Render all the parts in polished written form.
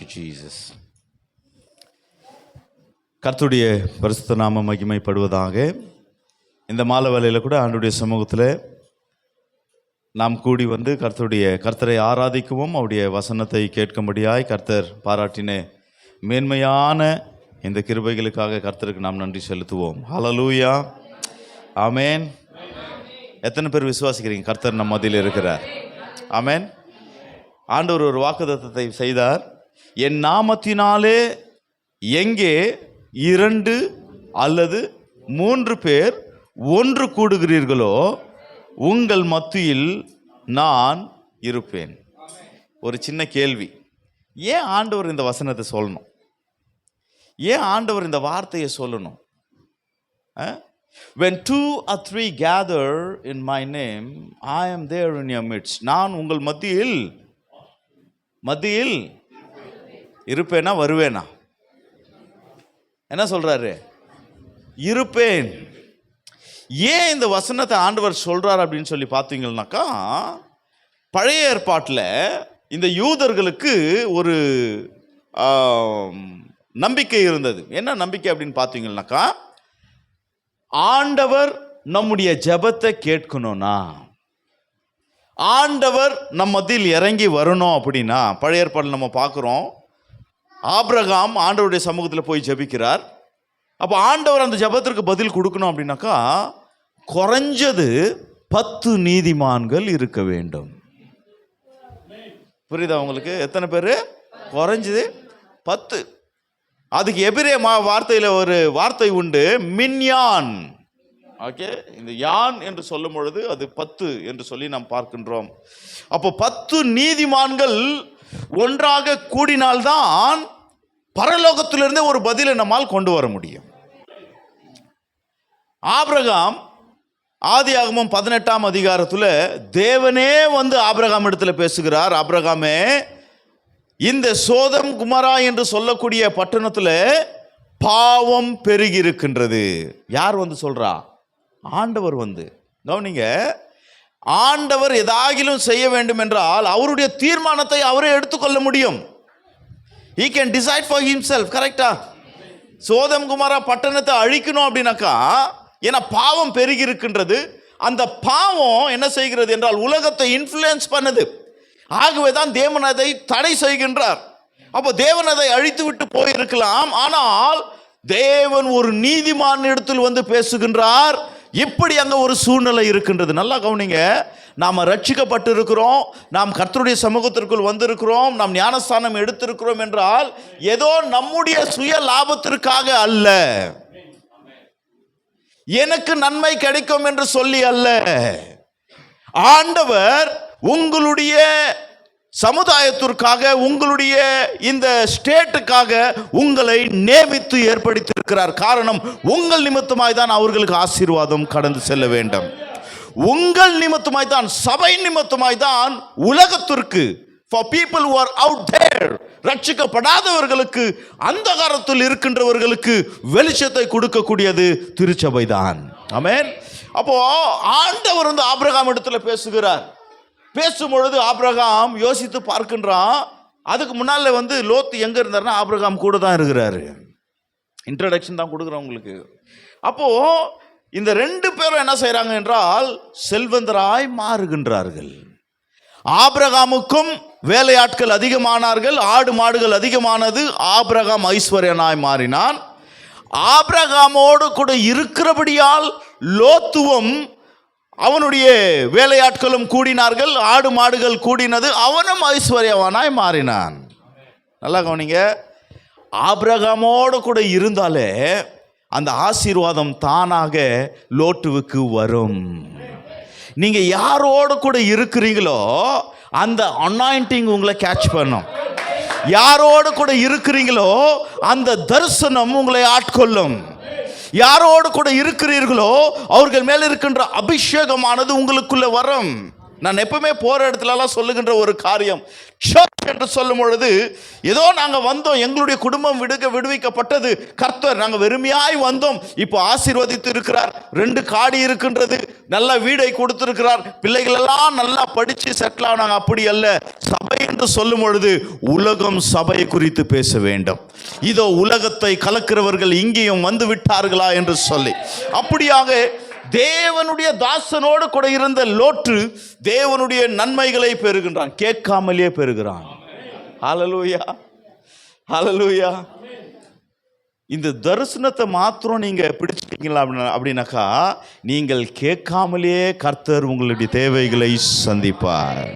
you, Jesus. கர்த்தருடைய பரிசுத்த நாமம் மகிமைப்படுவதாக. இந்த மாலை வேளையில் கூட ஆண்டவருடைய சமூகத்தில் நாம் கூடி வந்து கர்த்தரை ஆராதிக்கவும் அவருடைய வசனத்தை கேட்கும்படியாய் கர்த்தர் பாராட்டின மேன்மையான இந்த கிருபைகளுக்காக கர்த்தருக்கு நாம் நன்றி செலுத்துவோம். ஹல்லேலூயா, ஆமென். எத்தனை பேர் விசுவாசிக்கிறீங்க கர்த்தர் நம்ம மத்தியில் இருக்கிறார்? ஆமென். ஆண்டவர் ஒரு வாக்குத்தத்தத்தை செய்தார். என் நாமத்தினாலே எங்கே 2 அல்லது 3 பேர் ஒன்று கூடுகிறீர்களோ உங்கள் மத்தியில் நான் இருப்பேன். ஒரு சின்ன கேள்வி, ஏன் ஆண்டவர் இந்த வசனத்தை சொல்லணும்? ஏன் ஆண்டவர் இந்த வார்த்தையை சொல்லணும்? When 2 or 3 gather in my name, I am there in your midst. நான் உங்கள் மத்தியில் இருப்பேனா வருவேனா? என்ன சொல்றாரு? இருப்பேன். ஏன் இந்த வசனத்தை ஆண்டவர் சொல்றார் அப்படின்னு சொல்லி பார்த்தீங்கன்னாக்கா, பழைய ஏற்பாட்டில் இந்த யூதர்களுக்கு ஒரு நம்பிக்கை இருந்தது. என்ன நம்பிக்கை அப்படின்னு பார்த்தீங்கன்னாக்கா, ஆண்டவர் நம்முடைய ஜெபத்தை கேட்கணும்னா, ஆண்டவர் நம்ம மத்தியில் இறங்கி வரணும் அப்படின்னா, பழைய ஏற்பாட்டில் நம்ம பார்க்குறோம், ஆபிரகாம் ஆண்டவருடைய சமூகத்தில் போய் ஜெபிக்கிறார். அப்போ ஆண்டவர் அந்த ஜெபத்திற்கு பதில் கொடுக்கணும் அப்படின்னாக்கா, குறைஞ்சது 10 நீதிமான்கள் இருக்க வேண்டும். புரியுதா உங்களுக்கு? எத்தனை பேர்? குறைஞ்சது 10. அதுக்கு எபிரே வார்த்தையில் ஒரு வார்த்தை உண்டு, மின்யான். ஓகே, இந்த யான் என்று சொல்லும் பொழுது அது 10 என்று சொல்லி நாம் பார்க்கின்றோம். அப்போ 10 நீதிமான்கள் ஒன்றாக கூடினால்தான் பரலோகத்திலிருந்தே ஒரு பதிலை நம்மால் கொண்டு வர முடியும். ஆபிரகாம் ஆதியாகமம் 18ஆம் அதிகாரத்தில் தேவனே வந்து ஆபிரகாம் இடத்துல பேசுகிறார். ஆபிரகாமே, இந்த சோதம் குமரா என்று சொல்லக்கூடிய பட்டணத்தில் பாவம் பெருகி இருக்கின்றது. யார் வந்து சொல்றா? ஆண்டவர் வந்து. கவனிங்க, ஆண்டவர் எதாகிலும் செய்ய வேண்டும் என்றால் அவருடைய தீர்மானத்தை அவரே எடுத்துக்கொள்ள முடியும். He can decide for himself. கரெக்டா? சோதம் குமாரா பட்டணத்தை அழிக்கணும் அப்படின்னாக்கா, ஏன்னா பாவம் பெருகி இருக்கின்றது. அந்த பாவம் என்ன செய்கிறது என்றால் உலகத்தை இன்ஃப்ளூயன்ஸ் பண்ணுது. ஆகவே தான் தேவன் அதை தடை செய்கின்றார். அப்போ தேவன் அதை அழித்து விட்டு போயிருக்கலாம், ஆனால் தேவன் ஒரு நீதிமான் இடத்தில் வந்து பேசுகின்றார். இப்படி அங்க ஒரு சூழ்நிலை இருக்கின்றது. நல்லா கவனிங்க, நாம ரட்சிக்கப்பட்டு இருக்கிறோம், நாம் கர்த்தருடைய சமூகத்திற்குள் வந்திருக்கிறோம், நாம் ஞானஸ்தானம் எடுத்திருக்கிறோம் என்றால் ஏதோ நம்முடைய சுய லாபத்திற்காக அல்ல, எனக்கு நன்மை கிடைக்கும் என்று சொல்லி அல்ல. ஆண்டவர் உங்களுடைய சமுதாயத்திற்காக, உங்களுடைய இந்த ஸ்டேட்டுக்காக உங்களை நியமித்து ஏற்படுத்தியிருக்கிறார். காரணம், உங்கள் நிமித்தமாய் தான் அவர்களுக்கு ஆசீர்வாதம் கடந்து செல்ல வேண்டும். உங்கள் நிமித்தமாய் தான், சபை நிமித்தமாய் தான் உலகத்திற்கு, for people who are out there, ரட்சிக்கப்படாதவர்களுக்கு, அந்தகாரத்தில் இருக்கின்றவர்களுக்கு வெளிச்சத்தை கொடுக்கக்கூடியது திருச்சபை தான். ஆமென். அப்போ ஆண்டவர் வந்து ஆபிரகாம் இடத்துல பேசுகிறார். பேசும்பொழுது ஆபிரகாம் யோசித்து பார்க்கின்றான். அதுக்கு முன்னால வந்து லோத் எங்க இருந்தாருன்னா ஆபிரகாம் கூட தான் இருக்கிறாரு. இன்ட்ரடக்ஷன் தான் கொடுக்குறேன் உங்களுக்கு. அப்போ இந்த 2 பேரும் என்ன செய்யறாங்க என்றால் செல்வந்தராய் மாறுகின்றார்கள். ஆபிரகாமுக்கும் வேலையாட்கள் அதிகமானார்கள், ஆடு மாடுகள் அதிகமானது. ஆபிரகாம் ஐஸ்வர்யனாய் மாறினான். ஆபிரகாமோடு கூட இருக்கிறபடியால் லோத்துவும் அவனுடைய வேலையாட்களும் கூடினார்கள், ஆடு மாடுகள் கூடினது, அவனும் ஐஸ்வர்யவானாய் மாறினான். நல்லா கவனிங்க, ஆபிரகாமோடு கூட இருந்தாலே அந்த ஆசீர்வாதம் தானாக லோத்துவுக்கு வரும். நீங்க யாரோடு கூட இருக்கிறீங்களோ அந்த அனாயிண்டிங் உங்களை கேட்ச் பண்ணும். யாரோடு கூட இருக்கிறீங்களோ அந்த தரிசனம் உங்களை ஆட்கொள்ளும். யாரோடு கூட இருக்கிறீர்களோ அவர்கள் மேல் இருக்கின்ற அபிஷேகமானது உங்களுக்குள்ள வரும். நான் எப்பவுமே போற இடத்துலலாம் சொல்லுகின்ற ஒரு காரியம், சர்ச் என்று சொல்லும் பொழுது ஏதோ நாங்கள் வந்தோம், எங்களுடைய குடும்பம் விடுவிக்கப்பட்டது, கர்த்தர் நாங்கள் வெறுமையாய் வந்தோம், இப்போ ஆசீர்வதித்து இருக்கிறார், 2 காடி இருக்கின்றது, நல்ல வீடை கொடுத்திருக்கிறார், பிள்ளைகள் எல்லாம் நல்லா படித்து செட்டில் ஆனாங்க. அப்படி அல்ல. சபை என்று சொல்லும் பொழுது உலகம் சபையை குறித்து பேச வேண்டும். இதோ உலகத்தை கலக்கிறவர்கள் இங்கேயும் வந்து விட்டார்களா என்று சொல்லி, அப்படியாக தேவனுடைய தாசனோடு கூட இருந்த லோத்து தேவனுடைய நன்மைகளை பெறுகின்றான், கேட்காமலே பெறுகிறான். ஹல்லேலூயா, ஹல்லேலூயா. இந்த தரிசனத்தை மாத்திரம் நீங்க பிடிச்சிட்டீங்களா அப்படின்னாக்கா, நீங்கள் கேட்காமலே கர்த்தர் உங்களுடைய தேவைகளை சந்திப்பார்.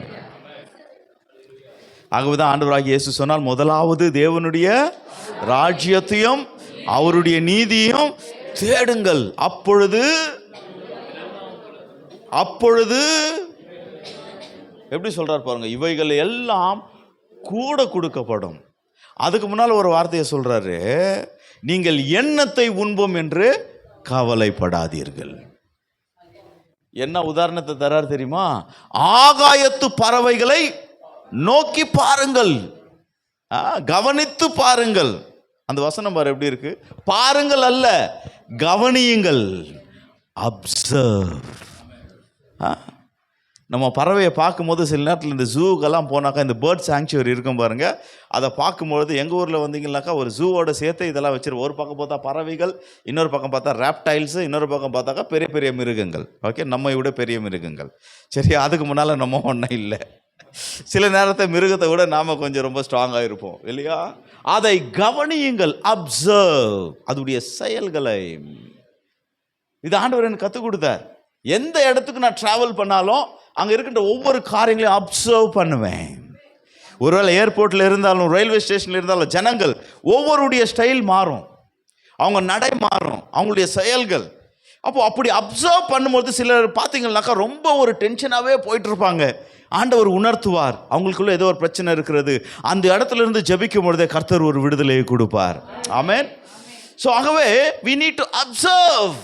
ஆகவேதான் ஆண்டவராகிய இயேசு சொன்னால், முதலாவது தேவனுடைய ராஜ்யத்தையும் அவருடைய நீதியையும் தேடுங்கள், அப்பொழுது எப்படி சொல்றார் பாருங்க, இவைகள் எல்லாம் கூட கொடுக்கப்படும். அதுக்கு முன்னால் ஒரு வார்த்தையை சொல்றாரு, நீங்கள் எண்ணத்தை உண்போம் என்று கவலைப்படாதீர்கள். என்ன உதாரணத்தை தரார் தெரியுமா? ஆகாயத்து பறவைகளை நோக்கி பாருங்கள், கவனித்து பாருங்கள். அந்த வசனம் பாரு எப்படி இருக்கு, பாருங்கள் அல்ல, கவனியுங்கள், அப்சர்வ். நம்ம பறவையை பார்க்கும்போது சில நேரத்தில் இந்த ஜூக்கெல்லாம் போனாக்கா, இந்த பேர்ட் சாங்சுவரி இருக்கும் பாருங்க, அதை பார்க்கும்பொழுது எங்கள் ஊரில் வந்தீங்கன்னாக்கா ஒரு ஜூவோட சேர்த்து இதெல்லாம் வச்சிருவோம். ஒரு பக்கம் பார்த்தா பறவைகள், இன்னொரு பக்கம் பார்த்தா ராப்டைல்ஸு, இன்னொரு பக்கம் பார்த்தாக்கா பெரிய பெரிய மிருகங்கள். ஓகே, நம்மை விட பெரிய மிருகங்கள். சரி, அதுக்கு முன்னால் நம்ம ஒன்றும் இல்லை. சில நேரத்தை மிருகத்தை விட நாம் கொஞ்சம் ரொம்ப ஸ்ட்ராங்காக இருப்போம் இல்லையா? அதை கவனியுங்கள், அப்சர்வ், அதுடைய செயல்களை. இது ஆண்டவர் எனக்கு கற்றுக் கொடுத்தார். எந்த இடத்துக்கு நான் ட்ராவல் பண்ணாலும் அங்கே இருக்கின்ற ஒவ்வொரு காரியங்களையும் அப்சர்வ் பண்ணுவேன். ஒருவேளை ஏர்போர்ட்டில் இருந்தாலும், ரயில்வே ஸ்டேஷனில் இருந்தாலும், ஜனங்கள் ஒவ்வொருடைய ஸ்டைல் மாறும், அவங்க நடை மாறும், அவங்களுடைய செயல்கள். அப்படி அப்சர்வ் பண்ணும்போது சிலர் பார்த்தீங்கன்னாக்கா ரொம்ப ஒரு டென்ஷனாகவே போயிட்டு இருப்பாங்க. ஆண்டவர் உணர்த்துவார், அவங்களுக்குள்ள ஏதோ ஒரு பிரச்சனை இருக்கிறது. அந்த இடத்துல இருந்து ஜெபிக்கும் பொழுதே கர்த்தர் ஒரு விடுதலையை கொடுப்பார். ஆமென். ஸோ ஆகவே we need to observe.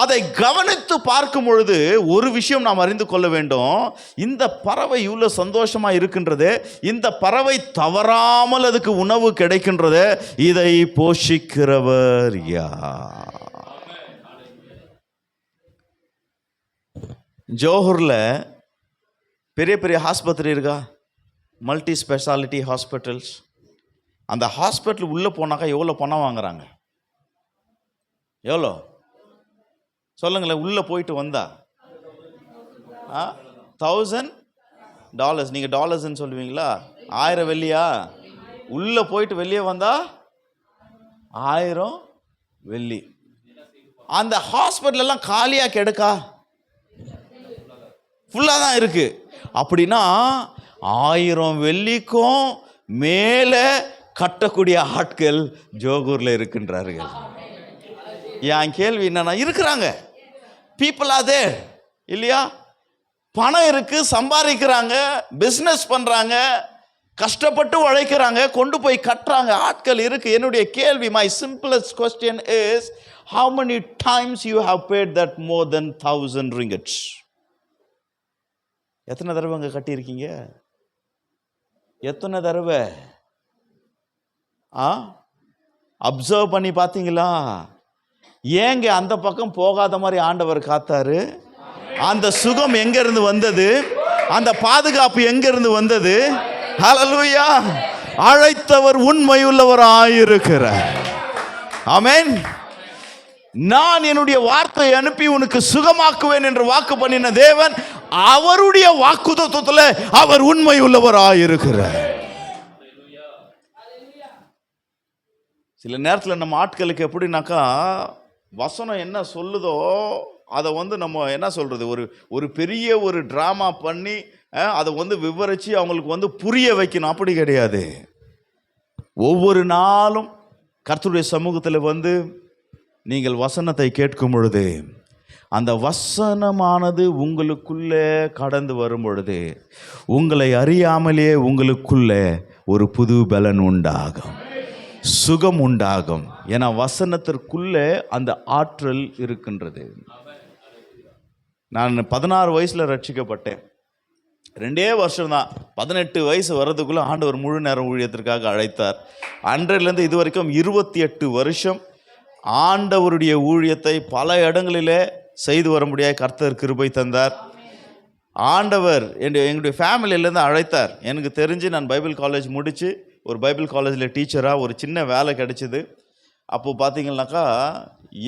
அதை கவனித்து பார்க்கும் பொழுது ஒரு விஷயம் நாம் அறிந்து கொள்ள வேண்டும். இந்த பறவை இவ்வளோ சந்தோஷமா இருக்கின்றது, இந்த பறவை தவறாமல் அதுக்கு உணவு கிடைக்கின்றது, இதை போஷிக்கிறவர் யார்? ஜோஹூரில் பெரிய பெரிய ஆஸ்பத்திரி இருக்கா, மல்டி ஸ்பெஷாலிட்டி ஹாஸ்பிட்டல்ஸ். அந்த ஹாஸ்பிட்டல் உள்ளே போனாக்கா எவ்வளோ பணம் வாங்குறாங்க? எவ்வளோ சொல்லுங்களேன். உள்ளே போயிட்டு வந்தா $1000. நீங்கள் டாலர்ஸ்ன்னு சொல்லுவீங்களா? 1000 வெள்ளியா? உள்ளே போயிட்டு வெளியே வந்தா 1000 வெள்ளி. அந்த ஹாஸ்பிட்டல் எல்லாம் காலியாக கிடக்கா? ஃபுல்லாக தான் இருக்கு. அப்படின்னா 1000 வெள்ளிக்கும் மேலே கட்டக்கூடிய ஆட்கள் ஜோகூரில் இருக்கின்றார்கள். என் கேள்வி என்னன்னா, இருக்கிறாங்க, பீப்புள் ஆர் தேர் இல்லையா? பணம் இருக்கு, சம்பாதிக்கிறாங்க, பிஸ்னஸ் பண்ணுறாங்க, கஷ்டப்பட்டு உழைக்கிறாங்க, கொண்டு போய் கட்டுறாங்க, ஆட்கள் இருக்கு. என்னுடைய கேள்வி, my simplest question is, how many times you have paid that more than 1000 ringgits? எத்தனை தடவை அங்கே கட்டியிருக்கீங்க? எத்தனை தடவை அப்சர்வ் பண்ணி பார்த்தீங்களா? ஏங்க அந்த பக்கம் போகாத மாதிரி ஆண்டவர் காத்தாரு? அந்த சுகம் எங்க இருந்து வந்தது? அந்த பாதுகாப்பு எங்க இருந்து வந்தது? ஹல்லேலூயா! அழைத்தவர் உண்மையுள்ளவராயிருக்கிறார். ஆமென். நான் என்னுடைய வார்த்தையை அனுப்பி உனக்கு சுகமாக்குவேன் என்று வாக்கு பண்ணின தேவன், அவருடைய வாக்குத்தத்தத்தில் அவர் உண்மையுள்ளவராயிருக்கிறார். சில நேரத்தில் நம்ம ஆட்களுக்கு எப்படின்னாக்கா, வசனம் என்ன சொல்லுதோ அதை நம்ம என்ன சொல்கிறது, ஒரு பெரிய ஒரு ட்ராமா பண்ணி அதை விவரித்து அவங்களுக்கு புரிய வைக்கணும். அப்படி கிடையாது. ஒவ்வொரு நாளும் கர்த்தருடைய சமூகத்தில் நீங்கள் வசனத்தை கேட்கும் பொழுது, அந்த வசனமானது உங்களுக்குள்ளே கடந்து வரும் பொழுது, உங்களை அறியாமலே உங்களுக்குள்ளே ஒரு புது பலன் உண்டாகும், சுகம் உண்டாகும். ஏன்னா வசனத்திற்குள்ளே அந்த ஆற்றல் இருக்கின்றது. நான் 16 வயசில் ரட்சிக்கப்பட்டேன். 2 வருஷம்தான். 18 வயசு வர்றதுக்குள்ளே ஆண்டவர் முழு நேரம் ஊழியத்திற்காக அழைத்தார். அன்றையிலேருந்து இது வரைக்கும் 28 வருஷம் ஆண்டவருடைய ஊழியத்தை பல இடங்களிலே செய்து வர முடியாத கர்த்தர் கிருபை தந்தார். ஆண்டவர் எங்களுடைய ஃபேமிலியிலேருந்து அழைத்தார். எனக்கு தெரிஞ்சு நான் பைபிள் காலேஜ் முடித்து ஒரு பைபிள் காலேஜில் டீச்சராக ஒரு சின்ன வேலை கிடச்சிது. அப்போது பார்த்தீங்கன்னாக்கா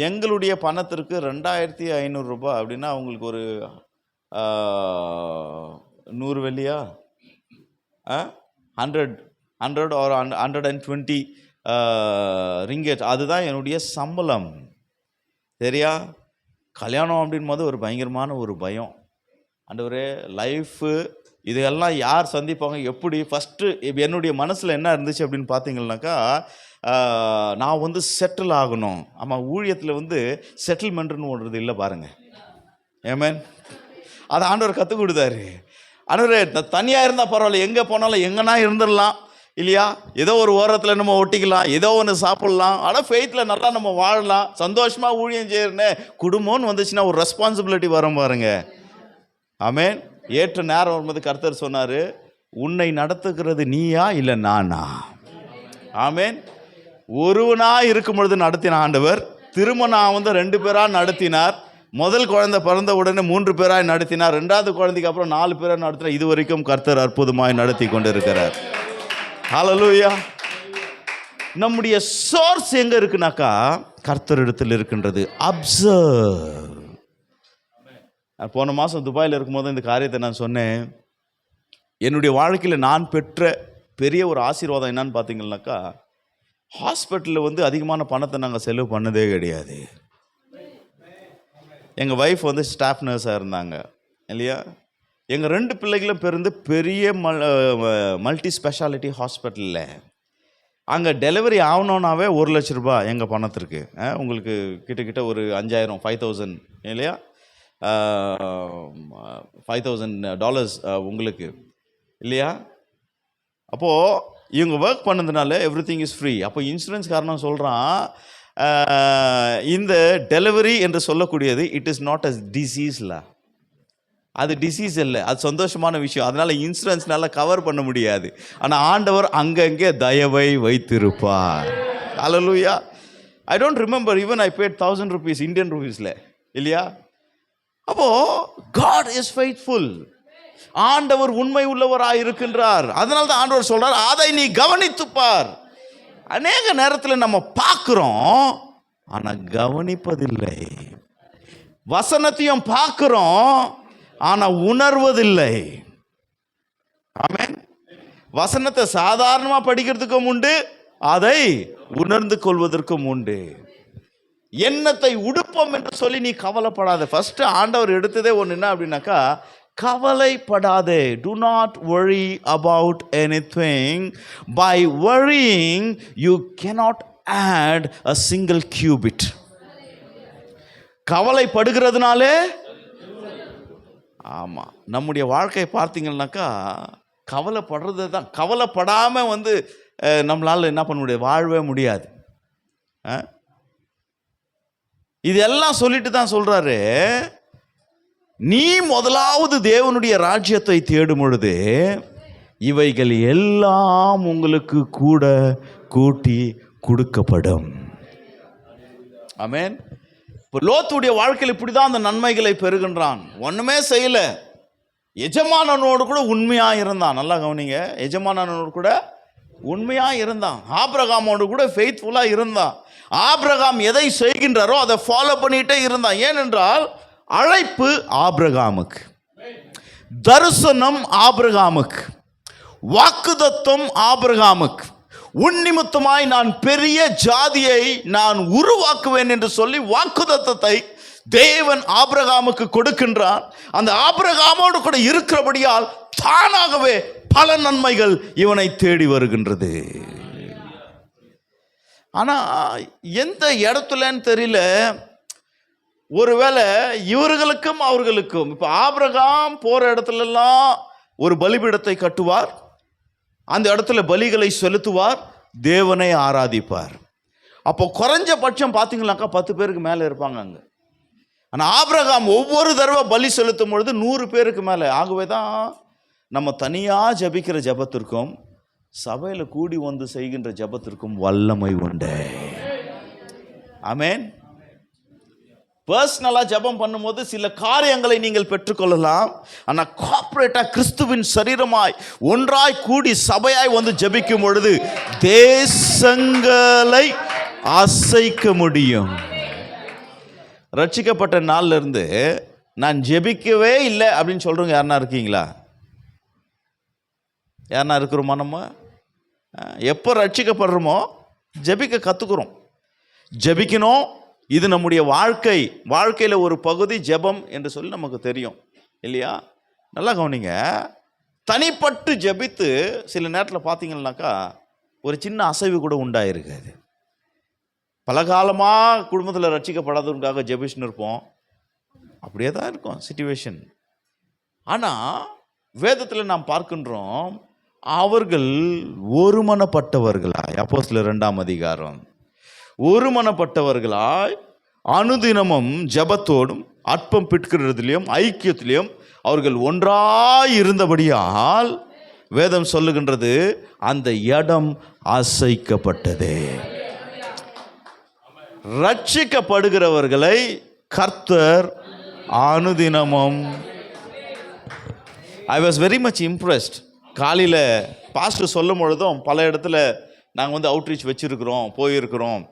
எங்களுடைய பணத்திற்கு 2500 ரூபாய் அப்படின்னா அவங்களுக்கு ஒரு 100 வெள்ளியா 100 ஒரு 120 ரிங்கெட், அதுதான் என்னுடைய சம்பளம். சரியா? கல்யாணம் அப்படின் போது ஒரு பயங்கரமான ஒரு பயம். ஆண்டவரே லைஃபு இதெல்லாம் யார் சந்திப்பாங்க, எப்படி? ஃபஸ்ட்டு என்னுடைய மனசில் என்ன இருந்துச்சு அப்படின்னு பார்த்தீங்கன்னாக்கா, நான் வந்து செட்டில் ஆகணும். ஆமாம், ஊழியத்தில் செட்டில்மெண்ட்டுன்னு ஒன்றது இல்லை பாருங்கள். ஏமேன், அதை ஆண்டவர் கற்றுக் கொடுத்தாரு. ஆண்டவரே தனியாக இருந்தால் பரவாயில்ல, எங்கே போனாலும் எங்கன்னா இருந்துடலாம் இல்லையா? ஏதோ ஒரு ஓரத்தில் நம்ம ஒட்டிக்கலாம், ஏதோ ஒன்று சாப்பிட்லாம், ஆனால் ஃபெய்த்தில் நல்லா நம்ம வாழலாம், சந்தோஷமாக ஊழியம் செய்யறேன்னு. குடும்பம்னு வந்துச்சுன்னா ஒரு ரெஸ்பான்சிபிலிட்டி வரும் பாருங்க. ஆமேன். ஏற்ற நேரம் வரும்போது கர்த்தர் சொன்னார், உன்னை நடத்துகிறது நீயா இல்லை நானா? ஆமேன். ஒருவனா இருக்கும் பொழுது நடத்தின ஆண்டவர் திருமணம் 2 பேராக நடத்தினார். முதல் குழந்தை பிறந்த உடனே 3 பேராக நடத்தினார். 2வது குழந்தைக்கு அப்புறம் 4 பேராக நடத்தினார். இது வரைக்கும் கர்த்தர் அற்புதமாய் நடத்தி கொண்டு இருக்கிறார். ஹல்லேலூயா. நம்முடைய சோர்ஸ் எங்க இருக்குனாக்கா கர்த்தர் இடத்தில் இருக்கின்றது. அப்சர்வ். போன மாதம் துபாயில் இருக்கும்போது இந்த காரியத்தை நான் சொன்னேன். என்னுடைய வாழ்க்கையில் நான் பெற்ற பெரிய ஒரு ஆசீர்வாதம் என்னன்னு பார்த்தீங்கன்னாக்கா, ஹாஸ்பிட்டலில் அதிகமான பணத்தை நாங்கள் செலவு பண்ணதே கிடையாது. எங்கள் ஒய்ஃப் ஸ்டாஃப் நர்ஸாக இருந்தாங்க இல்லையா? எங்கள் 2 பிள்ளைகளும் பிறந்து பெரிய மல்டி ஸ்பெஷாலிட்டி ஹாஸ்பிட்டலில். அங்கே டெலிவரி ஆகணுன்னாவே 1 லட்ச ரூபாய் எங்கள் பணத்திற்கு. உங்களுக்கு கிட்டத்தட்ட ஒரு 5000 5000 இல்லையா? $5000 உங்களுக்கு இல்லையா? அப்போது இவங்க ஒர்க் பண்ணதுனால எவ்ரி திங் இஸ் ஃப்ரீ. அப்போ இன்சூரன்ஸ் காரணம் சொல்கிறான், இந்த டெலிவரி என்று சொல்லக்கூடியது இட் இஸ் நாட் அ டிசீஸ்ல, அது டிசீஸ் இல்லை, அது சந்தோஷமான விஷயம். அதனால் இன்சூரன்ஸ்னால கவர் பண்ண முடியாது. ஆனால் ஆண்டவர் அங்கங்கே தயவை வைத்திருப்பார். Hallelujah. I don't remember even I paid 1000 rupees Indian ருபீஸில் இல்லையா? அப்போது காட் இஸ் ஃபெய்த்ஃபுல். ஆண்டவர் உண்மை உள்ளவராக இருக்கின்றார். அதனால தான் ஆண்டவர் சொல்கிறார், அதை நீ கவனித்துப்பார். அநேக நேரத்தில் நம்ம பார்க்குறோம் ஆனால் கவனிப்பதில்லை. வசனத்தையும் பார்க்குறோம் ஆனால் உணர்வதில்லை. ஆமென். வசனத்தை சாதாரணமாக படிக்கிறதுக்கும் உண்டு, அதை உணர்ந்து கொள்வதற்கும் உண்டு. எண்ணத்தை உடுப்போம் என்று சொல்லி நீ கவலைப்படாத. ஃபர்ஸ்ட் ஆண்டவர் எடுத்ததே ஒன்று என்ன அப்படின்னாக்கா, கவலைப்படாதே. Do not worry about anything. By worrying you cannot add a single cubit. கவலைப்படுகிறதுனாலே, ஆமாம், நம்முடைய வாழ்க்கை பார்த்தீங்கன்னாக்கா கவலைப்படுறது தான். கவலைப்படாமல் நம்மளால் என்ன பண்ண முடியாது, வாழவே முடியாது. இதெல்லாம் சொல்லிட்டு தான் சொல்கிறாரு, நீ முதலாவது தேவனுடைய ராஜ்யத்தை தேடும் பொழுது இவைகள் எல்லாம் உங்களுக்கு கூட கூட்டி கொடுக்கப்படும். ஆமென். இப்போ லோத்துடைய வாழ்க்கையில் இப்படி தான் அந்த நன்மைகளை பெறுகின்றான். ஒன்றுமே செய்யலை, எஜமானனோடு கூட உண்மையாக இருந்தான். நல்லா கவனிங்க, எஜமானனோடு கூட உண்மையாக இருந்தான். ஆபிரகாமோடு கூட ஃபெய்த்ஃபுல்லாக இருந்தான். ஆபிரகாம் எதை செய்கின்றாரோ அதை ஃபாலோ பண்ணிகிட்டே இருந்தான். ஏனென்றால் அழைப்பு ஆபிரகாமுக்கு, தரிசனம் ஆபிரகாமுக்கு, வாக்குத்தத்தம் ஆபிரகாமுக்கு. உன் நிமித்தமாய் நான் பெரிய ஜாதியை நான் உருவாக்குவேன் என்று சொல்லி வாக்குத்தத்தத்தை தேவன் ஆபிரகாமுக்கு கொடுக்கின்றான். அந்த ஆபிரகாமோடு கூட இருக்கிறபடியால் தானாகவே பல நன்மைகள் இவனை தேடி வருகின்றது. ஆனால் எந்த இடத்துலன்னு தெரியல, ஒருவேளை இவர்களுக்கும் அவர்களுக்கும். இப்போ ஆபிரகாம் போகிற இடத்துலலாம் ஒரு பலிபீடத்தை கட்டுவார், அந்த இடத்துல பலிகளை செலுத்துவார், தேவனை ஆராதிப்பார். அப்போ குறைஞ்சபட்சம் பார்த்தீங்கன்னாக்கா 10 பேருக்கு மேலே இருப்பாங்க அங்கே. ஆனால் ஆபிரகாம் ஒவ்வொரு தடவை பலி செலுத்தும் பொழுது 100 பேருக்கு மேலே. ஆகவே தான் நம்ம தனியாக ஜபிக்கிற ஜபத்திற்கும் சபையில் கூடி வந்து செய்கின்ற ஜபத்திற்கும் வல்லமை உண்டு. ஆமென். பர்சனலாக ஜபம் பண்ணும்போது சில காரியங்களை நீங்கள் பெற்றுக்கொள்ளலாம். ஆனால் கார்ப்பரேட்டாக கிறிஸ்துவின் சரீரமாய் ஒன்றாய் கூடி சபையாய் வந்து ஜபிக்கும் பொழுது தேசங்களை அசைக்க முடியும். ரட்சிக்கப்பட்ட நாள்ல இருந்து நான் ஜெபிக்கவே இல்லை அப்படின்னு சொல்றவங்க யாருன்னா இருக்கீங்களா? யாருன்னா இருக்கிறோமா? நம்ம எப்போ ரட்சிக்கப்படுறோமோ ஜெபிக்க கற்றுக்குறோம். ஜெபிக்கணும், இது நம்முடைய வாழ்க்கையில் ஒரு பகுதி ஜெபம் என்று சொல்லி நமக்கு தெரியும் இல்லையா? நல்லா கவனிங்க. தனிப்பட்டு ஜெபித்து சில நேரத்தில் பார்த்தீங்கன்னாக்கா ஒரு சின்ன அசைவு கூட உண்டாயிருக்காது. பல காலமாக குடும்பத்தில் ரட்சிக்கப்படாதவங்களுக்காக ஜெபிச்சுன்னு இருப்போம், அப்படியே தான் இருக்கும் சிச்சுவேஷன். ஆனால் வேதத்தில் நாம் பார்க்கின்றோம், அவர்கள் ஒருமனப்பட்டவர்களாய், அப்போஸ்தலர் 2ஆம் அதிகாரம், ஒருமனப்பட்டவர்களாய் அனுதினமும் ஜெபத்தோடும் அற்பம் பிட்கிறதிலையும் ஐக்கியத்திலையும் அவர்கள் ஒன்றாய் இருந்தபடியால் வேதம் சொல்லுகின்றது அந்த இடம் அசைக்கப்பட்டது. ரட்சிக்கப்படுகிறவர்களை கர்த்தர் அனுதினமும். I was very much impressed. காலையில் பாஸ்டர் சொல்லும் பொழுதும் பல இடத்துல நாங்கள் வந்து அவுட்ரீச் வச்சுருக்கிறோம், போயிருக்கிறோம்.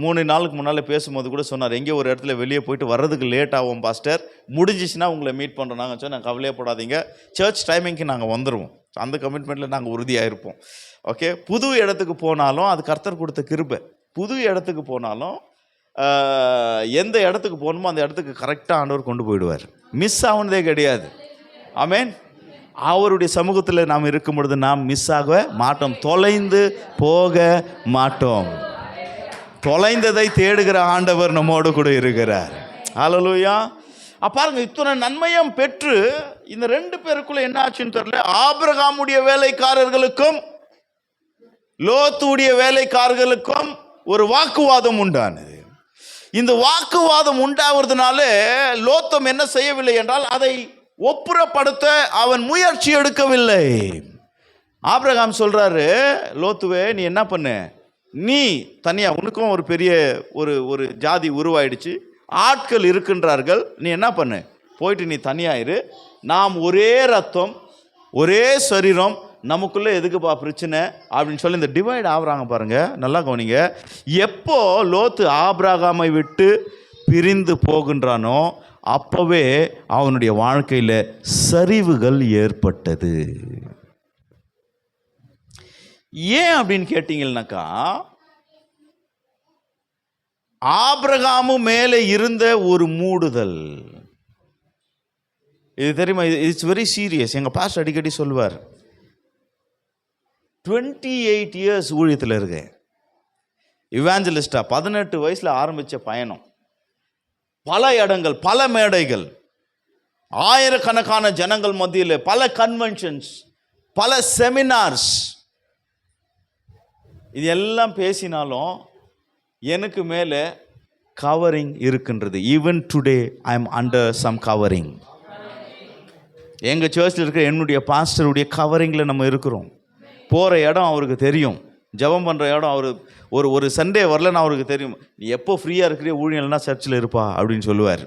3 நாளுக்கு முன்னால் பேசும்போது கூட சொன்னார், எங்கேயோ ஒரு இடத்துல வெளியே போயிட்டு வர்றதுக்கு லேட் ஆகும் பாஸ்டர், முடிஞ்சிச்சுன்னா உங்களை மீட் பண்ணுறோம். நாங்கள் சொன்னால் கவலையப்படாதீங்க, சர்ச் டைமிங்க்கு நாங்கள் வந்துடுவோம். அந்த கமிட்மெண்ட்டில் நாங்கள் உறுதியாக இருப்போம். ஓகே. புது இடத்துக்கு போனாலும் அது கர்த்தர் கொடுத்த கிருபை. புது இடத்துக்கு போனாலும் எந்த இடத்துக்கு போகணுமோ அந்த இடத்துக்கு கரெக்டாக ஆண்டவர் கொண்டு போயிடுவார். மிஸ் ஆகுனதே கிடையாது. ஆமென். அவருடைய சமூகத்தில் நாம் இருக்கும் பொழுது நாம் மிஸ் ஆக மாட்டோம், தொலைந்து போக மாட்டோம். தொலைந்ததை தேடுகிற ஆண்டவர் நம்மோடு கூட இருக்கிறார். ஹல்லேலூயா. பாருங்க, இத்தனை நன்மையும் பெற்று இந்த 2 பேருக்குள்ள என்ன ஆச்சுன்னு தெரியல. ஆபிரகாமுடைய வேலைக்காரர்களுக்கும் லோத்துடைய வேலைக்காரர்களுக்கும் ஒரு வாக்குவாதம் உண்டானது. இந்த வாக்குவாதம் உண்டாவதுனால லோத்தம் என்ன செய்யவில்லை என்றால் அதை ஒப்புரப்படுத்த அவன் முயற்சி எடுக்கவில்லை. ஆபிரகாம் சொல்றாரு, லோத்துவே நீ என்ன பண்ணு, நீ தனியா, உனக்கும் ஒரு பெரிய ஒரு ஜாதி உருவாயிடுச்சு, ஆட்கள் இருக்கின்றார்கள், நீ என்ன பண்ணு, போயிட்டு நீ தனியாயிரு, நாம் ஒரே ரத்தம் ஒரே சரீரம், நமக்குள்ளே எதுக்குப்பா பிரச்சனை அப்படின்னு சொல்லி இந்த டிவைட் ஆகுறாங்க பாருங்க. நல்லா கவனிங்க. எப்போ லோத்து ஆபிரகாமை விட்டு பிரிந்து போகின்றானோ அப்பவே அவனுடைய வாழ்க்கையில் சரிவுகள் ஏற்பட்டது. ஏன் அப்படின்னு கேட்டீங்கன்னாக்கா, ஆபிரகாமு மேலே இருந்த ஒரு மூடுதல். இது தெரியுமா? It's very serious. எங்கள் பாஸ்டர் அடிக்கடி சொல்லுவார், 28 இயர்ஸ் ஊழியத்தில் இருக்கேன், இவாஞ்சலிஸ்டா 18 வயசில் ஆரம்பித்த பயணம், பல இடங்கள், பல மேடைகள், ஆயிரக்கணக்கான ஜனங்கள் மத்தியில், பல கன்வென்ஷன்ஸ், பல செமினார்ஸ், இது எல்லாம் பேசினாலும் எனக்கு மேலே கவரிங் இருக்கின்றது. Even today I am under some covering. எங்கள் சர்ச்சில் இருக்கிற என்னுடைய பாஸ்டருடைய கவரிங்கில் நம்ம இருக்கிறோம். போகிற இடம் அவருக்கு தெரியும், ஜெபம் பண்ணுற இடம் அவர் ஒரு சண்டே வரலன்னு அவருக்கு தெரியும். நீ எப்போ ஃப்ரீயாக இருக்கிற ஊழியல்னா சர்ச்சில் இருப்பா அப்படின்னு சொல்லுவார்.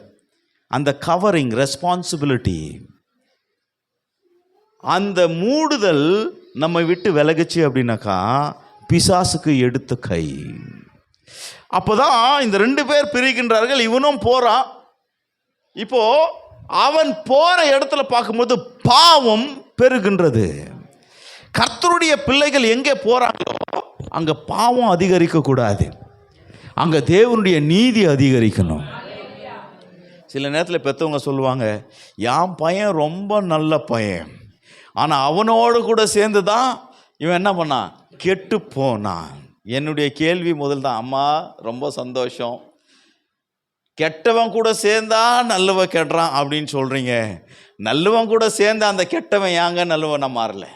அந்த கவரிங், ரெஸ்பான்சிபிலிட்டி, அந்த மூடுதல் நம்மை விட்டு விலகுச்சு அப்படின்னாக்கா பிசாசுக்கு எடுத்த கை. அப்போதான் இந்த 2 பேர் பிரிக்கின்றார்கள். இவனும் போறான். இப்போ அவன் போற இடத்துல பார்க்கும்போது பாவம் பெருகின்றது. கர்த்தருடைய பிள்ளைகள் எங்கே போறாங்களோ அங்க பாவம் அதிகரிக்க கூடாது, அங்க தேவனுடைய நீதி அதிகரிக்கணும். சில நேரத்தில் பெற்றவங்க சொல்லுவாங்க, என் பையன் ரொம்ப நல்ல பையன், ஆனால் அவனோடு கூட சேர்ந்து தான் இவன் என்ன பண்ணான், கெட்டு போனான். என்னுடைய கேள்வி முதல் தான், அம்மா ரொம்ப சந்தோஷம், கெட்டவன் கூட சேர்ந்தா நல்லவன் கெட்டுறான் அப்படின்னு சொல்றீங்க, நல்லவன் கூட சேர்ந்த அந்த கெட்டவன் ஏங்க நல்லவனா மாறல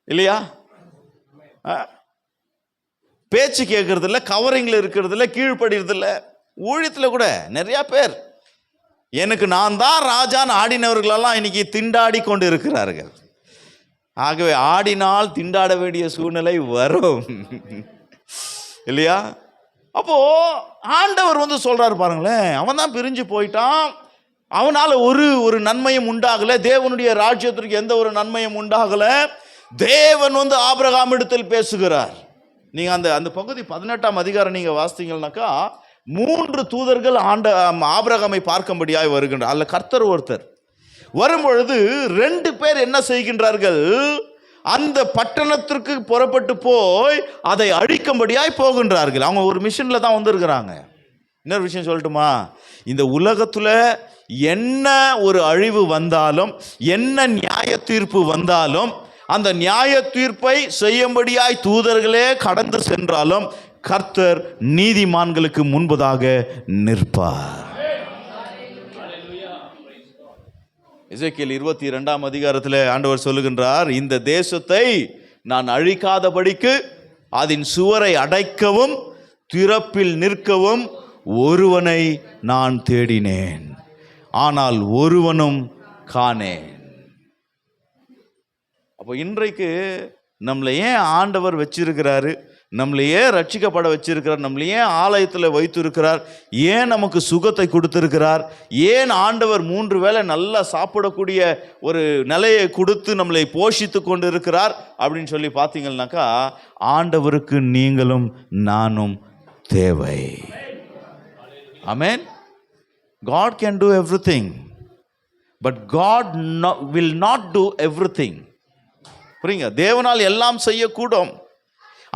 இல்லையா? பேச்சு கேட்கறது இல்லை, கவரிங்கில் இருக்கிறது இல்லை, கீழ்படுறது இல்லை. ஊழியத்தில் கூட நிறையா பேர் எனக்கு நான் தான் ராஜான்னு ஆடினவர்களெல்லாம் இன்னைக்கு திண்டாடி கொண்டு இருக்கிறார்கள். ஆகவே ஆடினால் திண்டாட வேண்டிய சூழ்நிலை வரும் இல்லையா? அப்போ ஆண்டவர் சொல்றாரு பாருங்களேன், அவன் தான் பிரிஞ்சு போயிட்டான், அவனால ஒரு நன்மையும் உண்டாகல, தேவனுடைய ராஜ்யத்திற்கு எந்த ஒரு நன்மையும் உண்டாகல. தேவன் ஆபிரகாம் இடத்தில் பேசுகிறார். நீங்க அந்த பகுதி 18ஆம் அதிகாரம் நீங்க வாசித்தீங்கன்னாக்கா 3 தூதர்கள் ஆபிரகாமை பார்க்கும்படியாய் வருகின்றார். அல்ல கர்த்தர் ஒருத்தர் வரும்பொழுது 2 பேர் என்ன செய்கின்றார்கள், அந்த பட்டணத்திற்கு புறப்பட்டு போய் அதை அழிக்கும்படியாய் போகின்றார்கள். அவங்க ஒரு மிஷன்ல தான் வந்திருக்கிறாங்க. இன்னொரு விஷயம் சொல்லட்டுமா, இந்த உலகத்துல என்ன ஒரு அழிவு வந்தாலும், என்ன நியாய தீர்ப்பு வந்தாலும், அந்த நியாய தீர்ப்பை செய்யும்படியாய் தூதர்களே கடந்து சென்றாலும் கர்த்தர் நீதிமான்களுக்கு முன்பதாக நிற்பார். எசேக்கியேல் 22ஆம் அதிகாரத்தில் ஆண்டவர் சொல்லுகின்றார், இந்த தேசத்தை நான் அழிக்காதபடிக்கு அதன் சுவரை அடைக்கவும் திறப்பில் நிற்கவும் ஒருவனை நான் தேடினேன், ஆனால் ஒருவனும் காணேன். அப்போ இன்றைக்கு நம்மளை ஏன் ஆண்டவர் வச்சிருக்கிறாரு, நம்மளை ஏன் ரட்சிக்கப்பட வச்சிருக்கிறார், நம்மளை ஏன் ஆலயத்தில் வைத்திருக்கிறார், ஏன் நமக்கு சுகத்தை கொடுத்திருக்கிறார், ஏன் ஆண்டவர் 3 வேளை நல்லா சாப்பிடக்கூடிய ஒரு நிலையை கொடுத்து நம்மளை போஷித்து கொண்டு இருக்கிறார் அப்படின்னு சொல்லி பார்த்தீங்கன்னாக்கா, ஆண்டவருக்கு நீங்களும் நானும் தேவை. ஆமென். God can do everything, but God will not do everything. புரியுங்க? தேவனால் எல்லாம் செய்யக்கூடும்,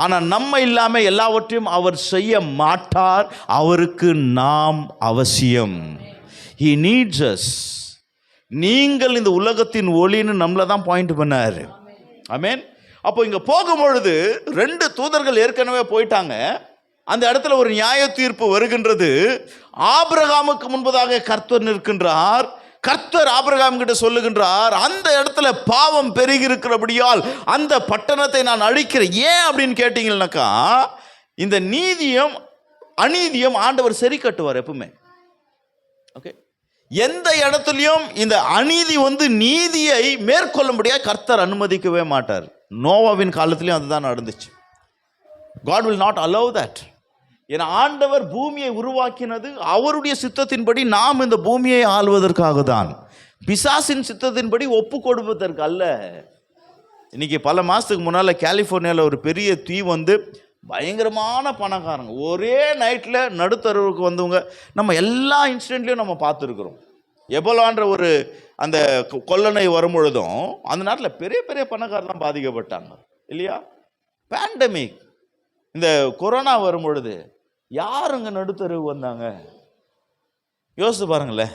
ஆனால் நம்ம இல்லாமல் எல்லாவற்றையும் அவர் செய்ய மாட்டார். அவருக்கு நாம் அவசியம். He needs us. நீங்கள் இந்த உலகத்தின் ஒளின்னு நம்மளை தான் பாயிண்ட் பண்ணாரு. ஆமென். அப்போ இங்கே போகும்பொழுது 2 தூதர்கள் ஏற்கனவே போயிட்டாங்க. அந்த இடத்துல ஒரு நியாய தீர்ப்பு வருகின்றது. ஆபிரகாமுக்கு முன்பதாக கர்த்தர் நிற்கின்றார். கர்த்தர் ஆபிரகாம் கிட்ட சொல்லுகின்றார், அந்த இடத்துல பாவம் பெருகி இருக்கிறபடியால் அந்த பட்டணத்தை நான் அழிக்கிறேன். ஏன் அப்படின்னு கேட்டீங்கன்னாக்கா, இந்த நீதியும் அநீதியும் ஆண்டவர் சரி கட்டுவார் எப்பவுமே. ஓகே, எந்த இடத்துலையும் இந்த அநீதி நீதியை மேற்கொள்ளும்படியா கர்த்தர் அனுமதிக்கவே மாட்டார். நோவாவின் காலத்திலையும் அதுதான் நடந்துச்சு. God will not allow that. ஏன்னா ஆண்டவர் பூமியை உருவாக்கினது அவருடைய சித்தத்தின்படி, நாம் இந்த பூமியை ஆள்வதற்காக தான். பிசாசின் சித்தத்தின்படி ஒப்பு கொடுப்பதற்கு அல்ல. இன்னைக்கு பல மாதத்துக்கு முன்னால் கலிஃபோர்னியாவில் ஒரு பெரிய தீ பயங்கரமான பணக்காரங்க ஒரே நைட்டில் நடுத்தருவுக்கு வந்தவங்க நம்ம எல்லா இன்சிடென்ட்லையும் நம்ம பார்த்துருக்குறோம். எபோலான்ற ஒரு அந்த கொள்ளனை வரும்பொழுதும் அந்த நாட்டில் பெரிய பெரிய பணக்காரெலாம் பாதிக்கப்பட்டாங்க இல்லையா? பேண்டமிக், இந்த கொரோனா வரும்பொழுது யாருங்க நடுத்தருவு வந்தாங்க? யோசித்து பாருங்களேன்.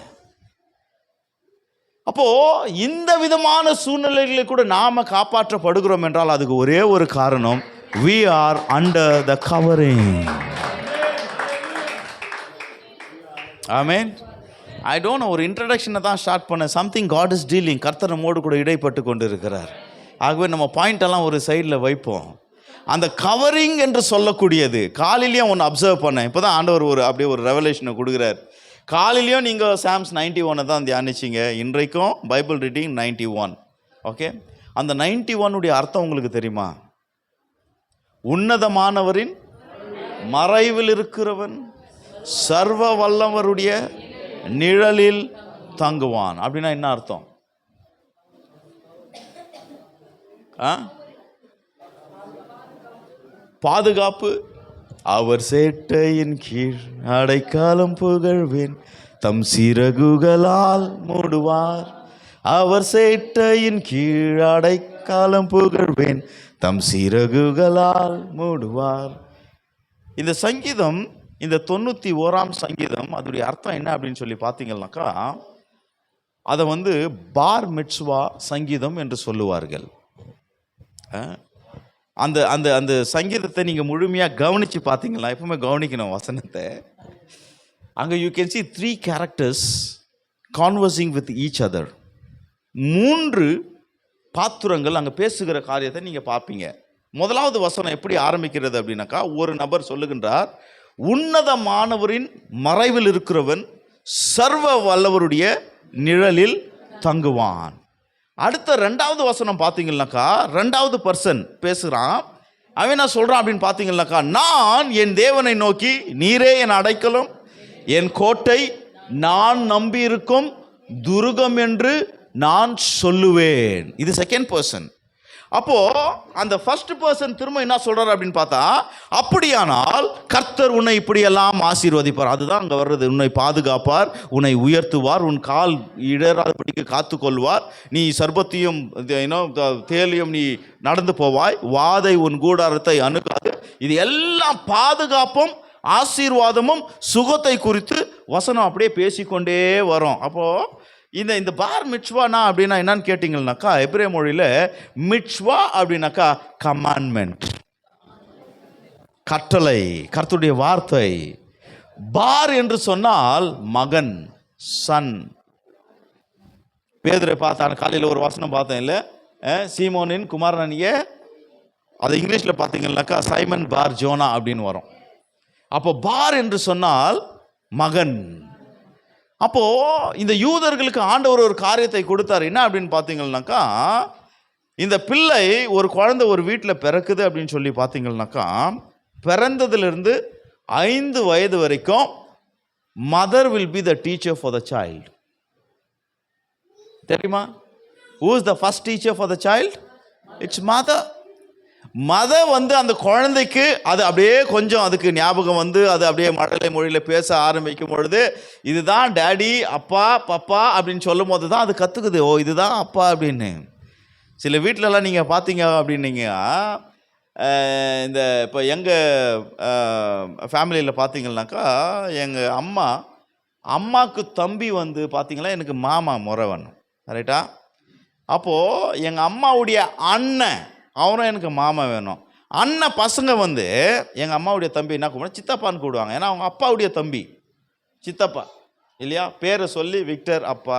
அப்போ இந்த விதமான சூழ்நிலைகளை கூட நாம காப்பாற்றப்படுகிறோம் என்றால் அதுக்கு ஒரே ஒரு காரணம், we are under the covering. Amen. I don't know, ஒரு இன்ட்ரடக்ஷனை தான் ஸ்டார்ட் பண்ண. Something God is dealing. கர்த்தர் நம்மோடு கூட இடைப்பட்டு கொண்டு இருக்கிறார். ஆகவே நம்ம பாயிண்டெல்லாம் ஒரு சைடில் வைப்போம். அந்த கவரிங் என்று சொல்லக்கூடியது காலையிலையும் ஒன்று அப்சர்வ் பண்ணேன். இப்போ தான் ஆண்டவர் அப்படியே ஒரு ரெவலேஷனை கொடுக்குறார். காலையிலையும் நீங்கள் சாம்ஸ் 91 தான் தியானிச்சிங்க. இன்றைக்கும் பைபிள் ரீடிங் 91. ஓகே, அந்த 91 அர்த்தம் உங்களுக்கு தெரியுமா? உன்னதமானவரின் மறைவில் இருக்கிறவன் சர்வ வல்லவருடைய நிழலில் தங்குவான். அப்படின்னா என்ன அர்த்தம்? பாதுகாப்பு. அவர் சேட்டையின் கீழ் அடைக்காலம் புகழ்வேன், தம் சிறகுகளால் மூடுவார். அவர் சேட்டையின் கீழ் அடைக்காலம் புகழ்வேன், தம் சிறகுகளால் மூடுவார். இந்த சங்கீதம், இந்த 91ஆம் சங்கீதம், அதோடைய அர்த்தம் என்ன அப்படின்னு சொல்லி பார்த்தீங்கன்னாக்கா, அதை பார் மிட்ஸ்வா சங்கீதம் என்று சொல்லுவார்கள். அந்த அந்த அந்த சங்கீதத்தை நீங்கள் முழுமையாக கவனித்து பார்த்தீங்களா? எப்பவுமே கவனிக்கணும் வசனத்தை. அங்கே you can see 3 characters conversing with each other. 3 பாத்திரங்கள் அங்கே பேசுகிற காரியத்தை நீங்கள் பார்ப்பீங்க. முதலாவது வசனம் எப்படி ஆரம்பிக்கிறது அப்படின்னாக்கா, ஒரு நபர் சொல்லுகின்றார், உன்னதமானவரின் மறைவில் இருக்கிறவன் சர்வ வல்லவருடைய நிழலில் தங்குவான். அடுத்த 2வது வசனம் பார்த்தீங்கன்னாக்கா, 2வது பர்சன் பேசுகிறான். அவன் என்ன சொல்கிறான் அப்படின்னு பார்த்தீங்கன்னாக்கா, நான் என் தேவனை நோக்கி, நீரே என் அடைக்கலம், என் கோட்டை, நான் நம்பியிருக்கும் துருகம் என்று நான் சொல்லுவேன். இது செகண்ட் பர்சன். அப்போ அந்த ஃபர்ஸ்ட் பர்சன் திரும்ப என்ன சொல்றாரு அப்படின்னு பார்த்தா, அப்படியானால் கர்த்தர் உன்னை இப்படியெல்லாம் ஆசீர்வதிப்பார். அதுதான் அங்கே வர்றது. உன்னை பாதுகாப்பார், உன்னை உயர்த்துவார், உன் கால் இடராதபடிக்கு காத்து கொள்வார், நீ சர்பத்தையும் தேலியும் நீ நடந்து போவாய், வாதை உன் கூடாரத்தை அணுகாது. இது எல்லாம் பாதுகாப்பும் ஆசீர்வாதமும் சுகத்தை குறித்து வசனம் அப்படியே பேசிக்கொண்டே வரும். அப்போ இந்த பார் மிட்ஸ்வானா அப்படின்னா என்னன்னு கேட்டிங்கன்னாக்கா, எபிரேய மொழியில் மிட்ஸ்வா அப்படின்னாக்கா கமாண்ட்மெண்ட், கட்டளை, கர்த்தருடைய வார்த்தை. பார் என்று சொன்னால் மகன், சன். பேதுரை பார்த்தான், காலையில் ஒரு வசனம் பார்த்தேன் இல்லை, சீமோனின் குமாரனிய, அது இங்கிலீஷில் பார்த்தீங்கன்னாக்கா சைமன் பார் ஜோனா அப்படின்னு வரும். அப்போ பார் என்று சொன்னால் மகன். அப்போ இந்த யூதர்களுக்கு ஆண்டவர் ஒரு காரியத்தை கொடுத்தார். என்ன அப்படின்னு பார்த்தீங்கன்னாக்கா, இந்த பிள்ளை ஒரு குழந்தை ஒரு வீட்டில் பிறக்குது அப்படின்னு சொல்லி பார்த்தீங்கன்னாக்கா, பிறந்ததுலேருந்து 5 வயது வரைக்கும் mother will be the teacher for the child. தெரியுமா? Who is the first teacher for the child? It's mother. Mother அந்த குழந்தைக்கு அது அப்படியே கொஞ்சம் அதுக்கு ஞாபகம் அது அப்படியே மழலை மொழியில் பேச ஆரம்பிக்கும் பொழுது, இதுதான் டேடி, அப்பா, பப்பா அப்படின்னு சொல்லும் போது தான் அது கற்றுக்குது, ஓ இதுதான் அப்பா அப்படின்னு. சில வீட்டிலலாம் நீங்கள் பார்த்தீங்க அப்படின்னீங்க, இந்த இப்போ எங்கள் ஃபேமிலியில் பார்த்தீங்கன்னாக்கா, எங்கள் அம்மாவுக்கு தம்பி பார்த்தீங்களா எனக்கு மாமா முறை வேணும், கரெக்டா? அப்போது எங்கள் அம்மாவுடைய அண்ணன் அவரும் எனக்கு மாமா வேணும். அண்ணன் பசங்க எங்கள் அம்மாவுடைய தம்பி என்ன கூப்பிடுவாங்க, சித்தப்பான்னு கூப்பிடுவாங்க. ஏன்னா அவங்க அப்பாவுடைய தம்பி சித்தப்பா இல்லையா? பேரை சொல்லி விக்டர் அப்பா,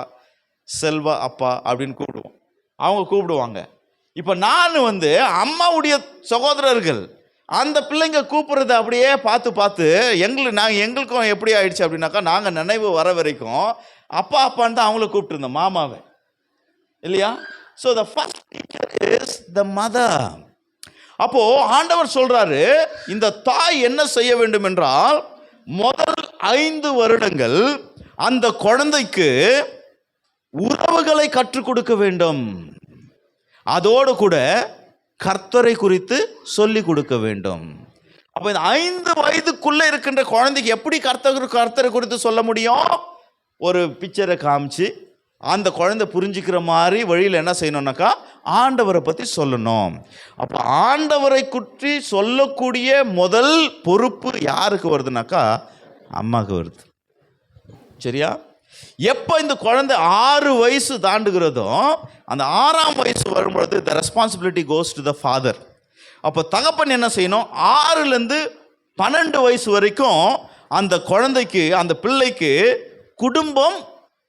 செல்வா அப்பா அப்படின்னு கூப்பிடுவோம், அவங்க கூப்பிடுவாங்க. இப்போ நான் அம்மாவுடைய சகோதரர்கள் அந்த பிள்ளைங்க கூப்பிட்றத அப்படியே பார்த்து எங்களுக்கும் எப்படி ஆயிடுச்சு அப்படின்னாக்கா, நாங்கள் நினைவு வர வரைக்கும் அப்பா அப்பான்னு தான் அவங்கள கூப்பிட்டுருந்தோம், மாமாவை இல்லையா? So the first teacher is the mother. அப்போ ஆண்டவர் சொல்றாரு, இந்த தாய் என்ன செய்ய வேண்டும் என்றால், முதல் 5 வருடங்கள் அந்த குழந்தைக்கு உறவுகளை கற்றுக் கொடுக்க வேண்டும், அதோடு கூட கர்த்தரை குறித்து சொல்லி கொடுக்க வேண்டும். அப்ப இந்த 5 வயதுக்குள்ள இருக்கின்ற குழந்தைக்கு எப்படி கர்த்தரை குறித்து சொல்ல முடியும்? ஒரு பிக்சரை காமிச்சு அந்த குழந்தை புரிஞ்சுக்கிற மாதிரி வழியில் என்ன செய்யணும்னாக்கா, ஆண்டவரை பற்றி சொல்லணும். அப்போ ஆண்டவரை குற்றி சொல்லக்கூடிய முதல் பொறுப்பு யாருக்கு வருதுனாக்கா, அம்மாவுக்கு வருது. சரியா? எப்போ இந்த குழந்தை 6 வயசு தாண்டுகிறதோ, அந்த 6ஆம் வயசு வரும்பொழுது த responsibility goes to the father. அப்போ தகப்பன் என்ன செய்யணும், 6லேருந்து 12 வயசு வரைக்கும் அந்த குழந்தைக்கு, அந்த பிள்ளைக்கு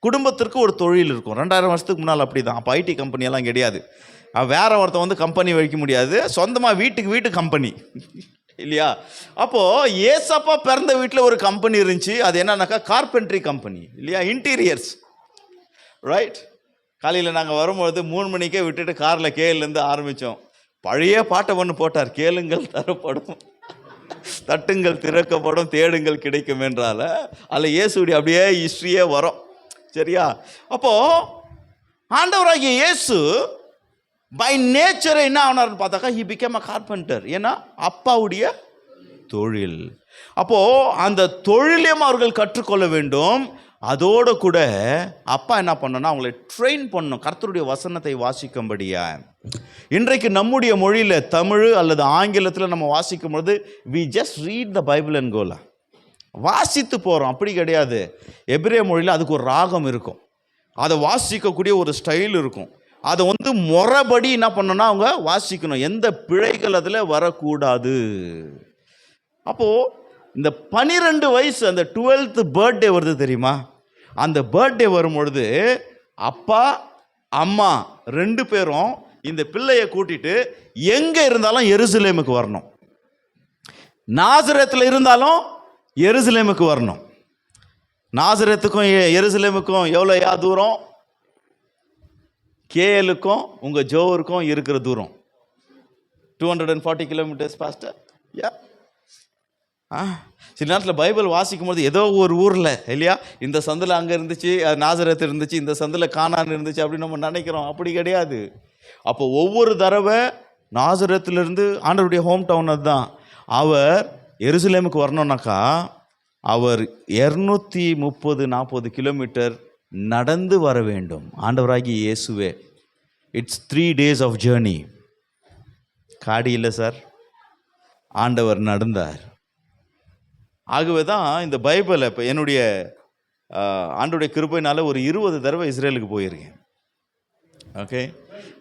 குடும்பத்திற்கு ஒரு தொழில் இருக்கும். 2000 வருஷத்துக்கு முன்னால் அப்படி தான். அப்போ ஐடி கம்பெனியெல்லாம் கிடையாது. வேற ஒருத்தன் கம்பெனி வைக்க முடியாது, சொந்தமாக வீட்டுக்கு கம்பெனி இல்லையா? அப்போது ஏசப்பா பிறந்த வீட்டில் ஒரு கம்பெனி இருந்துச்சு. அது என்னன்னாக்கா கார்பென்ட்ரி கம்பெனி இல்லையா, இன்டீரியர்ஸ். ரைட்? காலையில் நாங்கள் வரும்பொழுது 3 மணிக்கே விட்டுட்டு காரில் கேலேருந்து ஆரம்பித்தோம். பழைய பாட்டை ஒன்று போட்டார், கேளுங்கள் தரப்படும், தட்டுங்கள் திறக்கப்படும், தேடுங்கள் கிடைக்கும் என்றால அதில் இயேசுடைய அப்படியே ஹிஸ்ட்ரியே வரும். சரியா? அப்போ ஆண்டவராகிய இயேசு பை நேச்சரை என்ன ஆனார்னு பார்த்தாக்கா, ஹி பிகேம் அ கார்பெண்டர். ஏன்னா அப்பாவுடைய தொழில். அப்போ அந்த தொழிலையும் அவர்கள் கற்றுக்கொள்ள வேண்டும். அதோடு கூட அப்பா என்ன பண்ணணும்னா, அவங்களை ட்ரெயின் பண்ணணும் கர்த்தருடைய வசனத்தை வாசிக்கும்படியா. இன்றைக்கு நம்முடைய மொழியில் தமிழ் அல்லது ஆங்கிலத்தில் நம்ம வாசிக்கும் பொழுது we just read the Bible and கோலா, வாசித்து போகிறோம். அப்படி கிடையாது. எபிரேய மொழியில் அதுக்கு ஒரு ராகம் இருக்கும், அதை வாசிக்கக்கூடிய ஒரு ஸ்டைல் இருக்கும். அதை முறைப்படி என்ன பண்ணணும்னா அவங்க வாசிக்கணும், எந்த பிழைகள் அதில் வரக்கூடாது. அப்போது இந்த 12 வயசு, அந்த 12th பர்த்டே வருது தெரியுமா? அந்த பர்த்டே வரும்பொழுது அப்பா அம்மா 2 பேரும் இந்த பிள்ளையை கூட்டிட்டு எங்கே இருந்தாலும் எருசலேமுக்கு வரணும், நாசரேத்தில் இருந்தாலும் எருசலேமுக்கு வரணும். நாசரேத்துக்கும் எருசலேமுக்கும் எவ்வளோயா தூரம்? கேஎலுக்கும் உங்கள் ஜோவருக்கும் இருக்கிற தூரம் 240 கிலோமீட்டர்ஸ் பாஸ்டர். யா சில நேரத்தில் பைபிள் வாசிக்கும் போது ஏதோ ஒரு ஊரில் இல்லையா, இந்த சந்தில் அங்கே இருந்துச்சு, நாசரேத்து இருந்துச்சு, இந்த சந்தில் கானான் இருந்துச்சு அப்படின்னு நம்ம நினைக்கிறோம். அப்படி கிடையாது. அப்போ ஒவ்வொரு தடவை நாசரேத்துலேருந்து ஆண்டவருடைய ஹோம் டவுன் அதுதான். அவர் எருசலேமுக்கு வரணும்னாக்கா அவர் 230-40 கிலோமீட்டர் நடந்து வர வேண்டும். ஆண்டவராகி இயேசுவே, இட்ஸ் 3 days ஆஃப் ஜேர்னி. காடி இல்லை சார், ஆண்டவர் நடந்தார். ஆகவே தான் இந்த பைபிளை இப்போ என்னுடைய ஆண்டவருடைய கிருபையினால ஒரு 20 தடவை இஸ்ரேலுக்கு போயிருக்கேன். ஓகே,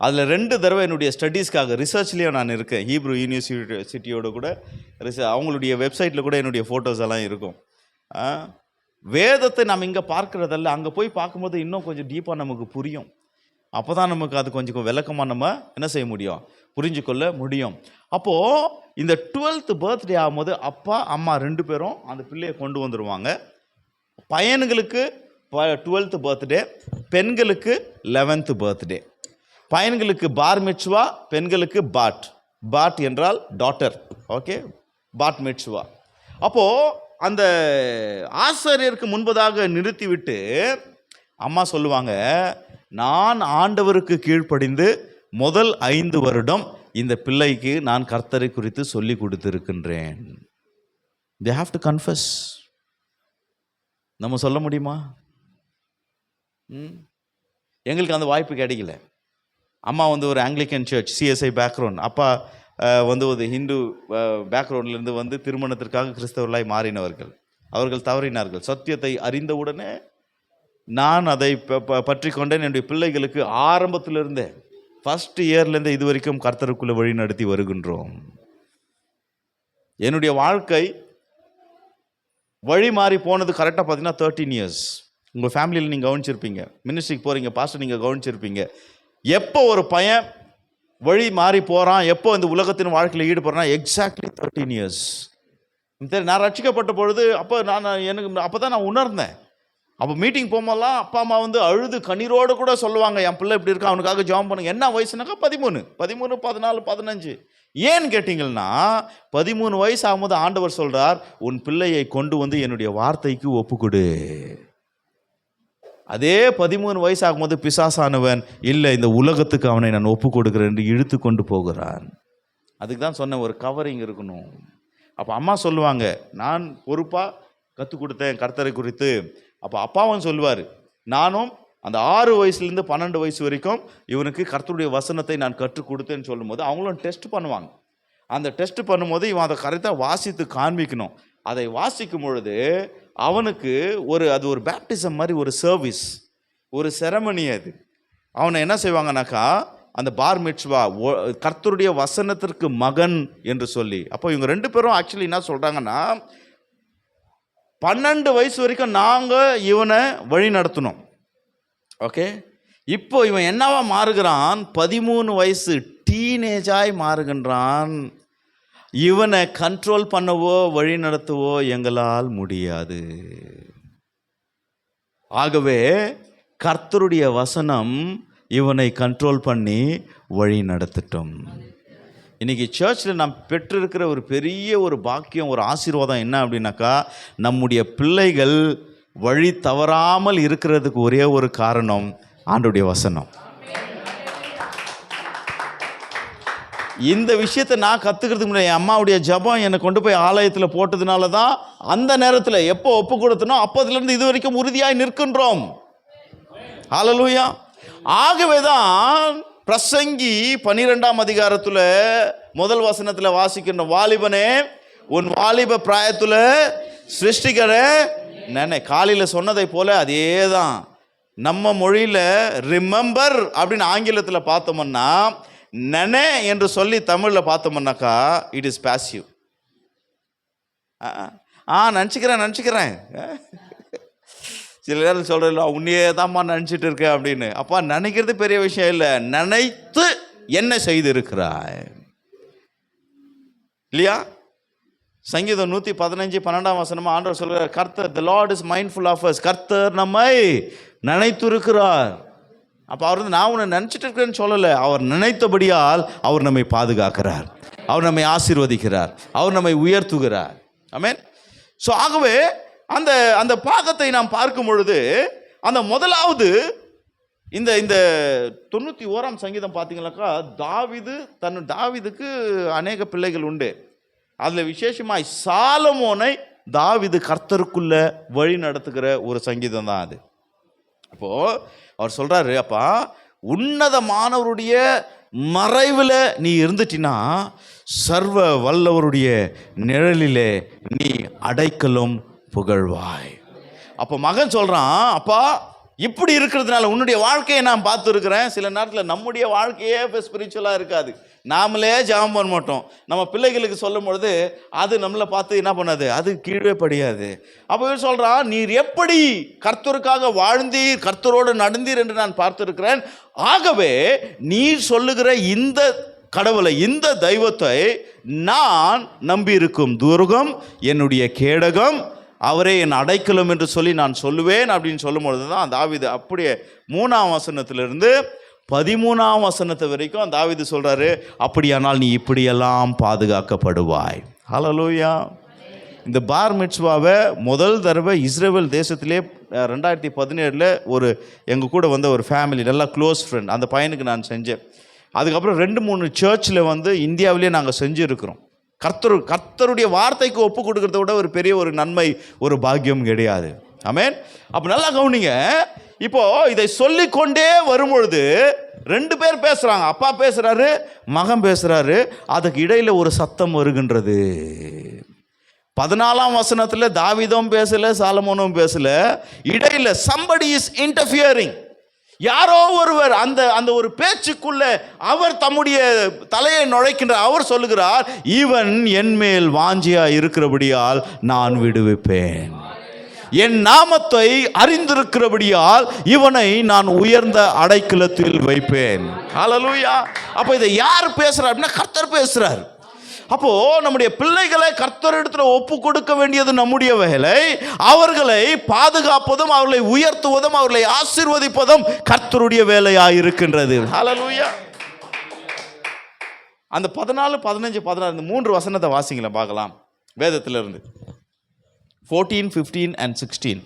அதில் 2 தடவை என்னுடைய ஸ்டடீஸ்க்காக ரிசர்ச்லேயும் நான் இருக்கேன். ஹீப்ரூ யூனிவர்சிட்டியோட கூட அவங்களுடைய வெப்சைட்டில் கூட என்னுடைய ஃபோட்டோஸ் எல்லாம் இருக்கும். வேதத்தை நம்ம இங்கே பார்க்குறதல்ல, அங்கே போய் பார்க்கும்போது இன்னும் கொஞ்சம் டீப்பாக நமக்கு புரியும். அப்போ தான் நமக்கு அது கொஞ்சம் விளக்கமாக நம்ம என்ன செய்ய முடியும், புரிஞ்சு கொள்ள முடியும். அப்போது இந்த 12th பர்த்டே ஆகும்போது அப்பா அம்மா 2 பேரும் அந்த பிள்ளையை கொண்டு வந்துடுவாங்க. பையன்களுக்கு 12th பர்த்டே, பெண்களுக்கு 11th பர்த்டே. பையன்களுக்கு பார் மிட்சுவா, பெண்களுக்கு பாட். பாட் என்றால் டாட்டர். ஓகே, பாட் மிட்சுவா. அப்போது அந்த ஆசாரியருக்கு முன்பதாக நிறுத்திவிட்டு அம்மா சொல்லுவாங்க, நான் ஆண்டவருக்கு கீழ்ப்படிந்து முதல் 5 வருடம் இந்த பிள்ளைக்கு நான் கர்த்தரை குறித்து சொல்லி கொடுத்திருக்கின்றேன். they have to confess. நம்ம சொல்ல முடியுமா? எங்களுக்கு அந்த வாய்ப்பு கிடைக்கல. அம்மா ஒரு ஆங்கிலிக்கன் சர்ச் சிஎஸ்ஐ பேக்ரவுண்ட், அப்பா ஒரு ஹிந்து பேக்ரவுண்ட்லேருந்து திருமணத்திற்காக கிறிஸ்தவர்களாய் மாறினவர்கள். அவர்கள் தவறினார்கள். சத்தியத்தை அறிந்தவுடனே நான் அதை பற்றி கொண்டேன். என்னுடைய பிள்ளைகளுக்கு ஆரம்பத்திலிருந்தே ஃபர்ஸ்ட் இயர்லேருந்து இது வரைக்கும் கர்த்தருக்குள்ளே வழி நடத்தி வருகின்றோம். என்னுடைய வாழ்க்கை வழி மாறி போனது கரெக்டாக பார்த்தீங்கன்னா 13 years. உங்கள் ஃபேமிலியில் நீங்கள் கவனிச்சிருப்பீங்க, மினிஸ்ட்ரிக்கு போகிறீங்க பாஸ்டர், நீங்கள் கவனிச்சிருப்பீங்க. எப்போ ஒரு பையன் வழி மாறி போகிறான், எப்போ இந்த உலகத்தின் வாழ்க்கையில் ஈடுபடுறான், எக்ஸாக்ட்லி 13 years. நான் ரட்சிக்கப்பட்ட பொழுது அப்போ தான் நான் உணர்ந்தேன். அப்போ மீட்டிங் போகும்போதெல்லாம் அப்பா அம்மா அழுது கண்ணீரோடு கூட சொல்லுவாங்க, என் பிள்ளை இப்படி இருக்கா, அவனுக்காக ஜாம் பண்ணுங்க. என்ன வயசுனாக்கா 13, 14, 15. ஏன்னு கேட்டிங்கன்னா 13 வயசு ஆகும்போது ஆண்டவர் சொல்கிறார், உன் பிள்ளையை கொண்டு என்னுடைய வார்த்தைக்கு ஒப்புக்கொடு. அதே 13 வயசு ஆகும்போது பிசாசானவன், இல்லை இந்த உலகத்துக்கு அவனை நான் ஒப்பு கொடுக்குறேன் என்று இழுத்து கொண்டு போகிறான். அதுக்கு தான் சொன்னேன், ஒரு கவரிங் இருக்கணும். அப்போ அம்மா சொல்லுவாங்க, நான் பொறுப்பாக கற்றுக் கொடுத்தேன் கர்த்தரை குறித்து. அப்போ அப்பாவும் சொல்லுவார், நானும் அந்த 6 வயசுலேருந்து 12 வயசு வரைக்கும் இவனுக்கு கர்த்தருடைய வசனத்தை நான் கற்றுக் கொடுத்தேன்னு சொல்லும்போது அவங்களும் டெஸ்ட் பண்ணுவாங்க. அந்த டெஸ்ட் பண்ணும்போது இவன் அதை கரெக்டாக வாசித்து காண்பிக்கணும். அதை வாசிக்கும் பொழுது அவனுக்கு அது ஒரு பேப்டிசம் மாதிரி, ஒரு சர்வீஸ், ஒரு செரமனி. அது அவனை என்ன செய்வாங்கனாக்கா அந்த பார் மிட்சுவா, கர்த்தருடைய வசனத்திற்கு மகன் என்று சொல்லி. அப்போ இவங்க 2 பேரும் ஆக்சுவலி என்ன சொல்கிறாங்கன்னா, 12 வயசு வரைக்கும் நாங்கள் இவனை வழி நடத்தணும். ஓகே, இப்போ இவன் என்னவா மாறுகிறான், 13 வயசு டீனேஜாய் மாறுகின்றான். இவனை கண்ட்ரோல் பண்ணவோ வழி நடத்தவோ எங்களால் முடியாது. ஆகவே கர்த்தருடைய வசனம் இவனை கண்ட்ரோல் பண்ணி வழி நடத்தட்டும். இன்னைக்கு சர்ச்சில் நாம் பெற்றிருக்கிற ஒரு பெரிய ஒரு பாக்கியம், ஒரு ஆசீர்வாதம் என்ன அப்படின்னாக்கா, நம்முடைய பிள்ளைகள் வழி தவறாமல் இருக்கிறதுக்கு ஒரே ஒரு காரணம் ஆண்டவருடைய வசனம். இந்த விஷயத்தை நான் கற்றுக்கிறதுக்கு முன்னாடி என் அம்மாவுடைய ஜபம் என்னை கொண்டு போய் ஆலயத்தில் போட்டதுனால தான் அந்த நேரத்தில் எப்போ ஒப்பு கொடுத்தனோ அப்போதுலேருந்து இது வரைக்கும் உறுதியாய் நிற்கின்றோம். ஹல்லேலூயா. ஆகவே தான் பிரசங்கி 12ஆம் அதிகாரத்தில் முதல் வசனத்தில் வாசிக்கின்ற, வாலிபனே உன் வாலிப பிராயத்தில் சிருஷ்டிக்கிற நினை. காலையில் சொன்னதை போல அதே தான் நம்ம மொழியில் ரிமெம்பர் அப்படின்னு ஆங்கிலத்தில் பார்த்தோம்னா, நெனே என்று சொல்லி தமிழில் பார்த்தோம்னாக்கா இட் இஸ் பாசிவ். நினச்சிக்கிறேன் சில நேரம் சொல்கிறேன், உன்னையே தான்மா நினச்சிட்டு இருக்கேன் அப்படின்னு. அப்பா நினைக்கிறது பெரிய விஷயம் இல்லை, நினைத்து என்ன செய்திருக்கிறாய் இல்லையா? சங்கீதம் 115:12 ஆண்டவர் சொல்கிறார், கர்த்தர் the Lord is mindful of us. கர்த்தர் நம்மை நினைத்திருக்கிறார். அப்போ அவர் வந்து நான் உன்னை நினச்சிட்டு இருக்கிறேன்னு சொல்லலை, அவர் நினைத்தபடியால் அவர் நம்மை பாதுகாக்கிறார், அவர் நம்மை ஆசீர்வதிக்கிறார், அவர் நம்மை உயர்த்துகிறார். ஆமென். ஸோ ஆகவே அந்த அந்த பாகத்தை நாம் பார்க்கும் பொழுது அந்த முதலாவது இந்த இந்த 91ஆம் சங்கீதம் பார்த்தீங்கன்னாக்கா தாவீதுக்கு அநேக பிள்ளைகள் உண்டு. அதில் விசேஷமாய் சாலமோனை தாவீது கர்த்தருக்குள்ள வழி நடத்துகிற ஒரு சங்கீதம் தான் அது. அப்போது அவர் சொல்கிறாரு, அப்பா உன்னதமானவருடைய மறைவில் நீ இருந்துட்டினா சர்வ வல்லவருடைய நிழலிலே நீ அடைக்கலும் புகழ்வாய். அப்போ மகன் சொல்கிறான், அப்பா இப்படி இருக்கிறதுனால உன்னுடைய வாழ்க்கையை நான் பார்த்துருக்கிறேன். சில நேரத்தில் நம்முடைய வாழ்க்கையே இப்போ ஸ்பிரிச்சுவலாக இருக்காது, நாமளே ஜெபம் பண்ண மாட்டோம். நம்ம பிள்ளைகளுக்கு சொல்லும் பொழுது அது நம்மளை பார்த்து என்ன பண்ணாது, அது கீழே படியாது. அப்போ சொல்கிறான், நீர் எப்படி கர்த்தருக்காக வாழ்ந்தீர், கர்த்தரோடு நடந்தீர் என்று நான் பார்த்துருக்கிறேன். ஆகவே நீர் சொல்லுகிற இந்த கடவுளை, இந்த தெய்வத்தை நான் நம்பியிருக்கும் துர்கம், என்னுடைய கேடகம், அவரே என் அடைக்கலம் என்று சொல்லி நான் சொல்லுவேன் அப்படின்னு சொல்லும் பொழுது தான் தாவீது அப்படியே 3ஆம் வசனத்திலிருந்து 13ஆம் வசனத்தை வரைக்கும் தாவீது சொல்கிறாரு, அப்படியானால் நீ இப்படியெல்லாம் பாதுகாக்கப்படுவாய். ஹல்லேலூயா. இந்த பார் மிட்ஸ்வாவை முதல் தடவை இஸ்ரேல் தேசத்திலே 2017 ஒரு எங்கள் கூட வந்த ஒரு ஃபேமிலி, நல்லா க்ளோஸ் ஃப்ரெண்ட், அந்த பையனுக்கு நான் செஞ்சேன். அதுக்கப்புறம் 2-3 சர்ச்சில் வந்து இந்தியாவிலே நாங்கள் செஞ்சுருக்கிறோம். கர்த்தருடைய வார்த்தைக்கு ஒப்பு கொடுக்கறத விட ஒரு பெரிய ஒரு நன்மை, ஒரு பாக்கியம் கிடையாது. ஆமென். அப்போ நல்லா கவனிங்க. இப்போ இதை சொல்லிக்கொண்டே வரும்பொழுது 2 பேர் பேசுகிறாங்க, அப்பா பேசுகிறாரு, மகன் பேசுகிறாரு. அதுக்கு இடையில் ஒரு சத்தம் வருகின்றது. 14ஆம் வசனத்தில் தாவீதும் பேசலை, சாலமோனும் பேசலை. இடையில் somebody is interfering. யாரோ ஒருவர் அந்த அந்த ஒரு பேச்சுக்குள்ள அவர் தம்முடைய தலையை நுழைக்கின்றார். அவர் சொல்லுகிறார், இவன் என் மேல் வாஞ்சியா இருக்கிறபடியால் நான் விடுவிப்பேன், என் நாமத்தை அறிந்திருக்கிறபடியால் இவனை நான் உயர்ந்த அடைக்கலத்தில் வைப்பேன். ஹல்லேலூயா. அப்போ இதை யார் பேசுறார் அப்படின்னா கர்த்தர் பேசுறார். அப்போ நம்முடைய பிள்ளைகளை கர்த்தரிடத்துல ஒப்பு கொடுக்க வேண்டியது நம்முடைய வேலை. அவர்களை பாதுகாப்பதும், அவர்களை உயர்த்துவதும், அவர்களை ஆசீர்வதிப்பதும் கர்த்தருடைய வேலையாக இருக்கின்றது. ஹல்லேலூயா. அந்த 14, 15, 16 இந்த 3 வசனத்தை வாசிங்கள பார்க்கலாம் வேதத்திலிருந்து. 14, 15 and 16.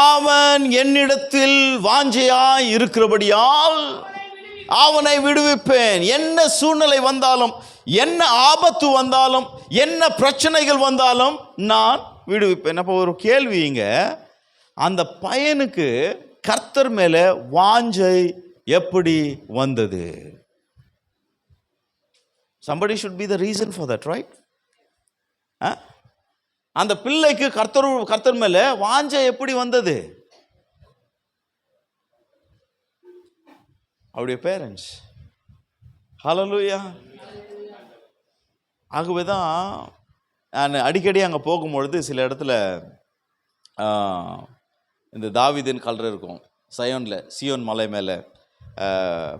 அவன் என்னிடத்தில் வாஞ்சையாய் இருக்கிறபடியால் அவனை விடுவிப்பேன். என்ன சூழ்நிலை வந்தாலும், என்ன ஆபத்து வந்தாலும், என்ன பிரச்சனைகள் வந்தாலும் நான் விடுவிப்பேன். அப்போ ஒரு கேள்விங்க, அந்த பையனுக்கு கர்த்தர் மேலே வாஞ்சை எப்படி வந்தது? Somebody should be the reason for that, right? அந்த பிள்ளைக்கு கர்த்தர் மேலே வாஞ்சை எப்படி வந்தது? அவருடைய பேரண்ட்ஸ். ஹல்லேலூயா. ஆகவே தான் நான் அடிக்கடி அங்கே போகும்பொழுது சில இடத்துல இந்த தாவீதின் கல்லறை இருக்கும், சியோன் மலை மேலே,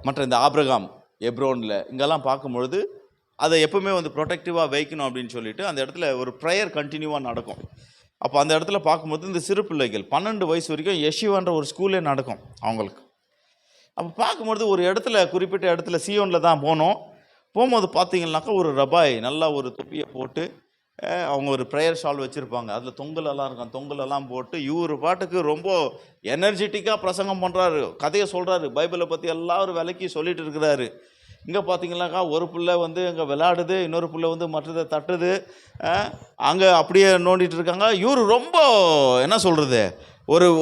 மற்ற இந்த ஆபிரகாம் எப்ரோனில், இங்கெல்லாம் பார்க்கும்பொழுது அதை எப்பவுமே வந்து ப்ரொடெக்டிவாக வைக்கணும் அப்படின்னு சொல்லிட்டு அந்த இடத்துல ஒரு ப்ரேயர் கண்டினியூவாக நடக்கும். அப்போ அந்த இடத்துல பார்க்கும்போது இந்த சிறு பிள்ளைகள் 12 வயசு வரைக்கும் யெஷுவான்ற ஒரு ஸ்கூலே நடக்கும் அவங்களுக்கு. அப்போ பார்க்கும்பொழுது ஒரு இடத்துல, குறிப்பிட்ட இடத்துல சியோனில் தான் போகும்போது பார்த்தீங்கன்னாக்கா ஒரு ரபாய் நல்லா ஒரு தொப்பியை போட்டு அவங்க ஒரு ப்ரேயர் ஷால் வச்சுருப்பாங்க, அதில் தொங்கலெல்லாம் இருக்கும், தொங்கலெல்லாம் போட்டு இவர் பாட்டுக்கு ரொம்ப எனர்ஜெட்டிக்காக பிரசங்கம் பண்ணுறாரு, கதையை சொல்கிறாரு, பைபிளை பற்றி எல்லாரும் விலைக்கு சொல்லிட்டு இருக்கிறாரு. இங்கே பார்த்தீங்கன்னாக்கா ஒரு பிள்ளை வந்து இங்கே விளையாடுது, இன்னொரு பிள்ளை வந்து மற்றதை தட்டுது, அங்கே அப்படியே நோண்டிட்டு இருக்காங்க. இவர் ரொம்ப என்ன சொல்கிறது,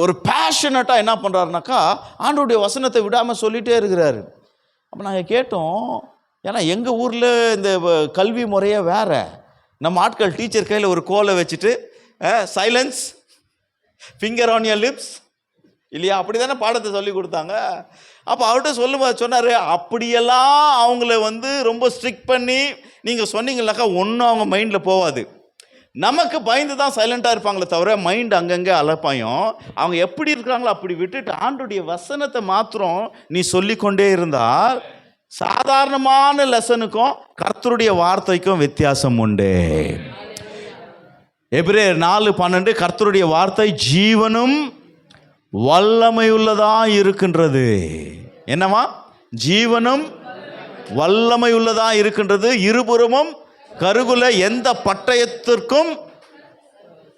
ஒரு பேஷனட்டாக என்ன பண்ணுறாருனாக்கா ஆண்டவருடைய வசனத்தை விடாமல் சொல்லிகிட்டே இருக்கிறாரு. அப்போ நாங்கள் கேட்டோம், ஏன்னா எங்கள் ஊரில் இந்த கல்வி முறையே வேறு. நம்ம ஆட்கள் டீச்சர் கையில் ஒரு கோலை வச்சுட்டு silence, finger on your lips இல்லையா, அப்படி தானே பாடத்தை சொல்லி கொடுத்தாங்க. அப்போ அவர்கிட்ட சொன்னார், அப்படியெல்லாம் அவங்கள வந்து ரொம்ப ஸ்ட்ரிக்ட் பண்ணி நீங்கள் சொன்னீங்கன்னாக்கா ஒன்றும் அவங்க மைண்டில் போகாது. நமக்கு பயந்து தான் சைலண்டாக இருப்பாங்களே தவிர மைண்ட் அங்கங்கே அலப்பாயும். அவங்க எப்படி இருக்கிறாங்களோ அப்படி விட்டுட்டு ஆண்டுடைய வசனத்தை மாத்திரம் நீ சொல்லிக்கொண்டே இருந்தால் சாதாரணமான லெசனுக்கும் கர்த்தருடைய வார்த்தைக்கும் வித்தியாசம் உண்டு. எபிரேயர் 4:12 கர்த்தருடைய வார்த்தை ஜீவனும் வல்லமையுள்ளதா இருக்கின்றது. என்னவா? ஜீவனும் வல்லமையுள்ளதா இருக்கின்றது, இருபுறமும் கருகுல எந்த பட்டயத்திற்கும்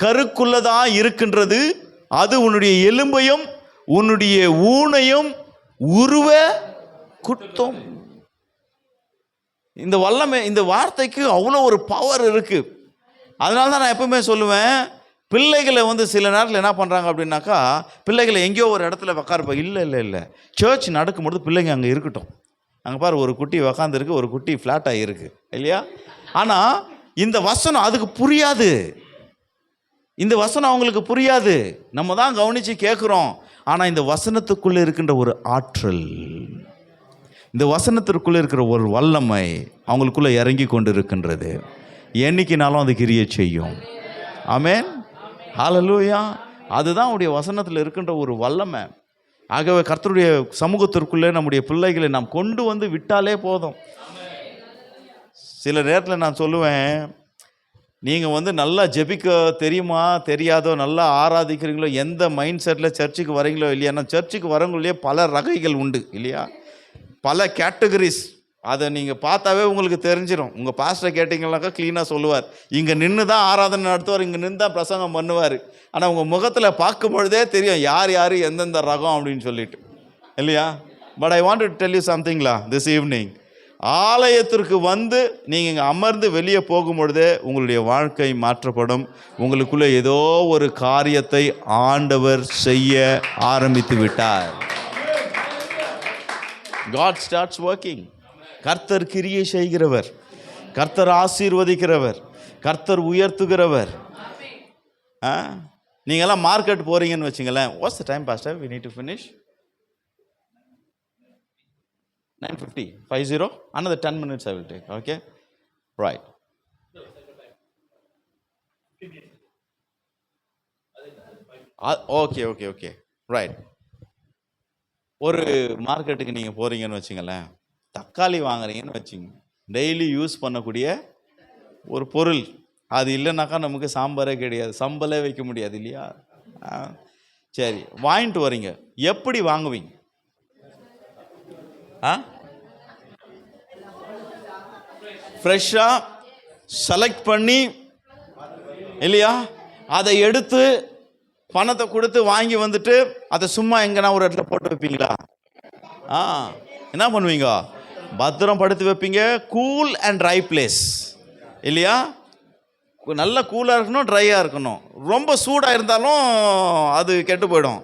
கருக்குள்ளதா இருக்கின்றது, அது உன்னுடைய எலும்பையும் உன்னுடைய ஊனையும் உருவ குத்தும். இந்த வல்லமை, இந்த வார்த்தைக்கு அவ்வளோ ஒரு பவர் இருக்கு. அதனால தான் நான் எப்பவுமே சொல்லுவேன், பிள்ளைகளை சில நேரத்தில் என்ன பண்ணுறாங்க அப்படின்னாக்கா, பிள்ளைகளை எங்கேயோ ஒரு இடத்துல உக்காருப்போம். இல்லை சர்ச் நடக்கும்போது பிள்ளைங்க அங்கே இருக்கட்டும். அங்கே பாரு, ஒரு குட்டி உக்காந்துருக்கு, ஒரு குட்டி ஃப்ளாட்டாக இருக்கு இல்லையா? ஆனால் இந்த வசனம் அதுக்கு புரியாது. இந்த வசனம் அவங்களுக்கு புரியாது. நம்ம தான் கவனித்து கேட்குறோம். ஆனால் இந்த வசனத்துக்குள்ளே இருக்கின்ற ஒரு ஆற்றல், இந்த வசனத்திற்குள்ளே இருக்கிற ஒரு வல்லமை அவங்களுக்குள்ளே இறங்கி கொண்டு இருக்கின்றது. என்னைக்குனாலும் அது கிரியை செய்யும். ஆமென், ஹல்லேலூயா. அதுதான் அவருடைய வசனத்தில் இருக்கின்ற ஒரு வல்லமை. ஆகவே கர்த்தருடைய சமூகத்திற்குள்ளே நம்முடைய பிள்ளைகளை நாம் கொண்டு விட்டாலே போதும். சில நேரத்தில் நான் சொல்லுவேன், நீங்கள் நல்லா ஜெபிக்க தெரியுமா தெரியாதோ, நல்லா ஆராதிக்கிறீங்களோ, எந்த மைண்ட் செட்டில் சர்ச்சுக்கு வரீங்களோ இல்லையா, சர்ச்சுக்கு வரவங்களே பல ரகைகள் உண்டு இல்லையா, பல கேட்டகரிஸ். அதை நீங்கள் பார்த்தாவே உங்களுக்கு தெரிஞ்சிடும். உங்கள் பாஸ்டரை கேட்டிங்கனாக்கா க்ளீனாக சொல்லுவார், இங்கே நின்று தான் ஆராதனை நடத்துவார், இங்கே நின்று தான் பிரசங்கம் பண்ணுவார். ஆனால் உங்கள் முகத்தில் பார்க்கும் பொழுதே தெரியும் யார் யார் எந்தெந்த ரகம் அப்படின்னு சொல்லிட்டு இல்லையா. But I want to tell you சம்திங்லா திஸ் ஈவினிங். ஆலயத்திற்கு நீங்கள் இங்கே அமர்ந்து வெளியே போகும்பொழுதே உங்களுடைய வாழ்க்கை மாற்றப்படும். உங்களுக்குள்ளே ஏதோ ஒரு காரியத்தை ஆண்டவர் செய்ய ஆரம்பித்து விட்டார். God starts working. கர்த்தர் கிரியை செய்கிறவர், கர்த்தர் ஆசீர்வதிக்கிறவர், கர்த்தர் உயர்த்துகிறவர். நீங்கள்லாம் மார்க்கெட் போகிறீங்கன்னு வச்சுங்களேன். What's the time pastor? we need to finish 9:50 50 another 10 minutes I will take. Okay, right. Okay right. ஒரு மார்க்கெட்டுக்கு நீங்கள் போகிறீங்கன்னு வச்சுங்களேன், தக்காளி வாங்குறீங்கன்னு வச்சுங்க, டெய்லி யூஸ் பண்ணக்கூடிய ஒரு பொருள். அது இல்லைனாக்கா நமக்கு சாம்பாரே கிடையாது, சம்பளே வைக்க முடியாது இல்லையா. சரி, வாங்கிட்டு வரீங்க, எப்படி வாங்குவீங்க? ஃப்ரெஷ்ஷாக செலக்ட் பண்ணி இல்லையா, அதை எடுத்து பணத்தை கொடுத்து வாங்கி அதை சும்மா எங்கன்னா ஒரு இடத்துல போட்டு வைப்பீங்களா? என்ன பண்ணுவீங்க? பத்திரம் படுத்து வைப்பீங்க. கூல் அண்ட் ட்ரை பிளேஸ் இல்லையா. நல்லா கூலாக இருக்கணும், ட்ரையாக இருக்கணும். ரொம்ப சூடாக இருந்தாலும் அது கெட்டு போயிடும்.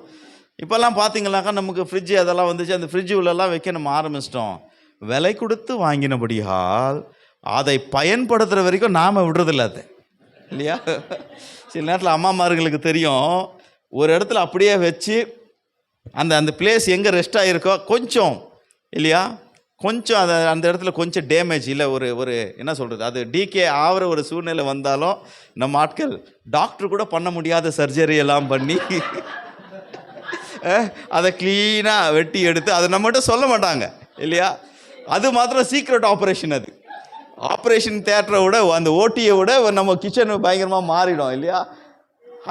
இப்போல்லாம் பார்த்தீங்கன்னாக்கா நமக்கு ஃப்ரிட்ஜு அதெல்லாம் வந்துச்சு. அந்த ஃப்ரிட்ஜு உள்ளெல்லாம் வைக்க நம்ம ஆரம்பிச்சிட்டோம். விலை கொடுத்து வாங்கினபடியால் அதை பயன்படுத்துகிற வரைக்கும் நாம் விடுறதில்ல அது இல்லையா. சில நேரத்தில் அம்மாமார்களுக்கு தெரியும், ஒரு இடத்துல அப்படியே வச்சு அந்த பிளேஸ் எங்கே ரெஸ்ட் ஆகிருக்கோ கொஞ்சம் இல்லையா, கொஞ்சம் அந்த இடத்துல கொஞ்சம் டேமேஜ் இல்லை, ஒரு என்ன சொல்கிறது, அது டிகே ஆகிற ஒரு சூழ்நிலை வந்தாலும் நம்ம ஆட்கள் டாக்டர் கூட பண்ண முடியாத சர்ஜரி எல்லாம் பண்ணி அதை க்ளீனாக வெட்டி எடுத்து அதை நம்மகிட்ட சொல்ல மாட்டாங்க இல்லையா. அது மாத்திரம் சீக்ரெட் ஆப்ரேஷன். அது ஆப்ரேஷன் தியேட்டரை விட அந்த ஓட்டியை விட நம்ம கிச்சன் பயங்கரமாக மாறிடும் இல்லையா.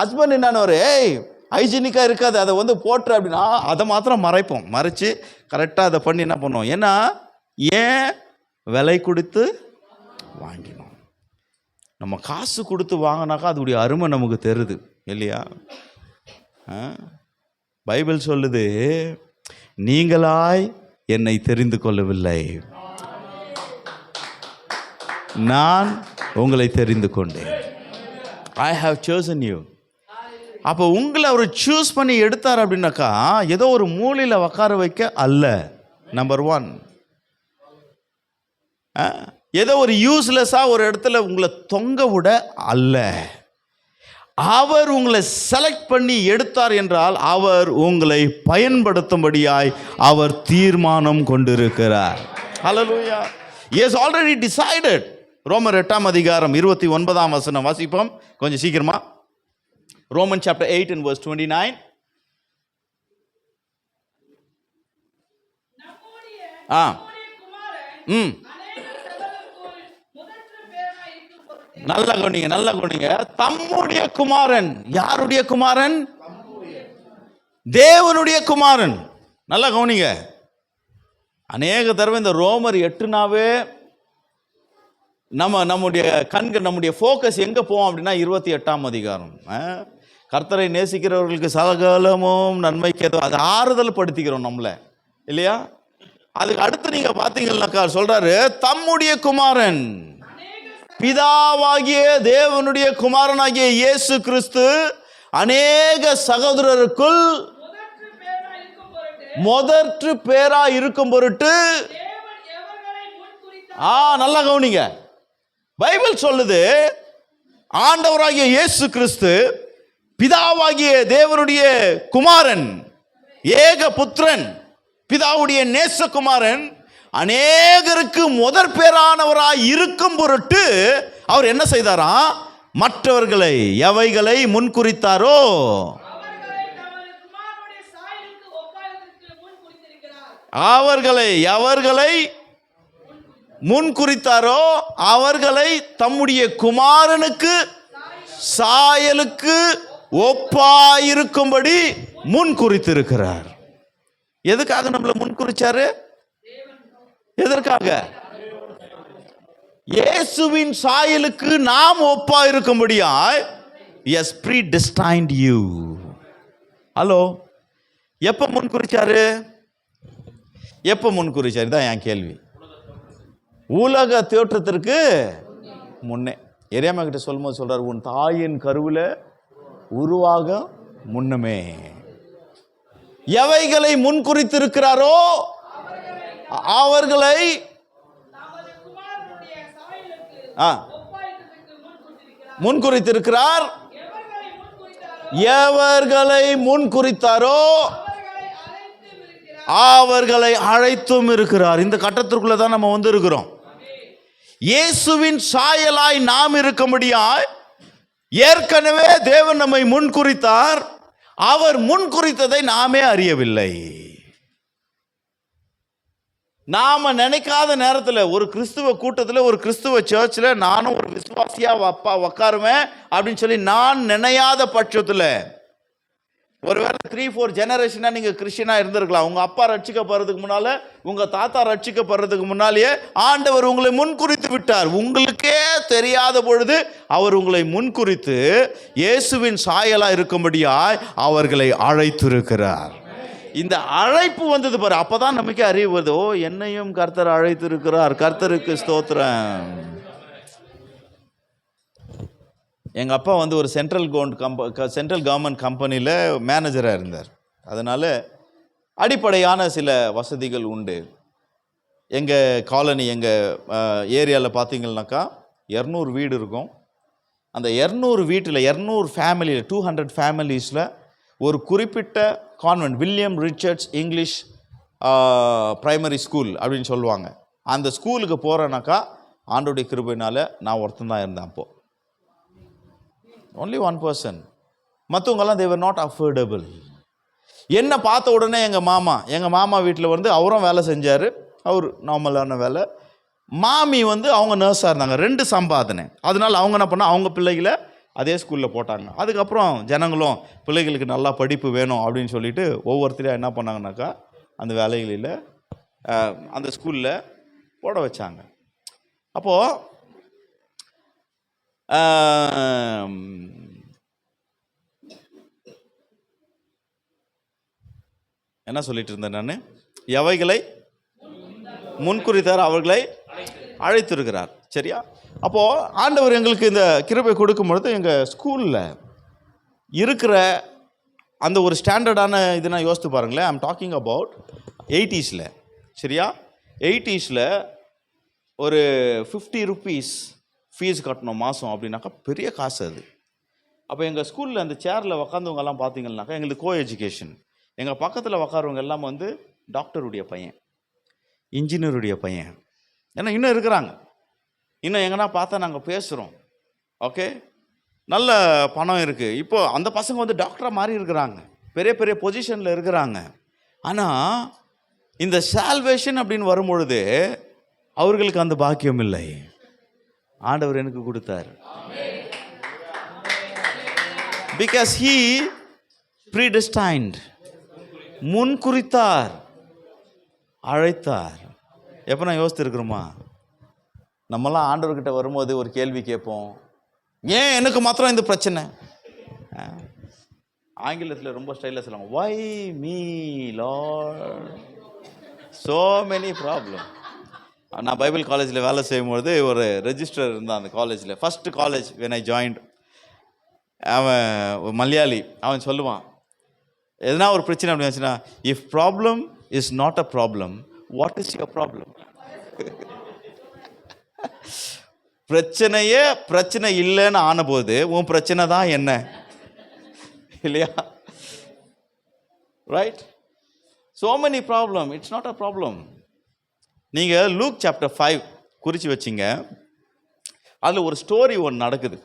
ஹஸ்பண்ட் என்னன்னு ஹைஜீனிக்காக இருக்காது, அதை போட்டுரு அப்படின்னா அதை மாத்திரம் மறைப்போம். மறைச்சி கரெக்டாக அதை பண்ணி என்ன பண்ணுவோம். ஏன்னா ஏன் விலை கொடுத்து வாங்கினோம். நம்ம காசு கொடுத்து வாங்கினாக்கா அதோடைய அருமை நமக்கு தெரியுது இல்லையா. பைபிள் சொல்லுது, நீங்களாய் என்னை தெரிந்து கொள்ளவில்லை, நான் உங்களை தெரிந்து கொண்டேன். I have chosen you. அப்போ உங்களை அவர் சூஸ் பண்ணி எடுத்தார் அப்படின்னாக்கா ஏதோ ஒரு மூலையில் உட்கார வைக்க அல்ல. நம்பர் 1, ஏதோ ஒரு யூஸ்லெஸ்ஸாக ஒரு இடத்துல உங்களை தொங்க விட அல்ல. அவர் உங்களை செலக்ட் பண்ணி எடுத்தார் என்றால் அவர் உங்களை பயன்படுத்தும்படியாய் அவர் தீர்மானம் கொண்டிருக்கிறார். ஹல்லேலூயா. He has already decided. ரோமர் 8ஆம் அதிகாரம் 29ஆம் வசனம் வாசிப்போம் கொஞ்சம் சீக்கிரமா. Roman chapter 8 and verse 29. நல்ல கவனிங்க. தம்முடைய குமாரன். யாருடைய குமாரன்? தேவனுடைய குமாரன். நல்லா கவனிங்க. அநேக தடவை இந்த ரோமர் 8னாவே நம்முடைய கண்கள், நம்முடைய ஃபோக்கஸ் எங்கே போவோம் அப்படின்னா 28ஆம் அதிகாரம். கர்த்தரை நேசிக்கிறவர்களுக்கு சகலமும் நன்மைக்கு அது ஆறுதல் படுத்திக்கிறோம் நம்மள, இல்லையா? அதுக்கு அடுத்து நீங்க பார்த்தீங்கன்னாக்கா சொல்றாரு, தம்முடைய குமாரன், பிதாவாகிய தேவனுடைய குமாரனாகிய இயேசு கிறிஸ்து அநேக சகோதரருக்குள் முதற்று பேரா இருக்கும் பொருட்டு. நல்லா கவனிங்க. பைபிள் சொல்லுது, ஆண்டவராகிய இயேசு கிறிஸ்து பிதாவாகிய தேவனுடைய குமாரன், ஏக புத்திரன், பிதாவுடைய நேசகுமாரன், அநேகருக்கு முதற் பேரானவராய் இருக்கும் பொருட்டு அவர் என்ன செய்தாராம்? மற்றவர்களை எவைகளை முன்குறித்தாரோ அவர்களை முன்குறித்தாரோ அவர்களை தம்முடைய குமாரனுக்கு சாயலுக்கு ஒப்பாயிருக்கும்படி முன்குறித்திருக்கிறார். எதுக்காக நம்மளை முன்குறிச்சாரு? எதற்காக? இயேசுவின் சாயலுக்கு நாம் ஒப்பா இருக்கும்படியாய் has predestined you. ஹலோ, எப்ப முன்குறிச்சாரு? தான் என் கேள்வி. உலக தோற்றத்திற்கு முன்னே. எரேமியா கிட்ட சொல்லும்போது சொல்றாரு, உன் தாயின் கருவில உருவாக முன்னமே எவைகளை முன்குறித்திருக்கிறாரோ அவர்களை முன்குறித்திருக்கிறார். எவர்களை முன்குறித்தாரோ அவர்களை அழைத்தும் இருக்கிறார். இந்த கட்டத்திற்குள்ள தான் நம்ம வந்து இருக்கிறோம். இயேசுவின் சாயலாய் நாம் இருக்கும்படியாய் ஏற்கனவே தேவன் நம்மை முன்குறித்தார். அவர் முன்குறித்ததை நாமே அறியவில்லை. நாம நினைக்காத நேரத்தில் ஒரு கிறிஸ்துவ கூட்டத்தில், ஒரு கிறிஸ்துவ சர்ச்சில் நானும் ஒரு விசுவாசியா உட்காருவேன் அப்படின்னு சொல்லி நான் நினையாத பட்சத்தில், ஒருவேளை 3-4 ஜெனரேஷனா நீங்க கிறிஸ்டியனா இருந்திருக்கலாம். உங்க அப்பா ரட்சிக்கப்படுறதுக்கு முன்னால, உங்க தாத்தா ரட்சிக்கப்படுறதுக்கு முன்னாலேயே ஆண்டவர் உங்களை முன்குறித்து விட்டார். உங்களுக்கே தெரியாத பொழுது அவர் உங்களை முன்குறித்து இயேசுவின் சாயலா இருக்கும்படியாய் அவர்களை அழைத்திருக்கிறார். இந்த அழைப்பு வந்தது பாரு, அப்பதான் நமக்கு அறிவு வருது. ஓ, என்னையும் கர்த்தர் அழைத்திருக்கிறார். கர்த்தருக்கு ஸ்தோத்திரம். எங்கள் அப்பா வந்து ஒரு சென்ட்ரல் கவர்மெண்ட் கம்பெனியில் மேனேஜராக இருந்தார். அதனால் அடிப்படையான சில வசதிகள் உண்டு. எங்கள் காலனி, எங்கள் ஏரியாவில் பார்த்தீங்கன்னாக்கா 200 வீடு இருக்கும். அந்த 200 வீட்டில் 200 ஃபேமிலியில் 200 ஃபேமிலிஸில் ஒரு குறிப்பிட்ட convent, William Richards English primary school அப்படின்னு சொல்லுவாங்க. அந்த ஸ்கூலுக்கு போகிறேனாக்கா ஆண்டோடைய கிருபையினால் நான் ஒருத்தன் தான் இருந்தேன். அப்போது only one person. மற்றவங்கெல்லாம் they were not affordable. என்ன பார்த்த உடனே எங்கள் மாமா வீட்டில் வந்து அவரும் வேலை செஞ்சார். அவர் நார்மலான வேலை. மாமி வந்து அவங்க நர்ஸாக இருந்தாங்க. 2 சம்பாதனை. அதனால் அவங்க என்ன பண்ணால் அவங்க பிள்ளைகளை அதே ஸ்கூலில் போட்டாங்க. அதுக்கப்புறம் ஜனங்களும் பிள்ளைகளுக்கு நல்லா படிப்பு வேணும் அப்படின்னு சொல்லிட்டு ஒவ்வொருத்தரையும் என்ன பண்ணாங்கனாக்கா அந்த வேலைகளில் அந்த ஸ்கூலில் போட வச்சாங்க. அப்போது என்ன சொல்லிட்டு இருந்தேன் நான்? எவைகளை முன்குறித்தார் அவர்களை அழைத்திருக்கிறார். சரியா? அப்போது ஆண்டவர் எங்களுக்கு இந்த கிருபை கொடுக்கும் பொழுது எங்கள் ஸ்கூலில் இருக்கிற அந்த ஒரு ஸ்டாண்டர்டான இது நான் யோசித்து பாருங்களேன். I'm talking about 80s. சரியா? 80s ஒரு 50 rupees ஃபீஸ் கட்டணும் மாதம் அப்படின்னாக்கா பெரிய காசு அது. அப்போ எங்கள் ஸ்கூலில் அந்த சேரில் உக்காந்தவங்கெல்லாம் பார்த்தீங்கன்னாக்கா எங்களுக்கு கோ எஜுகேஷன். எங்கள் பக்கத்தில் உக்காரவங்க எல்லாம் வந்து டாக்டருடைய பையன், இன்ஜினியருடைய பையன், ஏன்னா இன்னும் இருக்கிறாங்க. இன்னும் எங்கன்னா பார்த்தா நாங்கள் பேசுகிறோம். ஓகே, நல்ல பணம் இருக்குது. இப்போ அந்த பசங்க வந்து டாக்டராக மாறி இருக்கிறாங்க, பெரிய பெரிய பொசிஷனில் இருக்கிறாங்க. ஆனால் இந்த சால்வேஷன் அப்படின்னு வரும்பொழுது அவர்களுக்கு அந்த பாக்கியம் இல்லை. ஆண்டவர் எனக்கு கொடுத்தார். பிகாஸ் ஹீ predestined, முன் குறித்தார், அழைத்தார். எப்போ நான் யோசித்துருக்குறோமா? நம்மலாம் ஆண்டவர்கிட்ட வரும்போது ஒரு கேள்வி கேட்போம், ஏன் எனக்கு மாத்திரம் இந்த பிரச்சனை? ஆங்கிலத்தில் ரொம்ப ஸ்டைலாக சொல்லுவாங்க, why me Lord, so many problem. நான் பைபிள் காலேஜில் வேலை செய்யும்போது ஒரு ரெஜிஸ்டர் இருந்தான் அந்த காலேஜில், first college when I joined. அவன் மலையாளி. அவன் சொல்லுவான், எதனா ஒரு பிரச்சனை அப்படி வந்துச்சுன்னா, if problem is not a problem, what is your problem? பிரச்சனையே பிரச்சனை இல்லைன்னு ஆனபோது உன் பிரச்சனை தான் என்ன, இல்லையா? Right? so many problem, it's not a problem. நீங்கள் லூக் சாப்டர் 5 குறித்து வச்சிங்க. அதில் ஒரு ஸ்டோரி ஒன்று நடக்குது.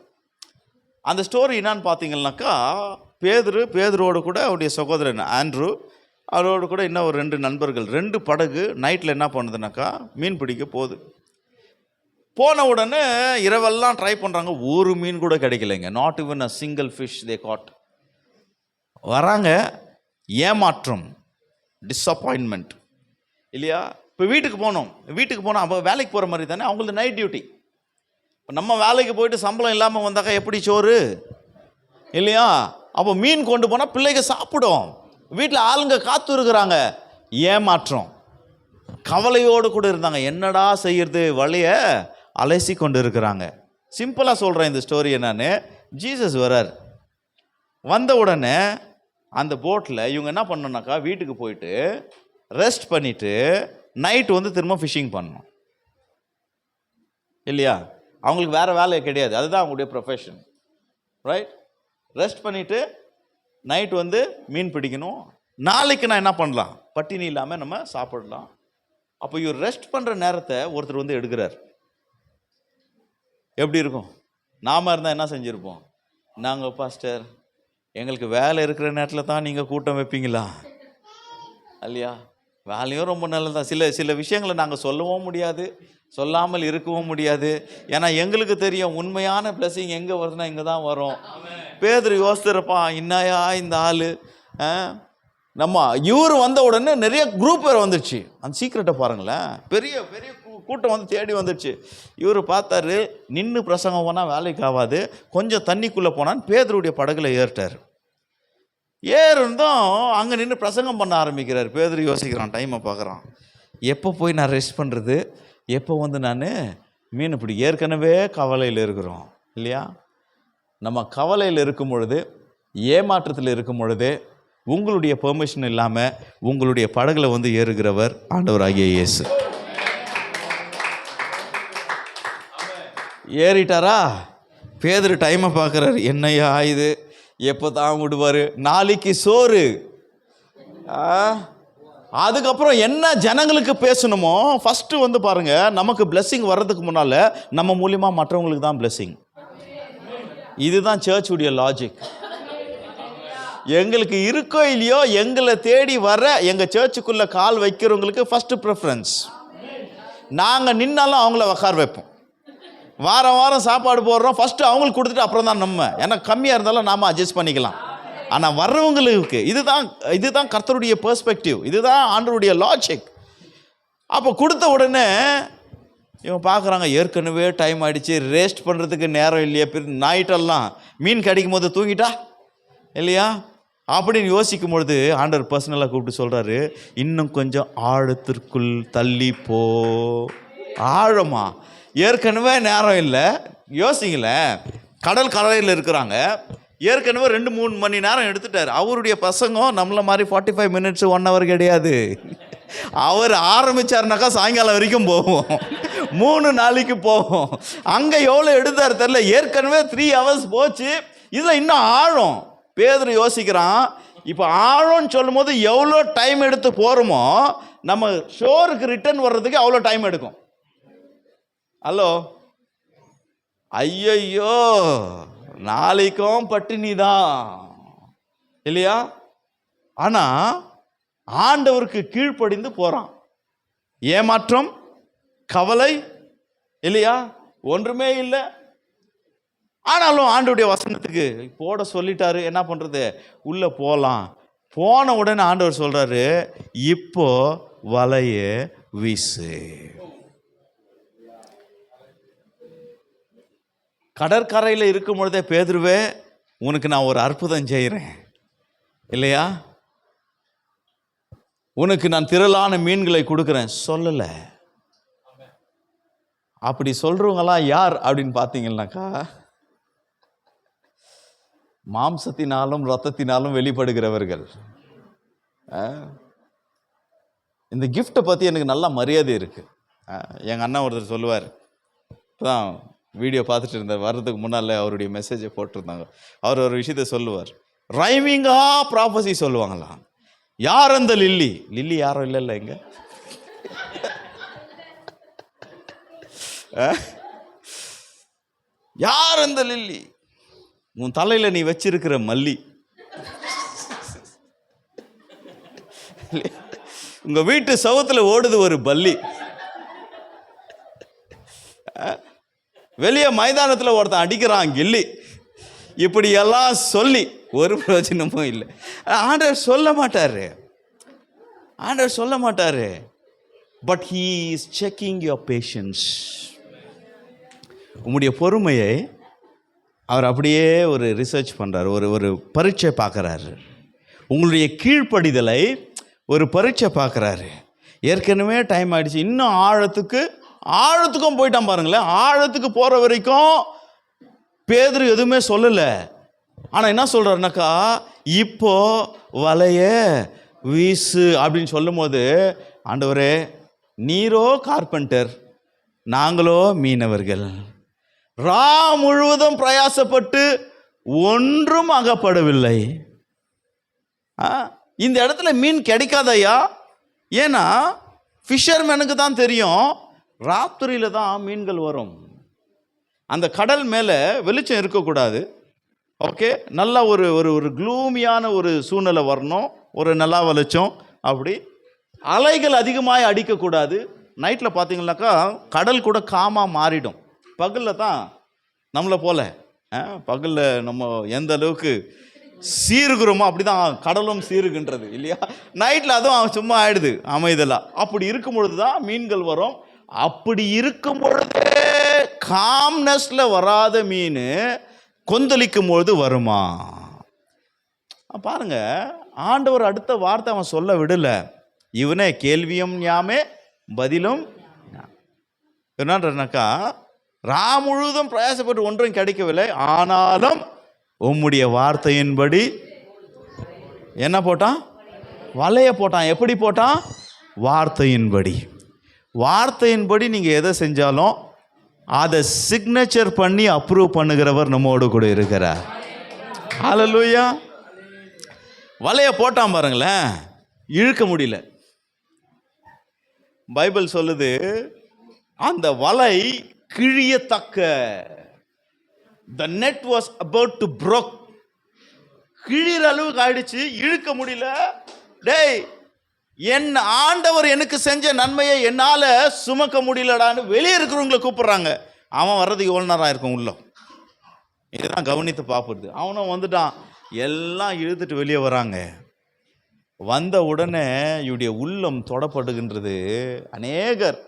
அந்த ஸ்டோரி என்னான்னு பார்த்தீங்கன்னாக்கா, பேதுருவோடு கூட அவருடைய சகோதரன் ஆண்ட்ரூ, அவரோடு கூட இன்னும் ஒரு 2 நண்பர்கள், 2 படகு நைட்டில் என்ன பண்ணுதுனாக்கா மீன் பிடிக்க போகுது. போன உடனே இரவெல்லாம் ட்ரை பண்ணுறாங்க, ஒரு மீன் கூட கிடைக்கலைங்க. Not even a single fish they caught. வராங்க, ஏமாற்றம், டிஸப்பாயின்மெண்ட், இல்லையா? இப்போ வீட்டுக்கு போனோம், அப்போ வேலைக்கு போகிற மாதிரி தானே, அவங்களுக்கு நைட் டியூட்டி. இப்போ நம்ம வேலைக்கு போயிட்டு சம்பளம் இல்லாமல் வந்தாக்கா எப்படி சோறு, இல்லையா? அப்போ மீன் கொண்டு போனால் பிள்ளைங்க சாப்பிடும், வீட்டில் ஆளுங்க காத்து இருக்கிறாங்க. ஏமாற்றம், கவலையோடு கூட இருந்தாங்க, என்னடா செய்யறது, வழிய அலசி கொண்டு இருக்கிறாங்க. சிம்பிளாக சொல்கிறேன் இந்த ஸ்டோரியை நான். ஜீசஸ் வரார். வந்த உடனே அந்த போட்டில் இவங்க என்ன பண்ணணுன்னாக்கா, வீட்டுக்கு போயிட்டு ரெஸ்ட் பண்ணிவிட்டு நைட்டு வந்து திரும்ப ஃபிஷிங் பண்ணணும், இல்லையா? அவங்களுக்கு வேறு வேலை கிடையாது, அதுதான் அவங்களுடைய ப்ரொஃபஷன். ரைட்? ரெஸ்ட் பண்ணிவிட்டு நைட் வந்து மீன் பிடிக்கணும், நாளைக்கு நான் என்ன பண்ணலாம், பட்டினி இல்லாமல் நம்ம சாப்பிடலாம். அப்போ இவர் ரெஸ்ட் பண்ணுற நேரத்தை ஒருத்தர் வந்து எடுக்கிறார். எப்படி இருக்கும்? நாம் இருந்தால் என்ன செஞ்சுருப்போம்? நாங்கள் பாஸ்டர், எங்களுக்கு வேலை இருக்கிற நேரத்தில் தான் நீங்கள் கூட்டம் வைப்பீங்களா? இல்லையா? வேலையும் ரொம்ப நல்லதான். சில விஷயங்களை நாங்கள் சொல்லவும் முடியாது, சொல்லாமல் இருக்கவும் முடியாது. ஏன்னா எங்களுக்கு தெரியும் உண்மையான பிளஸிங் எங்கே வருதுன்னா இங்கே தான் வரும். பேதுரு யோசிச்சிருப்பான், இன்னாயா இந்த ஆள், நம்ம இவர் வந்த உடனே நிறைய குரூப் வேறு வந்துடுச்சு. அந்த சீக்கிரட்டை பாருங்களேன், பெரிய பெரிய கூட்டம் வந்து தேடி வந்துடுச்சு. இவர் பார்த்தாரு, நின்று பிரசங்கம் போனால் வேலைக்கு ஆகாது, கொஞ்சம் தண்ணிக்குள்ளே போனான்னு பேதுருடைய படகுல ஏறிட்டார். ஏறிருந்தோம் அங்கே நின்று பிரசங்கம் பண்ண ஆரம்பிக்கிறார். பேதுரு யோசிக்கிறான், டைமை பார்க்குறான், எப்போ போய் நான் ரெஸ்ட் பண்ணுறது, எப்போ வந்து நான் மீன் இப்படி. ஏற்கனவே கவலையில் இருக்கிறோம், இல்லையா? நம்ம கவலையில் இருக்கும் பொழுது, ஏமாற்றத்தில் இருக்கும் பொழுது, உங்களுடைய பெர்மிஷன் இல்லாமல் உங்களுடைய படகுல வந்து ஏறுகிறவர் ஆண்டவராகிய இயேசு. ஏறிட்டாரா? பேதுரு டைமை பார்க்குறாரு, என்னையா இது, எப்போ தான் விடுவார், நாளைக்கு சோறு. அதுக்கப்புறம் என்ன ஜனங்களுக்கு பேசணுமோ ஃபஸ்ட்டு வந்து பாருங்கள், நமக்கு பிளெஸ்ஸிங் வர்றதுக்கு முன்னால் நம்ம மூலியமாக மற்றவங்களுக்கு தான் பிளெஸ்ஸிங். இதுதான் சர்ச்சுடைய லாஜிக். எங்களுக்கு இருக்கோ இல்லையோ, எங்களை தேடி வர எங்கள் சர்ச்சுக்குள்ளே கால் வைக்கிறவங்களுக்கு ஃபஸ்ட்டு ப்ரிஃபரன்ஸ். நாங்கள் நின்னாலும் அவங்கள உட்கார வைப்போம். வாரம் வாரம் சாப்பாடு போடுறோம், ஃபஸ்ட்டு அவங்களுக்கு கொடுத்துட்டு அப்புறம் தான் நம்ம. ஏன்னா கம்மியாக இருந்தாலும் நாம் அட்ஜஸ்ட் பண்ணிக்கலாம். ஆனால் வர்றவங்களுக்கு இதுதான் கர்த்தருடைய பெர்ஸ்பெக்டிவ், இதுதான் ஆண்டவருடைய லாஜிக். அப்போ கொடுத்த உடனே இவன் பார்க்குறாங்க, ஏற்கனவே டைம் ஆகிடுச்சு, ரெஸ்ட் பண்ணுறதுக்கு நேரம் இல்லையா, நைட்டெல்லாம் மீன் கிடைக்கும் போது தூங்கிட்டா இல்லையா அப்படின்னு யோசிக்கும் பொழுது ஆண்டவர் பர்சனலாக கூப்பிட்டு சொல்கிறாரு, இன்னும் கொஞ்சம் ஆழத்திற்குள் தள்ளி போ. ஆழமா? ஏற்கனவே நேரம் இல்லை. யோசிங்களேன், கடல் கரையில் இருக்கிறாங்க, ஏற்கனவே 2-3 மணி நேரம் எடுத்துட்டார். அவருடைய பசங்க நம்மளை மாதிரி 45 மினிட்ஸ் 1 hour கிடையாது. அவர் ஆரம்பித்தார்னாக்கா சாயங்காலம் வரைக்கும் போவோம், 3 நாளைக்கு போவோம். அங்கே எவ்வளோ எடுத்தார் தெரில, ஏற்கனவே 3 hours போச்சு, இதில் இன்னும் ஆழம். பேதுரு யோசிக்கிறான், இப்போ ஆழம்னு சொல்லும் போது எவ்வளோ டைம் எடுத்து போகிறோமோ நம்ம ஷோருக்கு ரிட்டர்ன் வர்றதுக்கு அவ்வளோ டைம் எடுக்கும். ஹலோ, ஐயையோ நாளைக்கும் பட்டினி தான் இல்லையா? ஆனா ஆண்டவருக்கு கீழ்ப்படிந்து போறான். ஏமாற்றம், கவலை இல்லையா, ஒன்றுமே இல்லை. ஆனாலும் ஆண்டவருடைய வசனத்துக்கு போட சொல்லிட்டாரு, என்ன பண்றது, உள்ள போலாம். போன உடனே ஆண்டவர் சொல்றாரு, இப்போ வலைய வீசு. கடற்கரையில் இருக்கும் பொழுதே பேதுருவே, உனக்கு நான் ஒரு அற்புதம் செய்கிறேன் இல்லையா, உனக்கு நான் திரளான மீன்களை கொடுக்குறேன் சொல்லல. அப்படி சொல்றவங்களாம் யார் அப்படின்னு பார்த்தீங்கன்னாக்கா, மாம்சத்தினாலும் இரத்தத்தினாலும் வெளிப்படுகிறவர்கள். இந்த கிஃப்டை பற்றி எனக்கு நல்ல மரியாதை இருக்கு. எங்கள் அண்ணா ஒருத்தர் சொல்லுவார், இப்போதான் வீடியோ பார்த்துட்டு இருந்தார், வர்றதுக்கு முன்னால் அவருடைய மெசேஜை போட்டிருந்தாங்க. அவர் ஒரு விஷயத்த சொல்லுவார், ரைமிங்கா ப்ராஃபஸி சொல்லுவாங்களாம். யார் அந்த லில்லி? லில்லி யாரும் இல்லைல்ல எங்க, யார் அந்த லில்லி? உன் தலையில நீ வச்சிருக்கிற மல்லி, உங்க வீட்டு சவுத்துல ஓடுது ஒரு பல்லி, வெளியே மைதானத்தில் ஒருத்தன் அடிக்கிறான் கில்லி. இப்படி எல்லாம் சொல்லி ஒரு பிரயோஜனமும் இல்லை. ஆண்டவர் சொல்ல மாட்டாரு, ஆண்டவர் சொல்ல மாட்டாரு. But he is checking your patience. உங்களுடைய பொறுமையை அவர் அப்படியே ஒரு ரிசர்ச் பண்ணுறாரு, ஒரு பரீட்சை பார்க்குறாரு. உங்களுடைய கீழ்ப்படிதலை ஒரு பரீட்சை பார்க்குறாரு. ஏற்கனவே டைம் ஆகிடுச்சு, இன்னும் ஆழத்துக்கும் போயிட்டான் பாருங்களேன். ஆழத்துக்கு போகிற வரைக்கும் பேதுரு எதுவுமே சொல்லலை. ஆனால் என்ன சொல்கிறாருனாக்கா, இப்போ வலைய வீசு அப்படின்னு சொல்லும் போது, ஆண்டவரே நீரோ கார்பெண்டர், நாங்களோ மீனவர்கள், ரா முழுவதும் பிரயாசப்பட்டு ஒன்றும் அகப்படவில்லை. இந்த இடத்துல மீன் கிடைக்காதையா? ஏன்னா ஃபிஷர்மேனுக்கு தான் தெரியும், ராத்திரியில தான் மீன்கள் வரும். அந்த கடல் மேலே வெளிச்சம் இருக்கக்கூடாது. ஓகே, நல்லா ஒரு ஒரு க்ளூமியான ஒரு சூழ்நிலை வரணும், ஒரு நல்லா வெளிச்சம். அப்படி அலைகள் அதிகமாக அடிக்கக்கூடாது. நைட்டில் பார்த்தீங்கன்னாக்கா கடல் கூட காமாக மாறிடும். பகலில் தான் நம்மளை போல, பகலில் நம்ம எந்த அளவுக்கு சீருகிறோமோ அப்படி தான் கடலும் சீருகின்றது இல்லையா? நைட்டில் அதுவும் சும்மா ஆயிடுது அமைதலாக. அப்படி இருக்கும் பொழுது தான் மீன்கள் வரும். அப்படி இருக்கும் பொழுது காம்னஸ்ல வராத மீன் கொந்தளிக்கும் பொழுது வருமா? பாருங்க, ஆண்டவர் அடுத்த வார்த்தை அவன் சொல்ல விடல. இவனே கேள்வியும் ஞாமே பதிலும் என்னன்றனாக்கா, ரா முழுவதும் பிரயாசப்பட்டு ஒன்றும் கிடைக்கவில்லை, ஆனாலும் உம்முடைய வார்த்தையின்படி என்ன போட்டான்? வலைய போட்டான். எப்படி போட்டான்? வார்த்தையின்படி. வார்த்தையின்படி நீங்கள் எதை செஞ்சாலும் அதை சிக்னேச்சர் பண்ணி அப்ரூவ் பண்ணுகிறவர் நம்மோடு கூட இருக்கிறார். ஹல்லேலூயா. வலைய போட்டான் பாருங்களேன், இழுக்க முடியல. பைபிள் சொல்லுது, அந்த வலை கிழியத்தக்க, the net was about to broke, கிழிற அளவுக்கு ஆயிடுச்சு, இழுக்க முடியல. டேய், என் ஆண்டவர் எனக்கு செஞ்ச நன்மையை என்னால் சுமக்க முடியலடான்னு வெளியே இருக்கிறவங்களை கூப்பிட்றாங்க. அவன் வர்றதுக்கு எவ்வளோ நேரம் இருக்கும் உள்ள? இதுதான் கவனித்து பார்ப்பது. அவனும் வந்துட்டான், எல்லாம் இழுத்துட்டு வெளியே வராங்க. வந்த உடனே இவருடைய உள்ளம் தொடப்படுகின்றது. அநேகர்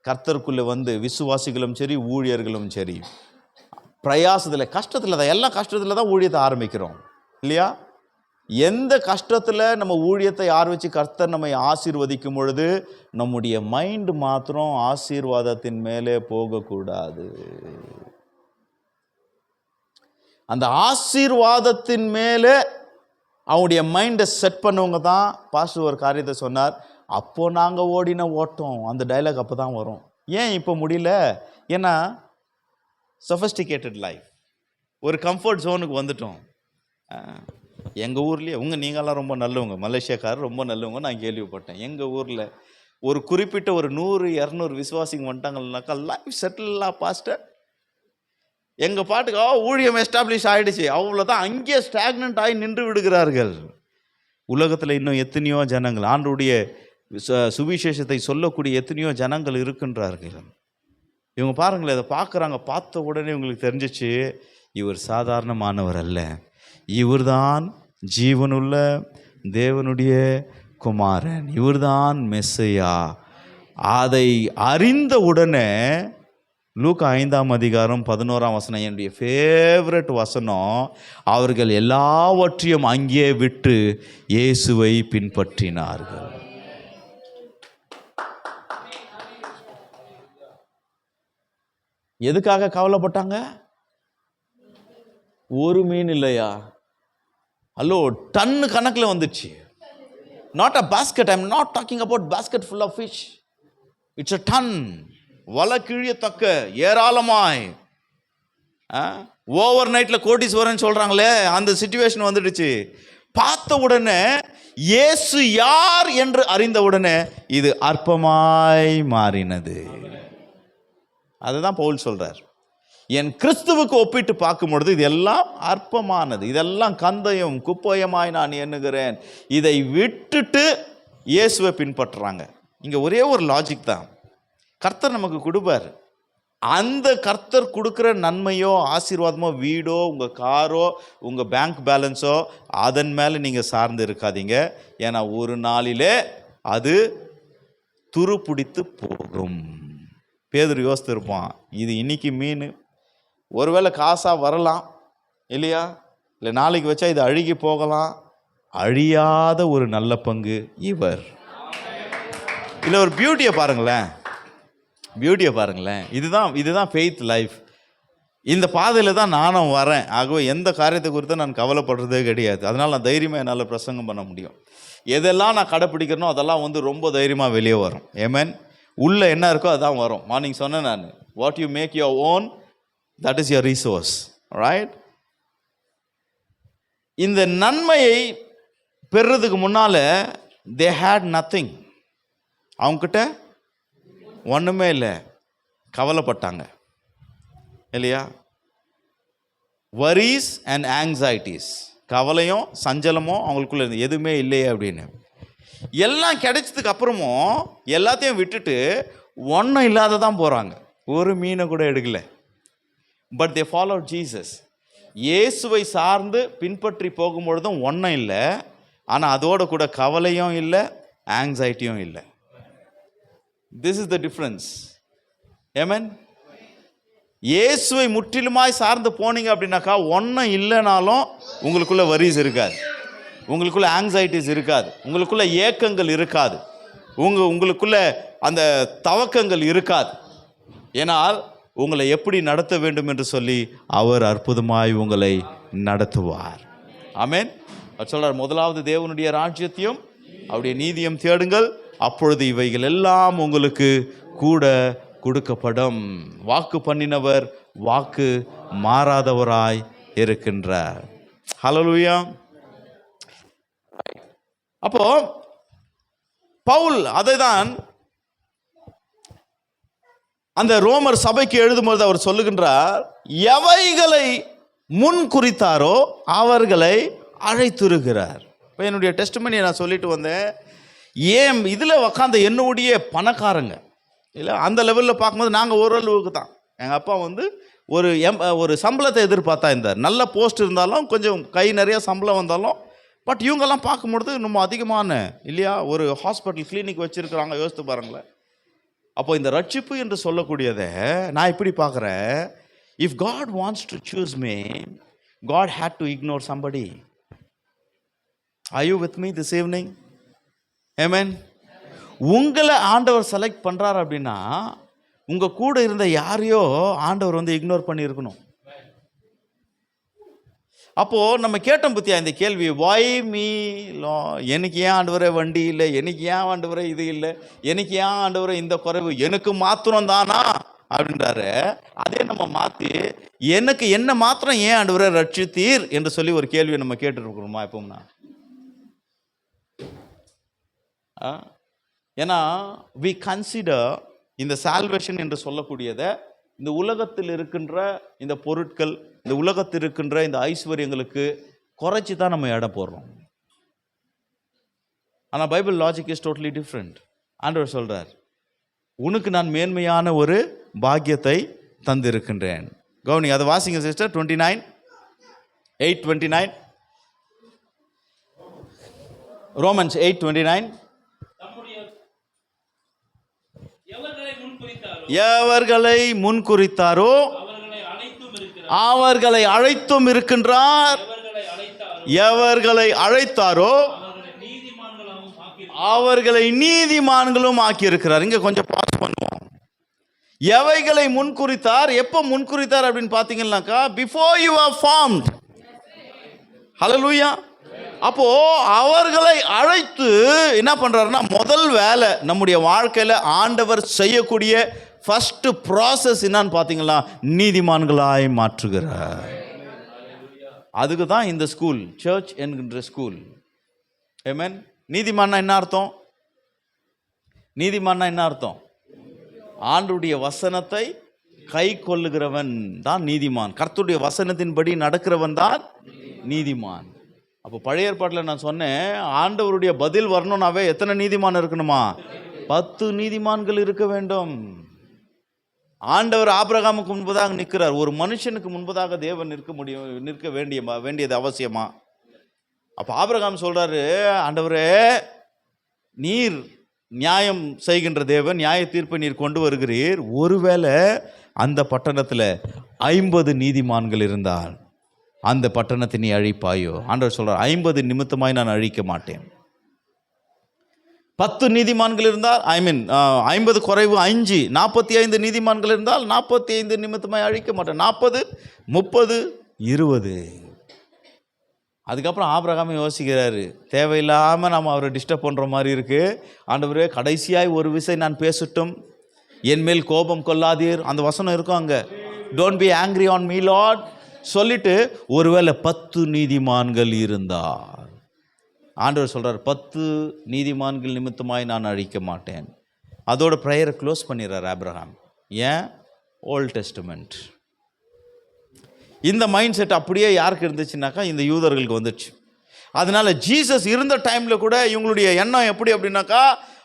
கர்த்தருக்குள்ளே வந்து, விசுவாசிகளும் சரி ஊழியர்களும் சரி, பிரயாசத்தில் கஷ்டத்தில் தான், எல்லாம் கஷ்டத்தில் தான் ஊழியத்தை ஆரம்பிக்கிறோம் இல்லையா? எந்த கஷ்டத்தில் நம்ம ஊழியத்தை ஆரம்பித்து கர்த்தர் நம்மை ஆசீர்வதிக்கும் பொழுது நம்முடைய மைண்டு மாத்திரம் ஆசீர்வாதத்தின் மேலே போகக்கூடாது. அந்த ஆசீர்வாதத்தின் மேலே அவனுடைய மைண்டை செட் பண்ணவங்க தான். பாஸ்டர் ஒரு காரியத்தை சொன்னார், அப்போ நாங்கள் ஓடின ஓட்டம், அந்த டைலாக் அப்போ தான் வரும். ஏன் இப்போ முடியல? ஏன்னா சொஃபஸ்டிகேட்டட் லைஃப், ஒரு கம்ஃபர்ட் ஜோனுக்கு வந்துட்டோம். எங்கள் ஊர்லேயே நீங்கள்லாம் ரொம்ப நல்லவங்க, மலேசியாக்காரர் ரொம்ப நல்லவங்க நான் கேள்விப்பட்டேன். எங்கள் ஊரில் ஒரு குறிப்பிட்ட ஒரு 100-200 விசுவாசிங்க வந்துட்டாங்கன்னாக்கா லைஃப் செட்டில்லாம் பாஸ்டர். எங்கள் பாட்டுக்கு ஊழியம் எஸ்டாப்ளிஷ் ஆகிடுச்சு, அவ்வளோதான், அங்கேயே ஸ்டாக்னன்ட் ஆகி நின்று விடுகிறார்கள். உலகத்தில் இன்னும் எத்தனையோ ஜனங்கள், ஆண்டவருடைய சுவிசேஷத்தை சொல்லக்கூடிய எத்தனையோ ஜனங்கள் இருக்கின்றார்கள். இவங்க பாருங்களேன், இதை பார்க்குறாங்க. பார்த்த உடனே இவங்களுக்கு தெரிஞ்சிச்சு, இவர் சாதாரணமானவர் அல்ல, இவர்தான் ஜீவனுள்ள தேவனுடைய குமாரன், இவர்தான் மெஸ்ஸையா. அதை அறிந்த உடனே லூக்கா 5:11 என்னுடைய ஃபேவரட் வசனம், அவர்கள் எல்லாவற்றையும் அங்கே விட்டு இயேசுவை பின்பற்றினார்கள். எதுக்காக கவலைப்பட்டாங்க? ஒரு மீன் இல்லையா, ஹலோ, டன்னு கணக்கில் வந்துச்சு. Not a basket, I am not talking about basket full of fish, it's a ton. வலை கிழியத்தக்க ஏராளமாய். ஓவர் நைட்டில் கோடீஸ்வரன் சொல்கிறாங்களே, அந்த சிச்சுவேஷன் வந்துடுச்சு. பார்த்த உடனே, இயேசு யார் என்று அறிந்த உடனே இது அற்பமாய் மாறினது. அதுதான் பவுல் சொல்றார், என் கிறிஸ்துவுக்கு ஒப்பிட்டு பார்க்கும் பொழுது இதெல்லாம் அற்பமானது, இதெல்லாம் கந்தையும் குப்பையமாய் நான் எண்ணுகிறேன். இதை விட்டுட்டு இயேசுவை பின்பற்றுறாங்க. இங்கே ஒரே ஒரு லாஜிக் தான், கர்த்தர் நமக்கு கொடுப்பார். அந்த கர்த்தர் கொடுக்குற நன்மையோ ஆசீர்வாதமோ, வீடோ உங்கள் காரோ உங்கள் பேங்க் பேலன்ஸோ, அதன் மேலே நீங்கள் சார்ந்து இருக்காதீங்க. ஏன்னா ஒரு நாளிலே அது துரு பிடித்து போகும். பேதுரு யோசித்து இருப்பான், இது இன்னைக்கு மீன், ஒருவேளை காசாக வரலாம் இல்லையா, இல்லை நாளைக்கு வச்சா இது அழுகி போகலாம். அழியாத ஒரு நல்ல பங்கு இவர். இல்லை, ஒரு பியூட்டியை பாருங்களேன், பியூட்டியை பாருங்களேன். இதுதான் ஃபெய்த் லைஃப். இந்த பாதையில் தான் நானும் வரேன். ஆகவே எந்த காரியத்தை குறித்து நான் கவலைப்படுறதே கிடையாது. அதனால் நான் தைரியமாக என்னால் பிரசங்கம் பண்ண முடியும். எதெல்லாம் நான் கடைப்பிடிக்கிறனோ அதெல்லாம் ரொம்ப தைரியமாக வெளியே வரும். ஏமேன். உள்ளே என்ன இருக்கோ அதுதான் வரும். மார்னிங் சொன்னேன் நான், what you make your own, that is your resource, right? இந்த நன்மையை பெறுறதுக்கு முன்னால் தே ஹேட் நத்திங். அவங்கக்கிட்ட ஒன்றுமே இல்லை, கவலைப்பட்டாங்க இல்லையா? வரிஸ் அண்ட் ஆங்ஸைட்டிஸ், கவலையும் சஞ்சலமும் அவங்களுக்குள்ள இருந்து எதுவுமே இல்லையே அப்படின்னு. எல்லாம் கிடைச்சதுக்கு அப்புறமும் எல்லாத்தையும் விட்டுட்டு ஒன்றும் இல்லாததான் போகிறாங்க. ஒரு மீனை கூட எடுக்கல. But they follow Jesus. இயேசுவை சார்ந்து பின்பற்றி போகும்பொழுதும் ஒன்றும் இல்லை, ஆனால் அதோட கூட கவலையும் இல்லை, ஆங்ஸைட்டியும் இல்லை. This is the difference. Amen. இயேசுவை முற்றிலுமாய் சார்ந்து போனீங்க அப்படின்னாக்கா, ஒன்றும் இல்லைனாலும் உங்களுக்குள்ள வரிஸ் இருக்காது, உங்களுக்குள்ள ஆங்ஸைட்டிஸ் இருக்காது, உங்களுக்குள்ள ஏக்கங்கள் இருக்காது, உங்களுக்குள்ள அந்த தவக்கங்கள் இருக்காது. ஏனால் உங்களை எப்படி நடத்த வேண்டும் என்று சொல்லி அவர் அற்புதமாய் உங்களை நடத்துவார். ஆமென். அவர் சொல்றார், முதலாவது தேவனுடைய ராஜ்யத்தையும் அவருடைய நீதியும் தேடுங்கள், அப்பொழுது இவைகள் எல்லாம் உங்களுக்கு கூட கொடுக்கப்படும். வாக்கு பண்ணினவர் வாக்கு மாறாதவராய் இருக்கின்றார். ஹல்லேலூயா. அப்போ பவுல் அதைதான் அந்த ரோமர் சபைக்கு எழுதும்போது அவர் சொல்லுகின்றார், எவைகளை முன் குறித்தாரோ அவர்களை அழைத்திருக்கிறார். இப்போ என்னுடைய டெஸ்டிமனியை நான் சொல்லிட்டு வந்தேன். ஏன் இதில் உக்காந்த என்னுடைய பணக்காரங்க இல்லை, அந்த லெவலில் பார்க்கும்போது நாங்கள் ஓரளவுக்கு தான். எங்கள் அப்பா ஒரு சம்பளத்தை எதிர்பார்த்தா இருந்தார். நல்ல போஸ்ட் இருந்தாலும், கொஞ்சம் கை நிறைய சம்பளம் வந்தாலும். பட் இவங்கெல்லாம் பார்க்கும்பொழுது ரொம்ப அதிகமான இல்லையா, ஒரு ஹாஸ்பிட்டல் கிளினிக் வச்சுருக்கிறாங்க. யோசித்து பாருங்களேன். அப்போ இந்த ரட்சிப்பு என்று சொல்லக்கூடியதை நான் இப்படி பார்க்குறேன். If God wants to choose me, God had to ignore somebody. Are you with me this evening? Amen. உங்களை ஆண்டவர் செலக்ட் பண்ணுறார் அப்படின்னா, உங்கள் கூட இருந்த யாரையோ ஆண்டவர் இக்னோர் பண்ணியிருக்கணும். அப்போது நம்ம கேட்டோம் பற்றியா இந்த கேள்வி, வாய் மீ லோ, எனக்கு ஏன் ஆண்டவரே வண்டி இல்லை, எனக்கு ஏன் ஆண்டவரே இது இல்லை, எனக்கு ஏன் ஆண்டவரே இந்த குறைவு, எனக்கு மாத்திரம் தானா அப்படின்றாரு. அதே நம்ம மாற்றி, எனக்கு என்ன மாத்திரம் ஏன் ஆண்டவரே ரட்சித்தீர் என்று சொல்லி ஒரு கேள்வியை நம்ம கேட்டுருக்கணுமா எப்போம்னா? ஏன்னா வி கன்சிடர் இந்த சால்வேஷன் என்று சொல்லக்கூடியதை இந்த உலகத்தில் இருக்கின்ற இந்த பொருட்கள், இந்த உலகத்தில் இருக்கின்ற இந்த ஐஸ்வர்யங்களுக்கு குறைச்சி தான் நம்ம இடம் போடுறோம். ஆனால் Bible logic is totally different. ஆண்டவர் சொல்றார், உனக்கு நான் மேன்மையான ஒரு பாக்கியத்தை தந்திருக்கின்றேன். கவனி, அதை வாசிங்க சிஸ்டர். 29 8:29 ரோமன்ஸ் 8:29. எவர்களை முன்குறித்தாரோ அவர்களை அழைத்தும் இருக்கின்றார், எவர்களை அழைத்தாரோ அவர்களை நீதிமான்களும் ஆக்கியிருக்கிறார். இங்க கொஞ்சம் பாஸ் பண்ணுவோம். எவைகளை முன்குறித்தார், எப்போ முன்குறித்தார் அப்படின்னு பார்த்தீங்கன்னாக்கா, பிஃபோர் யூ ஆர் ஃபார்ம்ட். ஹல்லேலூயா. அப்போ அவர்களை அழைத்து என்ன பண்றாருன்னா, முதல் வேலை நம்முடைய வாழ்க்கையில ஆண்டவர் செய்யக்கூடிய ஃபர்ஸ்ட் ப்ராசஸ் என்னன்னு பார்த்தீங்களா, நீதிமான்களாய் மாற்றுகிறார். அதுக்கு தான் இந்த ஸ்கூல், சர்ச் என்கின்ற ஸ்கூல். ஆமென். நீதிமான்னா என்ன அர்த்தம்? நீதிமான்னா என்ன அர்த்தம்? ஆண்டவருடைய வசனத்தை கை கொள்ளுகிறவன் தான் நீதிமான். கர்த்தருடைய வசனத்தின்படி நடக்கிறவன் தான் நீதிமான். அப்போ பழைய ஏற்பாட்டில் நான் சொன்னேன், ஆண்டவருடைய பதில் வரணும்னாவே எத்தனை நீதிமான் இருக்கணுமா? 10 நீதிமான்கள் இருக்க வேண்டும். ஆண்டவர் ஆபிரகாமுக்கு முன்பதாக நிற்கிறார். ஒரு மனுஷனுக்கு முன்பதாக தேவன் நிற்க வேண்டியது அவசியமா? அப்போ ஆபிரகாம் சொல்றாரு, ஆண்டவரே, நீர் நியாயம் செய்கின்ற தேவன், நியாய தீர்ப்பை நீர் கொண்டு வருகிறீர். ஒருவேளை அந்த பட்டணத்தில் 50 நீதிமான்கள் இருந்தால் அந்த பட்டணத்தை நீ அழிப்பாயோ? ஆண்டவர் சொல்றார், 50 நிமித்தமாய் நான் அழிக்க மாட்டேன். 10 நீதிமான்கள் இருந்தால் 50 குறைவு 5, 45 நீதிமான்கள் இருந்தால் 45 நிமித்தமாய் அழிக்க மாட்டேன். 40, 30, 20. அதுக்கப்புறம் ஆபிரகாம் யோசிக்கிறாரு, தேவையில்லாமல் நம்ம அவரை டிஸ்டர்ப் பண்ணுற மாதிரி இருக்கு. ஆண்டவரே, கடைசியாய் ஒரு விசை நான் பேசட்டும், என் மேல் கோபம் கொள்ளாதீர். அந்த வசனம் இருக்கும் அங்கே, don't be angry on me Lord சொல்லிட்டு, ஒருவேளை 10 நீதிமான்கள் இருந்தார், ஆண்டவர் சொல்றார், 10 நீதிமான்கள் நிமித்தமாய் நான் அழிக்க மாட்டேன். அதோட ப்ரேயரை க்ளோஸ் பண்ணிடுறார் ஆபிரகாம். ஏன்? Old testament. இந்த மைண்ட் செட் அப்படியே யாருக்கு இருந்துச்சுனாக்கா, இந்த யூதர்களுக்கு வந்துடுச்சு. அதனால ஜீசஸ் இருந்த டைமில் கூட இவங்களுடைய எண்ணம் எப்படி அப்படின்னாக்கா,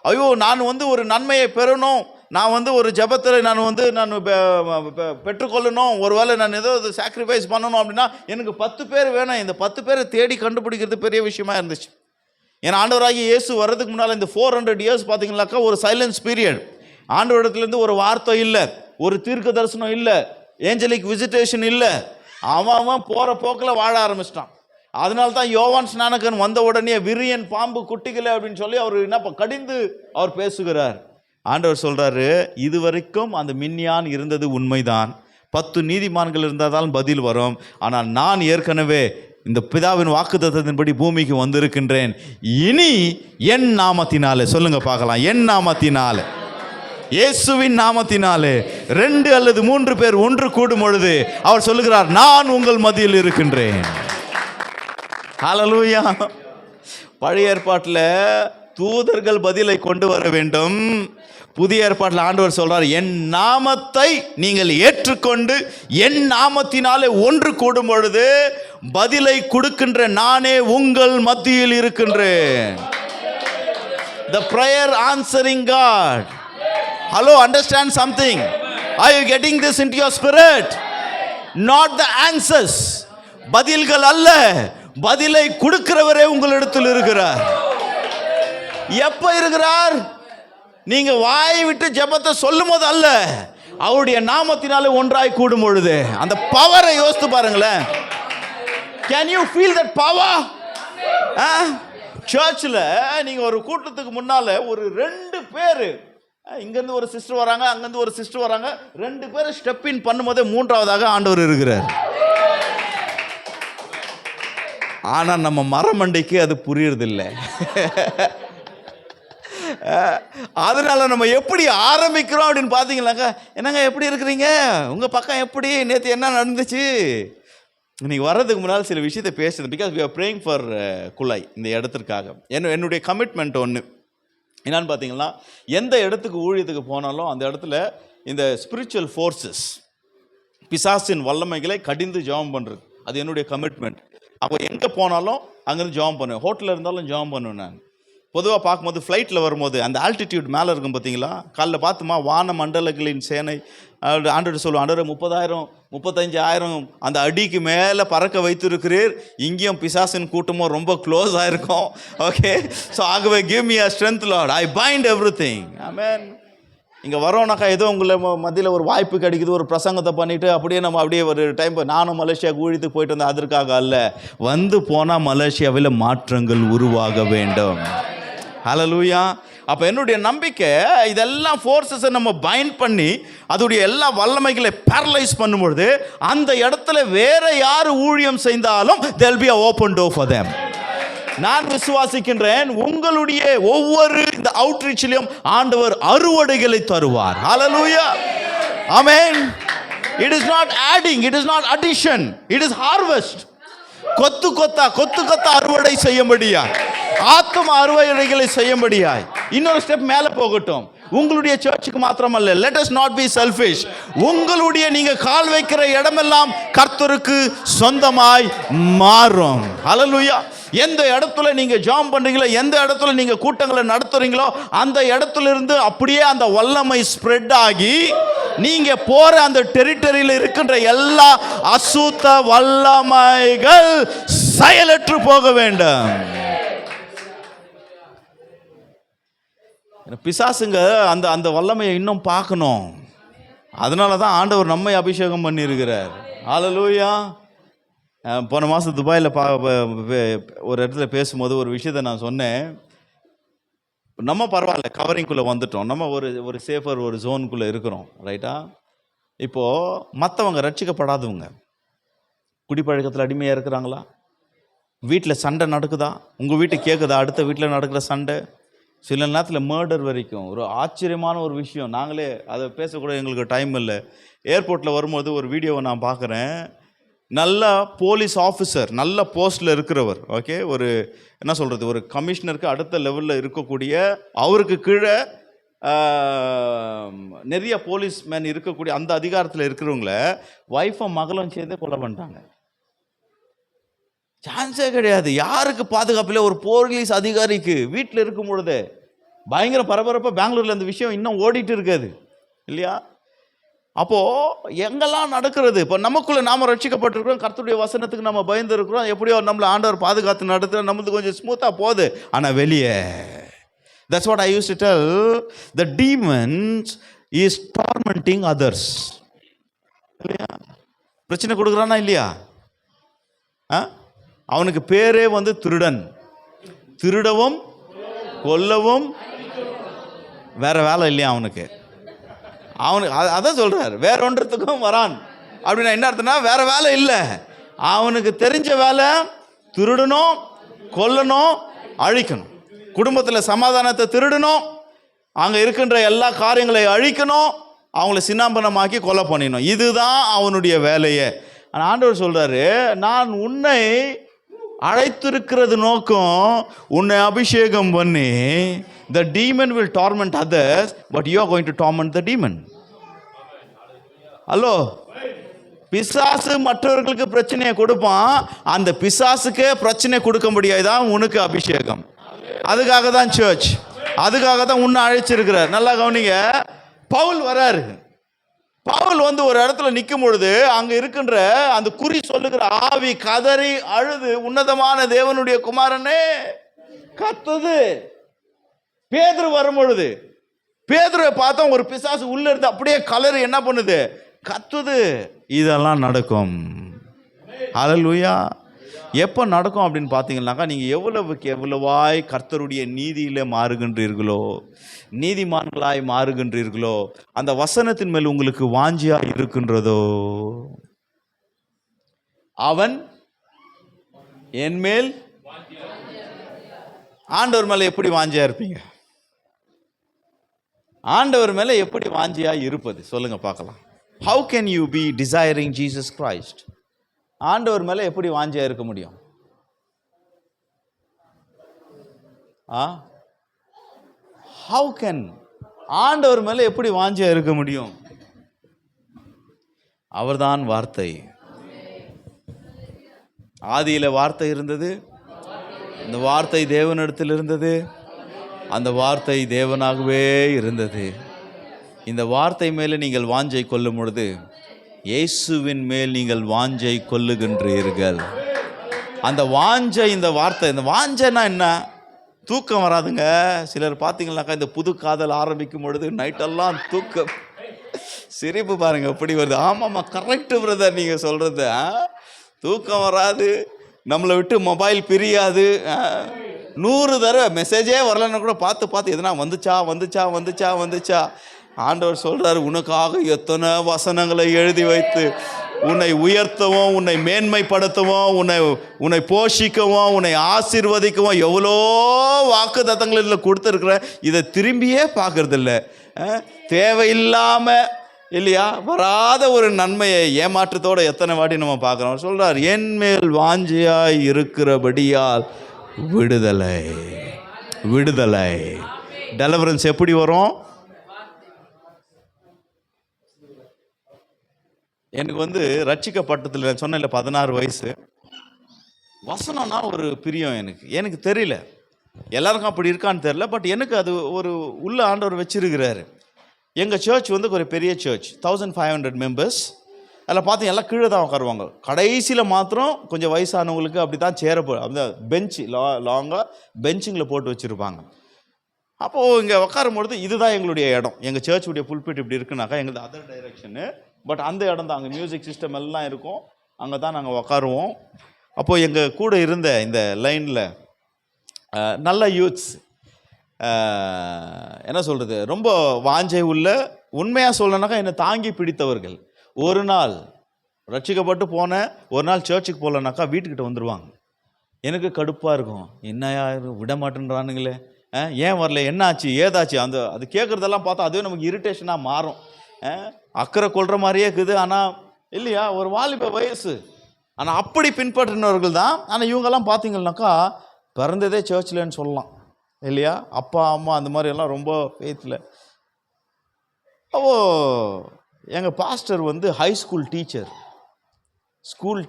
ஐயோ, நான் ஒரு நன்மையை பெறணும், நான் ஒரு ஜெபத்தில் நான் பெற்றுக்கொள்ளணும், ஒருவேளை நான் ஏதோ சாக்ரிஃபைஸ் பண்ணணும் அப்படின்னா எனக்கு 10 பேர் வேணும். இந்த 10 பேரை தேடி கண்டுபிடிக்கிறது பெரிய விஷயமா இருந்துச்சு. ஏன்னா ஆண்டவராகிய இயேசு வர்றதுக்கு முன்னால் இந்த 400 இயர்ஸ் பார்த்தீங்கன்னாக்கா ஒரு சைலன்ஸ் பீரியட். ஆண்டவரிடத்துலேருந்து ஒரு வார்த்தை இல்லை, ஒரு தீர்க்க தரிசனம் இல்லை, ஏஞ்சலிக் விசிட்டேஷன் இல்லை. அவன் போகிற போக்கில் வாழ ஆரம்பிச்சிட்டான். அதனால தான் யோவான் ஸ்நானகன் வந்த உடனே விரியன் பாம்பு குட்டிகளை அப்படின்னு சொல்லி அவர் கடிந்து அவர் பேசுகிறார். ஆண்டவர் சொல்றாரு, இதுவரைக்கும் அந்த மின்யான் இருந்தது உண்மைதான், 10 நீதிமான்கள் இருந்தால்தான் பதில் வரும். ஆனால் நான் ஏற்கனவே இந்த பிதாவின் வாக்குத்தத்தத்தின்படி பூமிக்கு வந்திருக்கின்றேன். இனி என் நாமத்தினாலே, சொல்லுங்க பார்க்கலாம், என் நாமத்தினாலே, இயேசுவின் நாமத்தினாலே 2 அல்லது 3 பேர் ஒன்று கூடும் பொழுது அவர் சொல்லுகிறார், நான் உங்கள் மத்தியில் இருக்கின்றேன். ஹல்லேலூயா. பழைய ஏற்பாட்டில் தூதர்கள் பதிலை கொண்டு வர வேண்டும். புதிய ஏற்பாட்டில் ஆண்டவர் சொல்றார், என் நாமத்தை நீங்கள் ஏற்றுக்கொண்டு என் நாமத்தினாலே ஒன்று கூடும் பொழுது பதிலை கொடுக்கின்ற நானே உங்கள் மத்தியில் இருக்கின்றேன். The prayer answering God. Hello, understand something? Are you getting this into your spirit? Not the answers. பதில்கள் அல்ல, பதிலை கொடுக்கிறவரே உங்களிடத்தில் இருக்கிறார். எப்ப இருக்கிறார்? நீங்க வாய் விட்டு ஜெபத்தை சொல்லும் போது அல்ல, அவருடைய நாமத்தினாலே ஒன்றாய் கூடும் பொழுது. அந்த பவரை யோசித்து பாருங்களேன். Can you feel that power? சர்ச்சில் நீங்க ஒரு கூட்டத்துக்கு முன்னால ஒரு 2 பேர், இங்கேருந்து ஒரு சிஸ்டர் வராங்க, அங்கேருந்து ஒரு சிஸ்டர் வராங்க, 2 பேரை ஸ்டெப் இன் பண்ணும்போதே 3ஆவதாக ஆண்டவர் இருக்கிறார். ஆனால் நம்ம மரமண்டைக்கு அது புரியறதில்லை. அதனால நம்ம எப்படி ஆரம்பிக்கிறோம் அப்படின்னு பார்த்தீங்கன்னாக்கா, என்னங்க எப்படி இருக்கிறீங்க, உங்கள் பக்கம் எப்படி, நேற்று என்ன நடந்துச்சு, இன்னைக்கு வர்றதுக்கு முன்னால் சில விஷயத்தை பேசுது. Because we are praying for Kulai, இந்த இடத்திற்காக. என்னுடைய கமிட்மெண்ட் ஒன்று என்னன்னு பார்த்தீங்கன்னா, எந்த இடத்துக்கு ஊழியத்துக்கு போனாலும் அந்த இடத்துல இந்த ஸ்பிரிச்சுவல் ஃபோர்ஸஸ், பிசாசின் வல்லமைகளை கடிந்து ஜெபம் பண்ணுறது, அது என்னுடைய கமிட்மெண்ட். அப்போ எங்கே போனாலும் அங்கேருந்து ஜெபம் பண்ணுவேன். ஹோட்டலில் இருந்தாலும் ஜெபம் பண்ணுவேன். நான் பொதுவாக பார்க்கும்போது ஃப்ளைட்டில் வரும்போது அந்த ஆல்டிடியூட் மேலே இருக்கும் பார்த்தீங்களா, காலைல பார்த்துமா வான மண்டலங்களின் சேனை ஆண்டவர் சொல்லுவோம், ஆண்டவர் 30,000 35,000 அந்த அடிக்கு மேலே பறக்க வைத்திருக்கிறீர். இங்கேயும் பிசாசின் கூட்டமும் ரொம்ப க்ளோஸ் ஆகிருக்கும். ஓகே, ஸோ ஆகவே give me a strength Lord, I bind everything. Amen. இங்கே வரோம்னாக்கா ஏதோ உங்களை மத்தியில் ஒரு வாய்ப்பு கிடைக்குது, ஒரு பிரசங்கத்தை பண்ணிவிட்டு அப்படியே நம்ம அப்படியே ஒரு டைம் நானும் மலேசியாவுக்கு ஊழியத்துக்கு போயிட்டு வந்தேன், அதற்காக அல்ல. வந்து போனால் மலேசியாவில் மாற்றங்கள் உருவாக வேண்டும். ஹல்லேலூயா. அப்போ என்னுடைய நம்பிக்கை இதெல்லாம் ஃபோர்ஸஸை நம்ம பைண்ட் பண்ணி அதோடைய எல்லா வல்லமைகளை பேரலைஸ் பண்ணும்பொழுது அந்த இடத்துல வேற யார் ஊழியம் செய்தாலும் there'll be an open door for them. நான் விசுவாசிக்கின்றேன், உங்களுடைய ஒவ்வொரு இந்த அவுட்ரீச்சிலும் ஆண்டவர் அறுவடைகளை தருவார். ஹல்லேலூயா. ஆமென். It is not adding, it is not addition, it is harvest. கொத்து கொத்தா அறுவடை செய்யும்படியாய், ஆத்தும அறுவடைகளை செய்யும்படியாய். இன்னொரு ஸ்டெப் மேலே போகட்டும். உங்களுடைய சர்ச்சுக்கு மாத்திரமல்ல, let us not be selfish. உங்களுடைய நீங்க கால் வைக்கிற இடமெல்லாம் கர்த்தருக்கு சொந்தமாய் மாறும். ஹல்லேலூயா. எந்த இடத்துல நீங்க ஜாம் பண்றீங்களோ, எந்த இடத்துல நீங்க கூட்டங்களை நடத்துறீங்களோ, அந்த இடத்துல இருந்து அப்படியே அந்த வல்லமை ஸ்ப்ரெட் ஆகி நீங்க போற அந்த டெரிட்டரியில் இருக்கின்ற எல்லா அசுத்த வல்லமைகள் செயலற்று போக வேண்டும். பிசாசுங்க அந்த அந்த வல்லமையை இன்னும் பார்க்கணும். அதனால தான் ஆண்டவர் நம்மை அபிஷேகம் பண்ணியிருக்கிறார். ஹல்லேலூயா. போன மாதம் துபாயில் ஒரு இடத்துல பேசும்போது ஒரு விஷயத்தை நான் சொன்னேன். நம்ம பரவாயில்ல, கவரிங்குள்ளே வந்துட்டோம், நம்ம ஒரு சேஃபர் ஒரு ஜோனுக்குள்ளே இருக்கிறோம், ரைட்டா? இப்போது மற்றவங்க ரட்சிக்கப்படாதவங்க குடிப்பழக்கத்தில் அடிமையாக இருக்கிறாங்களா? வீட்டில் சண்டை நடக்குதா? உங்கள் வீட்டுக்கு கேட்குதா அடுத்த வீட்டில் நடக்கிற சண்டை? சில நேரத்தில் மர்டர் வரைக்கும். ஒரு ஆச்சரியமான ஒரு விஷயம், நாங்களே அதை பேசக்கூட எங்களுக்கு டைம் இல்லை. ஏர்போர்ட்டில் வரும்போது ஒரு வீடியோவை நான் பார்க்குறேன். நல்ல போலீஸ் ஆஃபீஸர், நல்ல போஸ்ட்டில் இருக்கிறவர், ஓகே, ஒரு என்ன சொல்கிறது, ஒரு கமிஷனருக்கு அடுத்த லெவலில் இருக்கக்கூடிய, அவருக்கு கீழே நிறைய போலீஸ் மேன் இருக்கக்கூடிய அந்த அதிகாரத்தில் இருக்கிறவங்கள ஒய்ஃபும் மகளும் சேர்ந்து கொலை பண்ணிட்டாங்க. சான்ஸே கிடையாது. யாருக்கு பாதுகாப்பில்? ஒரு போலீஸ் அதிகாரிக்கு. வீட்டில் இருக்கும் பொழுது பயங்கர பரபரப்பாக பெங்களூரில் இந்த விஷயம் இன்னும் ஓடிட்டு இருக்காது இல்லையா? அப்போது எங்கெல்லாம் நடக்கிறது? இப்போ நமக்குள்ளே நாம் ரட்சிக்கப்பட்டிருக்கிறோம், கர்த்தருடைய வசனத்துக்கு நம்ம பயந்து இருக்கிறோம், எப்படியோ நம்மளை ஆண்டவர் பாதுகாத்து நடத்துகிற, நம்மளுக்கு கொஞ்சம் ஸ்மூத்தாக போகுது. ஆனால் வெளியே, that's what I used to tell, the demons is tormenting others. இல்லையா? பிரச்சனை கொடுக்குறானா இல்லையா? அவனுக்கு பேரே திருடன். திருடவும் கொல்லவும் வேற வேலை இல்லையா அவனுக்கு? அதான் சொல்றாரு, வேற ஒன்றத்துக்கும் வரான். அப்படின்னா என்ன அர்த்தம்னா, வேற வேலை இல்லை. அவனுக்கு தெரிஞ்ச வேலை திருடணும், கொல்லணும், அழிக்கணும். குடும்பத்தில் சமாதானத்தை திருடணும், அங்கே இருக்கின்ற எல்லா காரியங்களை அழிக்கணும், அவங்கள சின்னாம்பனமாக்கி கொலை பண்ணிடணும். இதுதான் அவனுடைய வேலையே. ஆனால் ஆண்டவர் சொல்றாரு, நான் உன்னை அழைத்திருக்கிறது நோக்கம், உன்னை அபிஷேகம் பண்ணி, the demon will torment others but you are going to torment the demon. Hello, பிசாசு மற்றவர்களுக்கு பிரச்சனையை கொடுப்பான், அந்த பிசாசுக்கே பிரச்சனை கொடுக்க முடியாதுதான் உனக்கு அபிஷேகம். அதுக்காக தான் சர்ச், அதுக்காக தான் உன்னை அழைச்சிருக்கிறார். நல்லா கவனிங்க. பவுல் வராரு. பவுல் ஒரு இடத்துல நிற்கும் பொழுது அங்கே இருக்கின்ற அந்த குறி சொல்லுகிற ஆவி கதறி அழுது, உன்னதமான தேவனுடைய குமாரனே கத்துது. பேதுரு வரும் பொழுது பேதுருவை பார்த்தா ஒரு பிசாசு உள்ள இருந்து அப்படியே கலரு என்ன பண்ணுது, கத்துது. இதெல்லாம் நடக்கும். ஹல்லேலூயா. எப்போ நடக்கும் அப்படின்னு பார்த்தீங்கன்னாக்கா, நீங்கள் எவ்வளவுக்கு எவ்வளவாய் கர்த்தருடைய நீதியில் மாறுகின்றீர்களோ, நீதிமான்களாய் மாறுகின்றீர்களோ, அந்த வசனத்தின் மேல் உங்களுக்கு வாஞ்சியா இருக்கின்றதோ, அவன் என் மேல். ஆண்டவர் மேலே எப்படி வாஞ்சியா இருப்பீங்க? ஆண்டவர் மேலே எப்படி வாஞ்சியா இருப்பது சொல்லுங்க பார்க்கலாம். How can you be desiring Jesus Christ? ஆண்டவர் மேலே எப்படி வாஞ்சியா இருக்க முடியும்? How can ஆண்டவர் மேலே எப்படி வாஞ்சியா இருக்க முடியும்? அவர்தான் வார்த்தை. ஆதியில வார்த்தை இருந்தது, அந்த வார்த்தை தேவனிடத்தில் இருந்தது, அந்த வார்த்தை தேவனாகவே இருந்தது. இந்த வார்த்தை மேலே நீங்கள் வாஞ்சை கொள்ளும் பொழுது இயேசுவின் மேல் நீங்கள் வாஞ்சை கொள்ளுகின்றீர்கள். அந்த வாஞ்சை, இந்த வார்த்தை, இந்த வாஞ்சைனா என்ன? தூக்கம் வராதுங்க. சிலர் பார்த்தீங்கன்னாக்கா இந்த புது காதல் ஆரம்பிக்கும் பொழுது நைட்டெல்லாம் தூக்கம், சிரிப்பு பாருங்க எப்படி வருது. ஆமாம்மா, கரெக்டு பிரதர் நீங்கள் சொல்கிறது. தூக்கம் வராது, நம்மளை விட்டு மொபைல் பிரியாது. 100 தடவை மெசேஜே வரலன்னா கூட பார்த்து எதனா வந்துச்சா. ஆண்டவர் சொல்கிறார், உனக்காக எத்தனை வசனங்களை எழுதி வைத்து உன்னை உயர்த்தவும், உன்னை மேன்மைப்படுத்தவும், உன்னை போஷிக்கவும், உன்னை ஆசீர்வதிக்கவும் எவ்வளோ வாக்கு தத்தங்கள் இதில் கொடுத்துருக்குறேன். இதை திரும்பியே பார்க்கறதில்ல. தேவையில்லாமல் இல்லையா வராத ஒரு நன்மையை ஏமாற்றத்தோடு எத்தனை வாட்டி நம்ம பார்க்குறோம். சொல்கிறார், என் மேல் வாஞ்சியாய் இருக்கிறபடியால் விடுதலை. டெலிவரன்ஸ் எப்படி வரும்? எனக்கு ரட்சிக்கப்பட்டதில் நான் சொன்னேன்ல 16 வயசு, வசனம்னா ஒரு பிரியம் எனக்கு தெரியல, எல்லாருக்கும் அப்படி இருக்கான்னு தெரியல. பட் எனக்கு அது ஒரு உள்ள ஆண்டவர் வச்சிருக்கிறாரு. எங்கள் சர்ச் ஒரு பெரிய சர்ச், 1500 மெம்பர்ஸ். அதில் பார்த்து எல்லாம் கீழே தான் உட்காருவாங்க. கடைசியில் மாத்திரம் கொஞ்சம் வயசானவங்களுக்கு அப்படி தான் அந்த பெஞ்சு லாங்காக பெஞ்சிங்கில் போட்டு வச்சுருப்பாங்க. அப்போது இங்கே உட்காரும்பொழுது இதுதான் எங்களுடைய இடம். எங்கள் சர்ச்சுடைய புல்பிட் இப்படி இருக்குனாக்கா எங்களுக்கு அதர் டைரெக்ஷனு. பட் அந்த இடம் தான், அங்கே மியூசிக் சிஸ்டம் எல்லாம் இருக்கும், அங்கே தான் நாங்கள் உட்காருவோம். அப்போது எங்கள் கூட இருந்த இந்த லைனில் நல்ல யூத்ஸ், என்ன சொல்கிறது, ரொம்ப வாஞ்சை உள்ள, உண்மையாக சொல்லணுனாக்கா என்னை தாங்கி பிடித்தவர்கள். ஒரு நாள் ரட்சிக்கப்பட்டு போனேன், ஒரு நாள் சர்ச்சுக்கு போகலனாக்கா வீட்டுக்கிட்ட வந்துடுவாங்க. எனக்கு கடுப்பாக இருக்கும், என்னையா விட மாட்டேன்றானுங்களே, ஏன் வரல, என்ன ஆச்சு ஏதாச்சு, அது கேட்குறதெல்லாம் பார்த்தா அதுவே நமக்கு இரிட்டேஷனாக மாறும். அக்கறை கொள்கிற மாதிரியே இருக்குது. ஆனால் இல்லையா, ஒரு வாலிப வயசு. ஆனால் அப்படி பின்பற்றினவர்கள் தான். ஆனால் இவங்கெல்லாம் பார்த்தீங்கன்னாக்கா பிறந்ததே சர்ச்சில்னு சொல்லலாம் இல்லையா. அப்பா அம்மா அந்த மாதிரி எல்லாம் ரொம்ப ஃபேத்தில். எங்கள் பாஸ்டர் ஹை ஸ்கூல்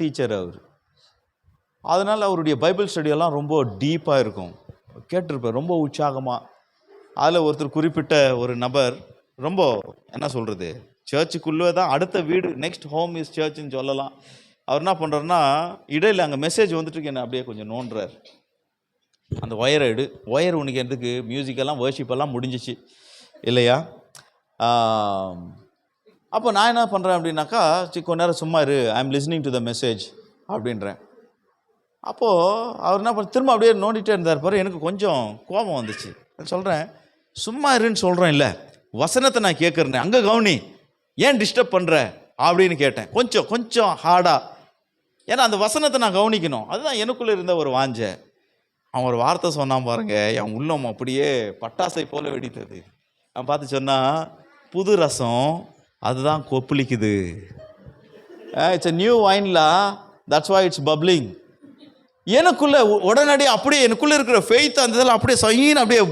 டீச்சர் அவர். அதனால் அவருடைய பைபிள் ஸ்டடியெல்லாம் ரொம்ப டீப்பாக இருக்கும், கேட்டிருப்பார் ரொம்ப உற்சாகமாக. அதில் ஒருத்தர் குறிப்பிட்ட ஒரு நபர் ரொம்ப என்ன சொல்கிறது, சர்ச்சுக்குள்ளே தான் அடுத்த வீடு, நெக்ஸ்ட் ஹோம் இஸ் சர்ச்சுன்னு சொல்லலாம். அவர் என்ன பண்ணுறாருன்னா, இடையில் அங்கே மெசேஜ் வந்துட்டு என்ன அப்படியே கொஞ்சம் நோண்டுறார். அந்த ஒயர் உனக்கு எதுக்கு, மியூசிக்கெல்லாம் வர்ஷிப்பெல்லாம் முடிஞ்சிச்சு இல்லையா. அப்போ நான் என்ன பண்ணுறேன் அப்படின்னாக்கா, கொஞ்ச நேரம் சும்மா இரு, I am listening to the message அப்படின்றேன். அப்போது அவர் என்ன பண்ண, திரும்ப அப்படியே நோண்டிகிட்டே இருந்தார் பாரு. எனக்கு கொஞ்சம் கோபம் வந்துச்சு. சொல்கிறேன், சும்மா இருன்னு சொல்கிறேன் இல்லை, வசனத்தை நான் கேட்குறேன், அங்கே கவனி, ஏன் டிஸ்டர்ப் பண்ணுற அப்படின்னு கேட்டேன். கொஞ்சம் ஹார்டாக, ஏன்னா அந்த வசனத்தை நான் கவனிக்கணும். அதுதான் எனக்குள்ளே இருந்த ஒரு வாஞ்சை. அவன் ஒரு வார்த்தை சொன்னான் பாருங்க, என் உள்ளம் அப்படியே பட்டாசை போல வெடித்தது. அவன் பார்த்து சொன்னான், புது ரசம் அதுதான் கொப்பளிக்குது. இட்ஸ் a நியூ வைன்லா, தட்ஸ் வை இட்ஸ் பப்ளிங். எனக்குள்ள உடனடியே அப்படியே எனக்குள்ளே இருக்கிற ஃபெய்த் அந்த இதில் அப்படியே சைன் அப்படியே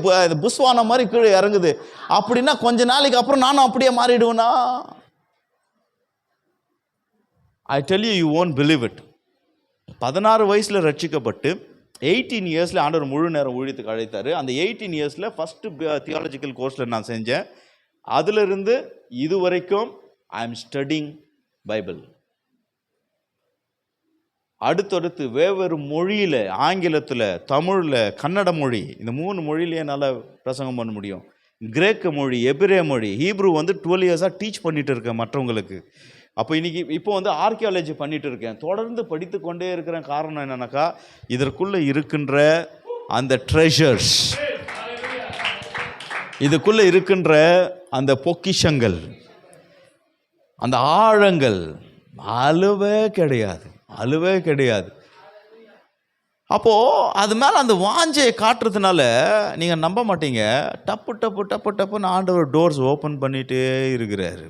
புஷ்வான மாதிரி கீழே இறங்குது. அப்படின்னா கொஞ்ச நாளைக்கு அப்புறம் நானும் அப்படியே மாறிடுவேனா? I tell you, you won't believe it. 16 வயசில் ரட்சிக்கப்பட்டு 18 இயர்ஸில் ஆண்டவர் முழு நேரம் ஊழியத்துக்கு அழைத்தார். அந்த 18 இயர்ஸில் ஃபஸ்ட்டு தியாலஜிக்கல் கோர்ஸில் நான் செஞ்சேன். அதிலிருந்து இது வரைக்கும் ஐ எம் ஸ்டடிங் பைபிள். அடுத்தடுத்து வெவ்வேறு மொழியில், ஆங்கிலத்தில், தமிழில், கன்னட மொழி, இந்த 3 மொழியிலே என்னால் பிரசங்கம் பண்ண முடியும். கிரேக்க மொழி, எபிரே மொழி, ஹீப்ரு 12 இயர்ஸாக டீச் பண்ணிட்டு இருக்கேன் மற்றவங்களுக்கு. அப்போ இப்போ ஆர்கியாலஜி பண்ணிட்டு இருக்கேன். தொடர்ந்து படித்து கொண்டே இருக்கிறேன். காரணம் என்னன்னாக்கா, இதற்குள்ளே இருக்கின்ற அந்த ட்ரெஷர்ஸ், இதுக்குள்ளே இருக்கின்ற அந்த பொக்கிஷங்கள், அந்த ஆழங்கள் அளவே கிடையாது. அப்போது அது மேலே அந்த வாஞ்சையை காட்டுறதுனால நீங்கள் நம்ப மாட்டீங்க, டப்புன்னு ஆண்டவர் டோர்ஸ் ஓப்பன் பண்ணிகிட்டே இருக்கிறாரு.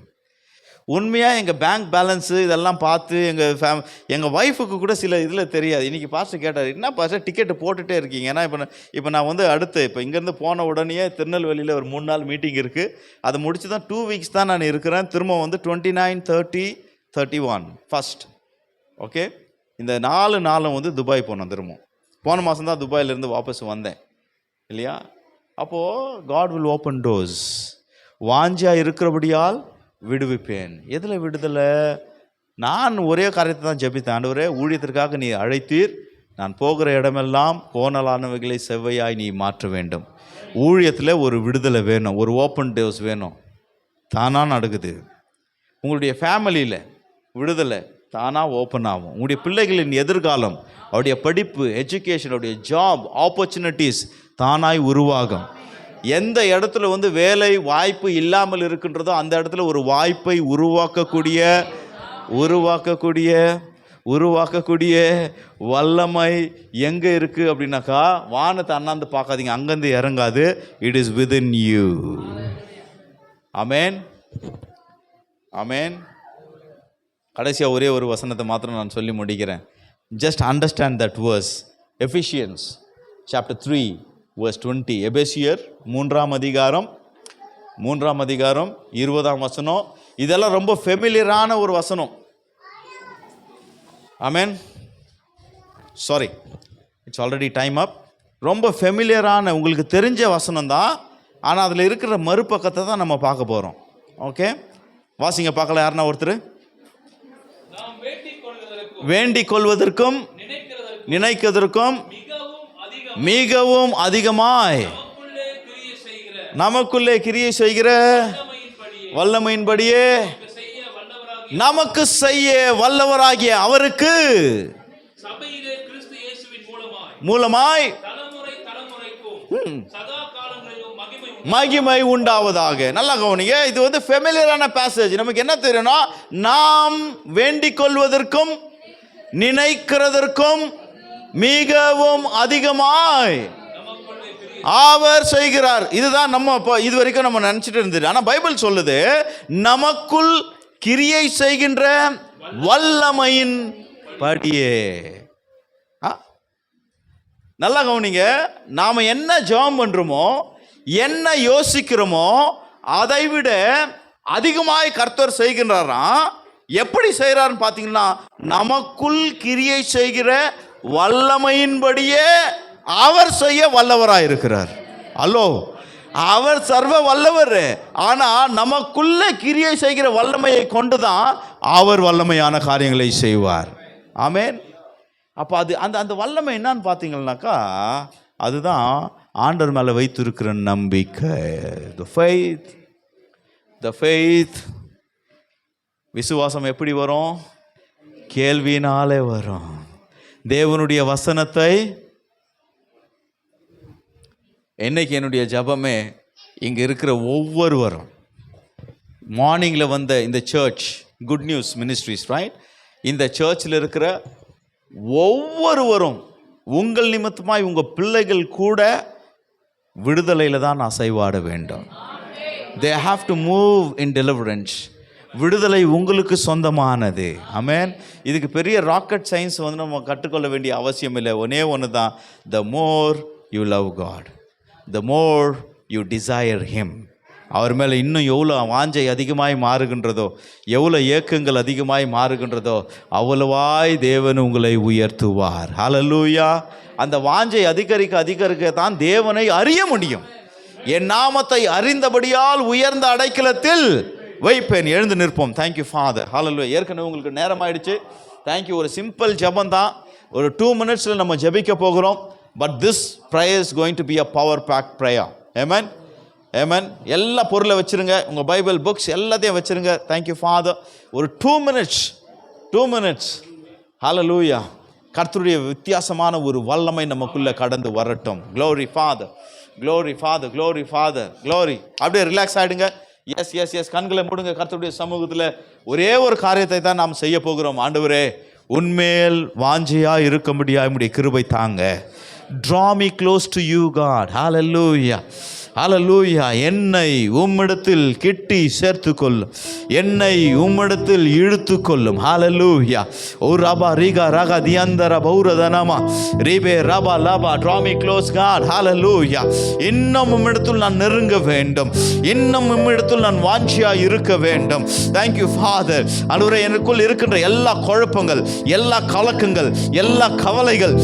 உண்மையாக எங்கள் பேங்க் பேலன்ஸு இதெல்லாம் பார்த்து எங்கள் ஒய்ஃபுக்கு கூட சில இதில் தெரியாது. இன்றைக்கி பாஸ்டர் கேட்டார், என்ன பாஸ்டர் டிக்கெட்டு போட்டுகிட்டே இருக்கீங்க? ஏன்னா இப்போ நான் அடுத்து இங்கேருந்து போன உடனே திருநெல்வேலியில் ஒரு 3 நாள் மீட்டிங் இருக்குது. அதை முடிச்சு தான் 2 வீக்ஸ் தான் நான் இருக்கிறேன். திரும்ப 29, 30 31 ஃபர்ஸ்ட். ஓகே, இந்த 4 நாளும் வந்து துபாய் போனோம். திரும்பவும் போன மாதம் தான் துபாயிலேருந்து வாபஸ் வந்தேன் இல்லையா. அப்போது காட் வில் ஓப்பன் டோர்ஸ். வாஞ்சியாக இருக்கிறபடியால் விடுவிப்பேன். எதில் விடுதலை? நான் ஒரே காரியத்தை தான் ஜெபித்தேன். ஆண்டவரே, ஊழியத்திற்காக நீ அழைத்தீர், நான் போகிற இடமெல்லாம் கோணலானவைகளை செவ்வையாய் நீ மாற்ற வேண்டும். ஊழியத்தில் ஒரு விடுதலை வேணும், ஒரு ஓப்பன் டோர்ஸ் வேணும். தானாக நடக்குது. உங்களுடைய ஃபேமிலியில் விடுதலை தானாக ஓப்பன் ஆகும். உங்களுடைய பிள்ளைகளின் எதிர்காலம், அவருடைய படிப்பு, எஜுகேஷன், அவருடைய ஜாப் ஆப்பர்ச்சுனிட்டிஸ் தானாய் உருவாகும். எந்த இடத்துல வந்து வேலை வாய்ப்பு இல்லாமல் இருக்கின்றதோ அந்த இடத்துல ஒரு வாய்ப்பை உருவாக்கக்கூடிய வல்லமை எங்கே இருக்குது அப்படின்னாக்கா, வானத்தை அண்ணாந்து பார்க்காதீங்க, அங்கேருந்து இறங்காது. It is within you. Amen, amen. கடைசியாக ஒரே ஒரு வசனத்தை மாத்திரம் நான் சொல்லி முடிக்கிறேன். Just understand that verse. Ephesians chapter 3 verse 20. எபேசியர் 3ஆம் அதிகாரம் 20ஆம் வசனம். இதெல்லாம் ரொம்ப ஃபெமிலியரான ஒரு வசனம். Amen. Sorry, it's already time up. ரொம்ப ஃபெமிலியரான, உங்களுக்கு தெரிஞ்ச வசனம் தான். ஆனால் அதில் இருக்கிற மறுபக்கத்தை தான் நம்ம பார்க்க போகிறோம். ஓகே, வாசிங்க பார்க்கலாம். யாருன்னா ஒருத்தர். வேண்டிக் கொள்வதற்கும் நினைக்கிறதற்கும் மிகவும் அதிகமாய் நமக்குள்ளே கிரியை செய்கிற வல்லமையின்படியே நமக்கு செய்ய வல்லவராகிய அவருக்கு மூலமாய் மகிமை உண்டாவதாக. நல்லா கவனிங்க, இது வந்து ஃபெமிலியரான பேசேஜ். நமக்கு என்ன தெரியும்னா, நாம் வேண்டிக் கொள்வதற்கும் நினைக்கிறதற்கும் மிகவும் அதிகமாய் அவர் செய்கிறார். இதுதான் நம்ம இது வரைக்கும் நம்ம நினைச்சிட்டு இருந்தது. ஆனால் பைபிள் சொல்லுது, நமக்குள் கிரியை செய்கின்ற வல்லமையின் படியே. நல்லா கவனிங்க, நாம் என்ன ஜெபம் பண்றோமோ, என்ன யோசிக்கிறோமோ, அதை விட அதிகமாய் கர்த்தர் செய்கின்றாராம். எப்படி செய்கிறார்னு பார்த்தீங்கன்னா, நமக்குள் கிரியை செய்கிற வல்லமையின்படியே அவர் செய்ய வல்லவராக இருக்கிறார். அல்லோ, அவர் சர்வ வல்லவர். ஆனால் நமக்குள்ள கிரியை செய்கிற வல்லமையை கொண்டுதான் அவர் வல்லமையான காரியங்களை செய்வார். ஆமென். அப்போ அது அந்த வல்லமை என்னன்னு பார்த்தீங்கன்னாக்கா, அதுதான் ஆண்டவர் மேலே வைத்திருக்கிற நம்பிக்கை. the faith. விசுவாசம் எப்படி வரும்? கேள்வியினாலே வரும். தேவனுடைய வசனத்தை, என்னைக்கு என்னுடைய ஜபமே, இங்கே இருக்கிற ஒவ்வொருவரும் மார்னிங்கில் வந்த இந்த church good news ministries right, இந்த சர்ச்சில் இருக்கிற ஒவ்வொருவரும் உங்கள் நிமித்தமாய் உங்கள் பிள்ளைகள் கூட விடுதலையில் தான் அசைவாட வேண்டும். they have to move in deliverance. விடுதலை உங்களுக்கு சொந்தமானது. ஆமென். இதுக்கு பெரிய ராக்கெட் சயின்ஸ் வந்து நம்ம கற்றுக்கொள்ள வேண்டிய அவசியம் இல்லை. ஒன்று தான், the more you love God, the more you desire him. அவர் மேலே இன்னும் எவ்வளோ வாஞ்சை அதிகமாய் மாறுகின்றதோ, எவ்வளோ ஏக்கங்கள் அதிகமாய் மாறுகின்றதோ, அவ்வளவாய் தேவன் உங்களை உயர்த்துவார். ஹல்லேலூயா. அந்த வாஞ்சை அதிகரிக்க தான் தேவனை அறிய முடியும். என் நாமத்தை அறிந்தபடியால் உயர்ந்த அடைக்கலத்தில் வைப்பேன். எழுந்து நிற்போம். Thank you father. ஹல்லேலூயா. ஏற்கனவே உங்களுக்கு நேரம் ஆயிடுச்சு. தேங்க்யூ. ஒரு சிம்பிள் ஜெபம் தான், ஒரு 2 minutesல நம்ம ஜெபிக்க போகிறோம். But this prayer is going to be a power pack prayer. Amen, amen. எல்லா பொருளை வச்சுருங்க, உங்கள் பைபிள் புக்ஸ் எல்லாத்தையும் வச்சுருங்க. Thank you father. ஒரு 2 minutes. ஹல்லேலூயா. கர்த்தருடைய வித்தியாசமான ஒரு வல்லமை நமக்குள்ளே கடந்து வரட்டும். Glory father, glory father, glory father, glory. அப்படியே ரிலாக்ஸ் ஆகிடுங்க. எஸ் கண்களை மூடுங்க. கர்த்தருடைய சமூகத்தில் ஒரே ஒரு காரியத்தை தான் நாம் செய்ய போகிறோம். ஆண்டவரே, உன்மேல் வாஞ்சையாக இருக்க முடியாது, உம்முடைய கிருபை தாங்க. draw me close to you, God. Hallelujah. ஹல்லேலூயா. என்னை உம்மிடத்தில் கிட்டி சேர்த்து கொள்ளும், என்னை உம்மிடத்தில் இழுத்து கொள்ளும். ஹல்லேலூயா. ஓ ரபா ரிகா ரகா தியந்தர பௌரதனமா ரிபே ரபா லபா draw me close, God. ஹல்லேலூயா. இன்னும் உம்மிடத்தில் நான் நெருங்க வேண்டும், இன்னும் உம்மிடத்தில் நான் வாஞ்சியா இருக்க வேண்டும். Thank you Father. ஆண்டவரே, எனக்குள் இருக்கின்ற எல்லா குழப்பங்கள், எல்லா கலக்கங்கள், எல்லா கவலைகள்